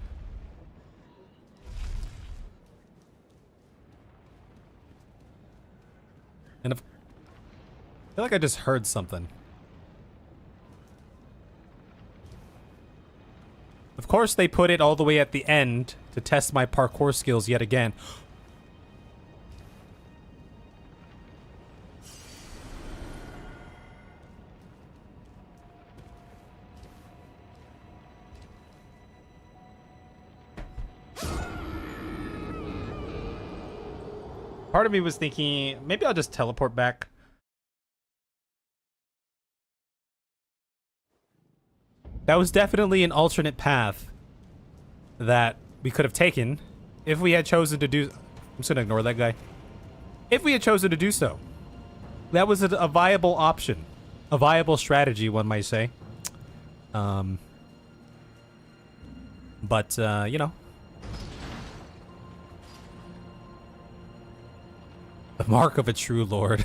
S1: And I feel like I just heard something. Of course they put it all the way at the end to test my parkour skills yet again. Part of me was thinking, maybe I'll just teleport back. That was definitely an alternate path that we could have taken if we had chosen to do... I'm just gonna ignore that guy. If we had chosen to do so. That was a viable option. A viable strategy, one might say. But you know. The mark of a true lord.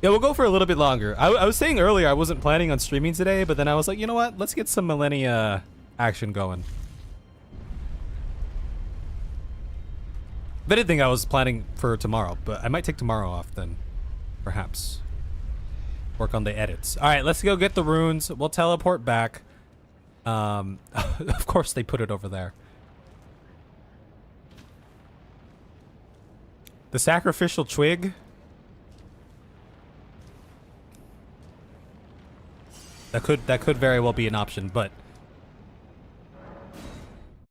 S1: Yeah, we'll go for a little bit longer. I was saying earlier I wasn't planning on streaming today, but then I was like, you know what? Let's get some Malenia action going. If anything, I was planning for tomorrow, but I might take tomorrow off then. Perhaps. Work on the edits. Alright, let's go get the runes. We'll teleport back. Of course they put it over there. The sacrificial twig. That could very well be an option, but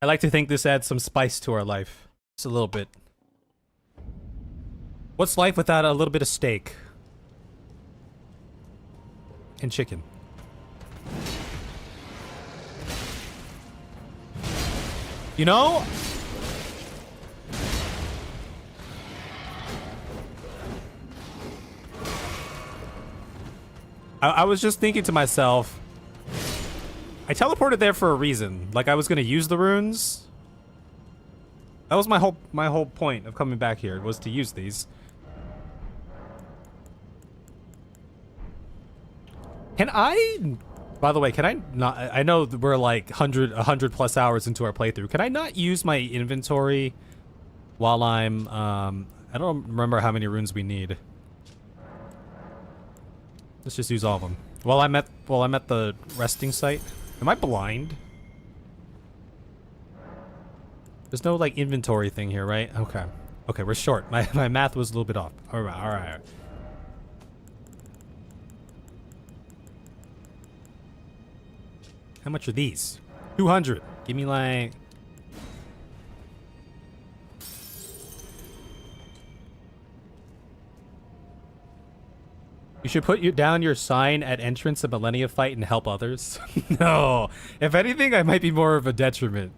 S1: I like to think this adds some spice to our life. Just a little bit. What's life without a little bit of steak? And chicken. You know? I was just thinking to myself, I teleported there for a reason. Like I was gonna use the runes. That was my whole point of coming back here, was to use these. Can I, by the way, can I not, I know we're like 100 plus hours into our playthrough. Can I not use my inventory while I'm, I don't remember how many runes we need. Let's just use all of them. While I'm at the resting site. Am I blind? There's no like inventory thing here, right? Okay. Okay, we're short. My math was a little bit off. Alright, alright. How much are these? 200. Give me like... You should put down your sign at entrance of Malenia fight and help others. No. If anything, I might be more of a detriment.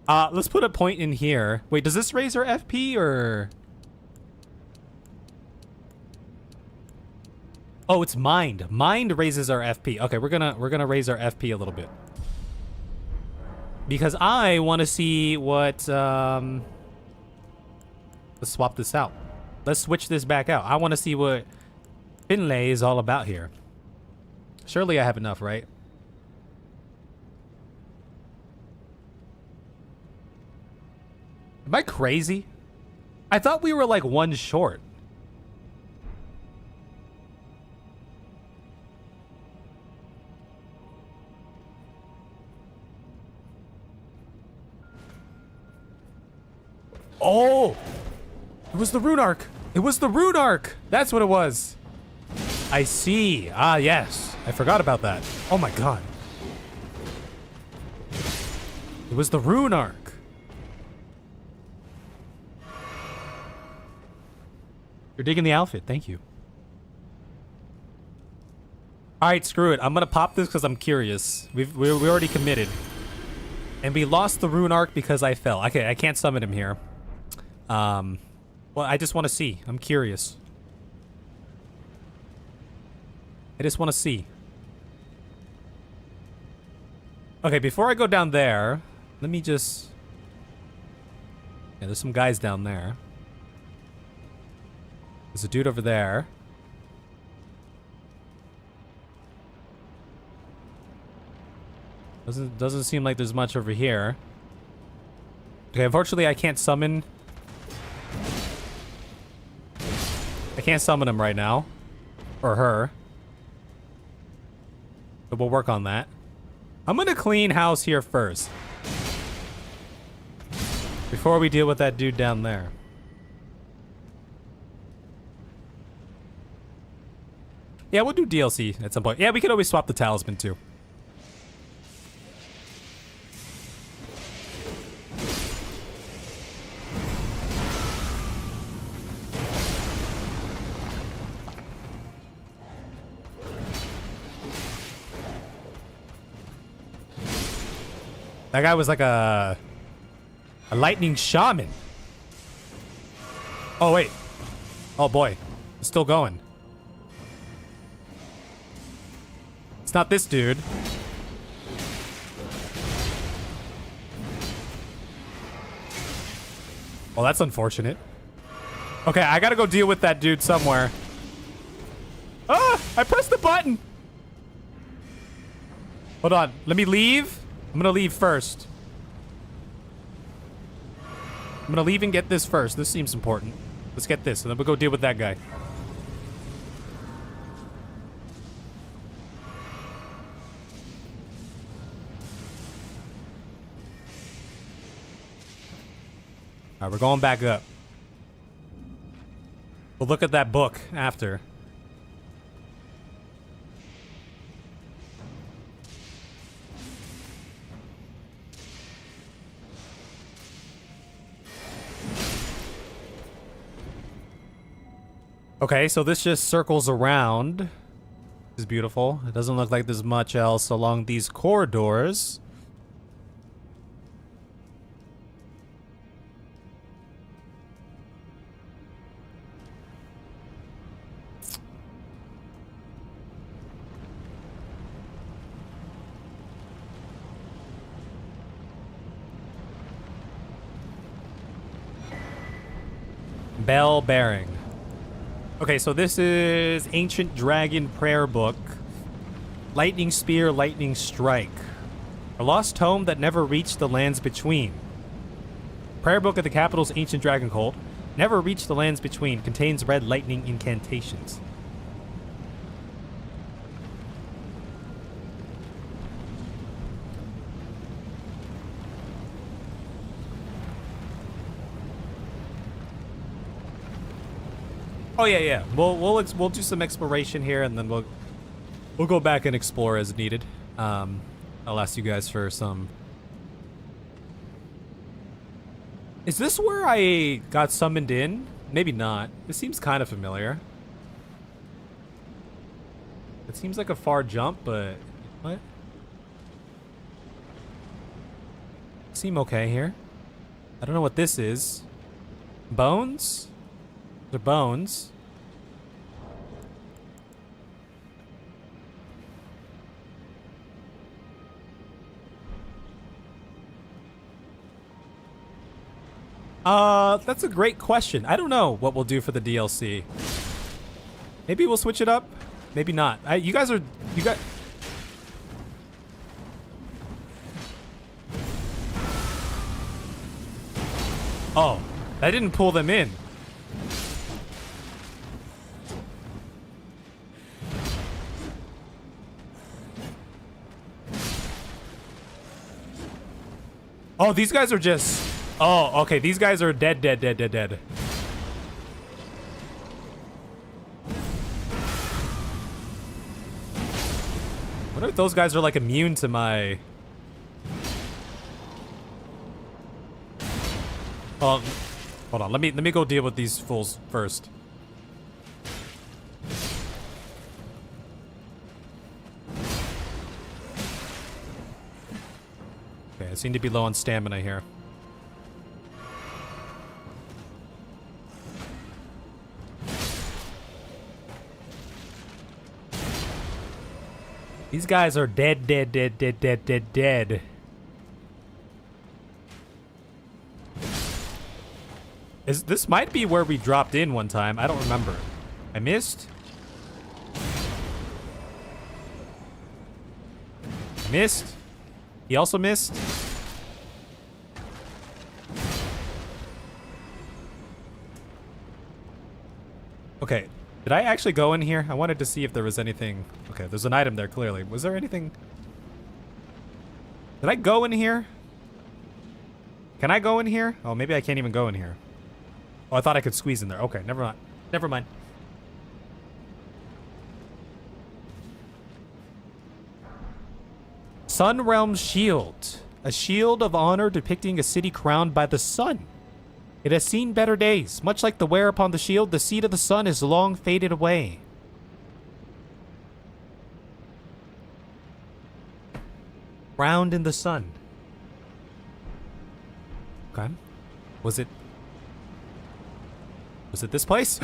S1: Let's put a point in here. Wait, does this raise our FP or... Oh, it's mind. Mind raises our FP. Okay, we're gonna raise our FP a little bit. Because I want to see what... Let's swap this out. Let's switch this back out. I want to see what... Finlay is all about here. Surely I have enough, right? Am I crazy? I thought we were like one short. Oh! It was the rune arc. It was the rune arc. That's what it was. I see. Ah, yes. I forgot about that. Oh my god. It was the rune arc. You're digging the outfit. Thank you. Alright, screw it. I'm gonna pop this because I'm curious. We already committed. And we lost the rune arc because I fell. Okay, I can't summon him here. Well, I just want to see. I'm curious. I just want to see. Okay, before I go down there, let me just... Yeah, there's some guys down there. There's a dude over there. Doesn't seem like there's much over here. Okay, unfortunately I can't summon... I can't summon him right now. Or her. But we'll work on that. I'm gonna clean house here first. Before we deal with that dude down there. Yeah, we'll do DLC at some point. Yeah, we could always swap the talisman too. That guy was like a lightning shaman. Oh, wait. Oh, boy. It's still going. It's not this dude. Well, that's unfortunate. Okay, I gotta go deal with that dude somewhere. Ah! I pressed the button! Hold on. Let me leave. I'm gonna leave first. I'm gonna leave and get this first. This seems important. Let's get this, and then we'll go deal with that guy. All right, we're going back up. We'll look at that book after. Okay, so this just circles around. This is beautiful. It doesn't look like there's much else along these corridors. Bell bearing. Okay, so this is Ancient Dragon Prayer Book. Lightning Spear, Lightning Strike. A lost tome that never reached the lands between. Prayer Book of the capital's Ancient Dragon Cult. Never reached the lands between. Contains red lightning incantations. Oh yeah. We'll do some exploration here, and then we'll go back and explore as needed. I'll ask you guys for some. Is this where I got summoned in? Maybe not. It seems kind of familiar. It seems like a far jump, but what? Seem okay here. I don't know what this is. Bones? They're bones. That's a great question. I don't know what we'll do for the DLC. Maybe we'll switch it up. Maybe not. You got. Oh, that didn't pull them in. Oh, these guys are just... Oh, okay. These guys are dead. What if those guys are like immune to my... Hold on. Let me go deal with these fools first. Okay, I seem to be low on stamina here. These guys are dead. This might be where we dropped in one time. I don't remember. I missed. He also missed. Okay. Did I actually go in here? I wanted to see if there was anything. Okay, there's an item there, clearly. Was there anything? Did I go in here? Can I go in here? Oh, maybe I can't even go in here. Oh, I thought I could squeeze in there. Okay, never mind. Sun Realm Shield. A shield of honor depicting a city crowned by the sun. It has seen better days. Much like the wear upon the shield, the seed of the sun is long faded away. Crowned in the sun. Okay. Was it this place?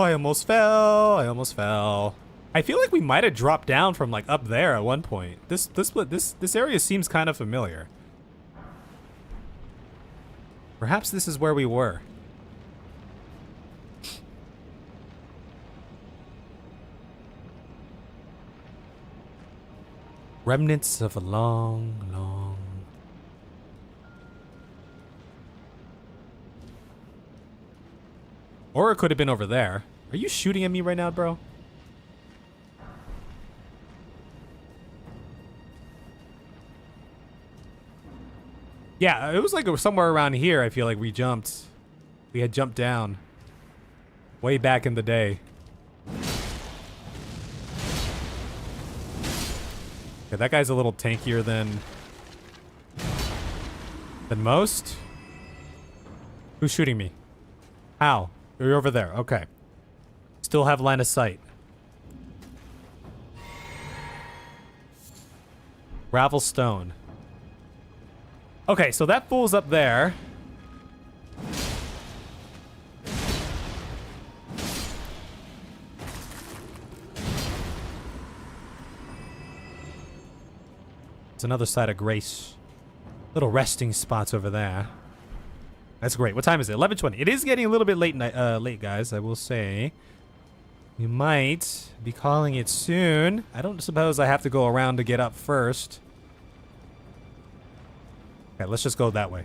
S1: I almost fell. I almost fell. I feel like we might have dropped down from like up there at one point. This area seems kind of familiar. Perhaps this is where we were. Remnants of a long, long... Or it could have been over there. Are you shooting at me right now, bro? Yeah, it was like somewhere around here. I feel like we jumped. We had jumped down. Way back in the day. Okay, that guy's a little tankier than most. Who's shooting me? How? You're over there. Okay. Still have line of sight. Gravel stone. Okay, so that fool's up there. It's another side of grace. Little resting spots over there. That's great. What time is it? 11:20. It is getting a little bit late, late, guys. I will say. We might be calling it soon. I don't suppose I have to go around to get up first. Okay, let's just go that way.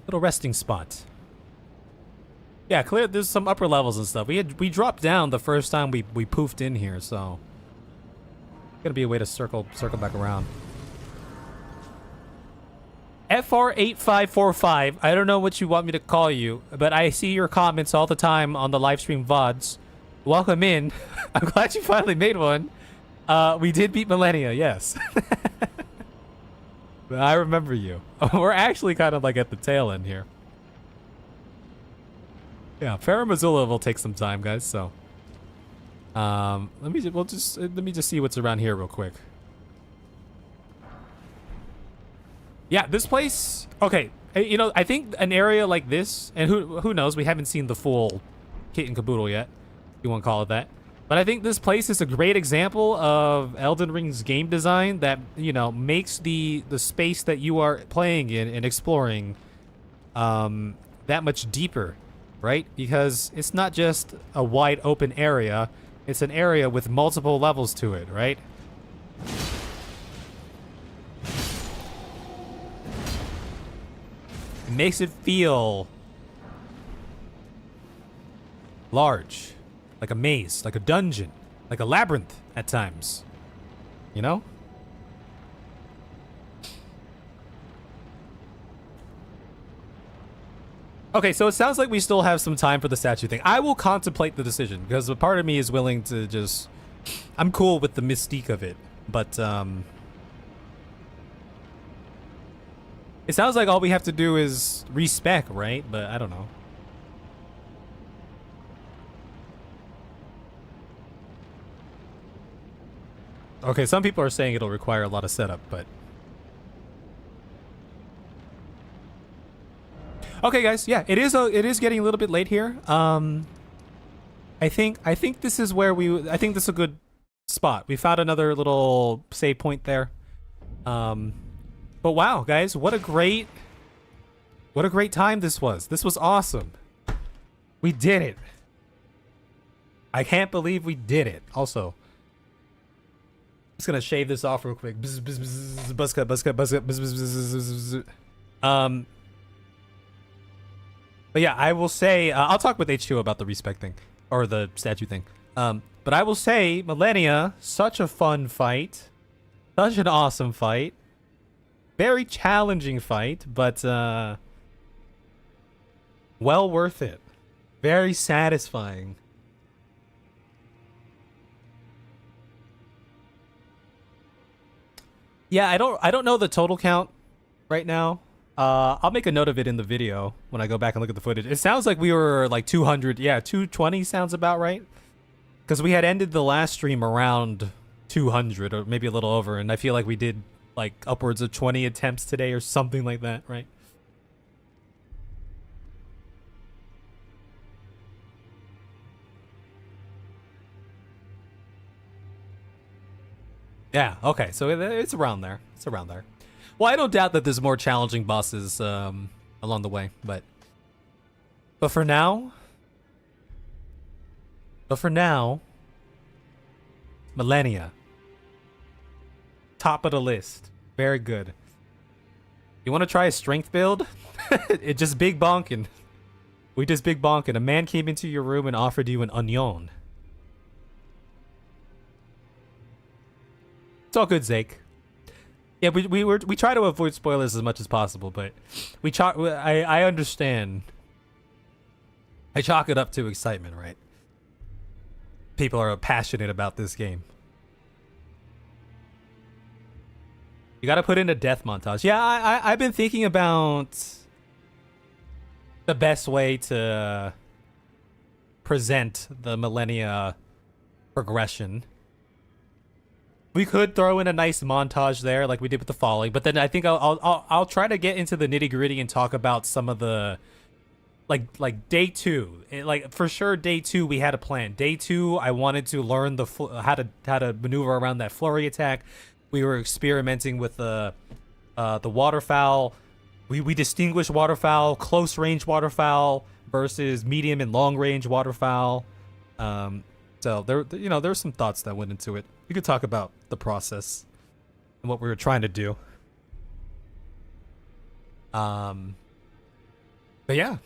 S1: Little resting spot. Yeah, clear. There's some upper levels and stuff. We dropped down the first time we poofed in here, so gonna be a way to circle back around. FR8545. I don't know what you want me to call you, but I see your comments all the time on the live stream VODs. Welcome in. I'm glad you finally made one. We did beat Malenia, yes. I remember you. We're actually kind of like at the tail end here. Yeah, Farah Missoula will take some time, guys. So, let me just see what's around here real quick. Yeah, this place. Okay, you know, I think an area like this, and who knows? We haven't seen the full kit and caboodle yet. If you want to call it that. But I think this place is a great example of Elden Ring's game design that, you know, makes the space that you are playing in and exploring that much deeper. Right? Because it's not just a wide open area. It's an area with multiple levels to it, right? It makes it feel large. Like a maze, like a dungeon, like a labyrinth at times. You know? Okay, so it sounds like we still have some time for the statue thing. I will contemplate the decision, because a part of me is willing to just... I'm cool with the mystique of it, but, it sounds like all we have to do is respec, right? But I don't know. Okay, some people are saying it'll require a lot of setup, but... Okay, guys. Yeah, it is getting a little bit late here. I think this is where I think this is a good spot. We found another little save point there. But wow, guys, what a great time this was. This was awesome. We did it. I can't believe we did it. Also, I'm just gonna shave this off real quick. Buzz cut. But yeah, I will say, I'll talk with H2 about the respect thing, or the statue thing. But I will say, Malenia, such a fun fight. Such an awesome fight. Very challenging fight, but well worth it. Very satisfying. Yeah, I don't know the total count right now. I'll make a note of it in the video when I go back and look at the footage. It sounds like we were like 200. Yeah, 220 sounds about right. Because we had ended the last stream around 200 or maybe a little over. And I feel like we did like upwards of 20 attempts today or something like that, right? Yeah, okay, so it's around there. It's around there. Well, I don't doubt that there's more challenging bosses along the way, but for now, Malenia, top of the list. Very good. You want to try a strength build? It just big bonking. We just big bonking. A man came into your room and offered you an onion. It's all good, Zake. Yeah, we try to avoid spoilers as much as possible, but I understand. I chalk it up to excitement, right? People are passionate about this game. You gotta put in a death montage. Yeah, I've been thinking about the best way to present the Malenia progression. We could throw in a nice montage there, like we did with the Falling, but then I think I'll try to get into the nitty gritty and talk about some of the like day 2. Like for sure, day 2 we had a plan. Day 2, I wanted to learn the how to maneuver around that flurry attack. We were experimenting with the waterfowl. We distinguished waterfowl, close range waterfowl versus medium and long range waterfowl. So there's some thoughts that went into it. We could talk about the process and what we were trying to do. But yeah.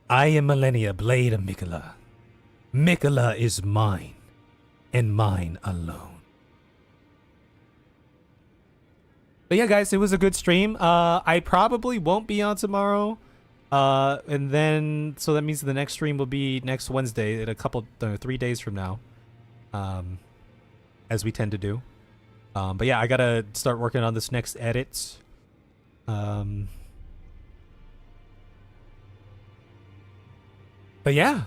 S1: I am Malenia, Blade of Mikola. Mikola is mine, and mine alone. But yeah, guys, it was a good stream. I probably won't be on tomorrow. And then, so that means the next stream will be next Wednesday in 3 days from now. As we tend to do. But yeah, I gotta start working on this next edit. But yeah,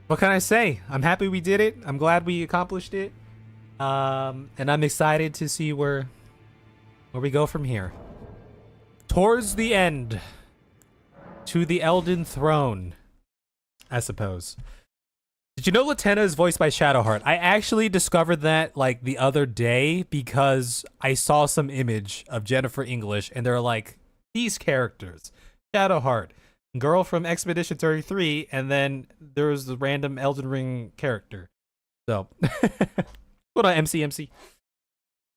S1: what can I say? I'm happy we did it. I'm glad we accomplished it. And I'm excited to see where we go from here. Towards the end. To the Elden Throne, I suppose. Did you know Latenna is voiced by Shadowheart? I actually discovered that like the other day because I saw some image of Jennifer English and they're like, these characters. Shadowheart, girl from Expedition 33, and then there was the random Elden Ring character. So, what on MC?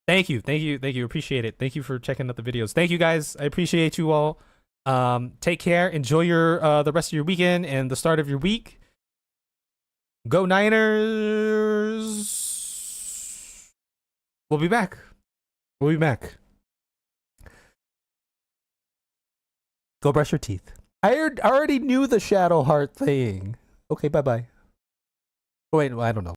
S1: Thank you. Appreciate it. Thank you for checking out the videos. Thank you guys. I appreciate you all. Take care. Enjoy your the rest of your weekend and the start of your week. Go Niners. We'll be back. Go brush your teeth. I already knew the Shadowheart thing. Okay, bye-bye. Oh, wait, well, I don't know.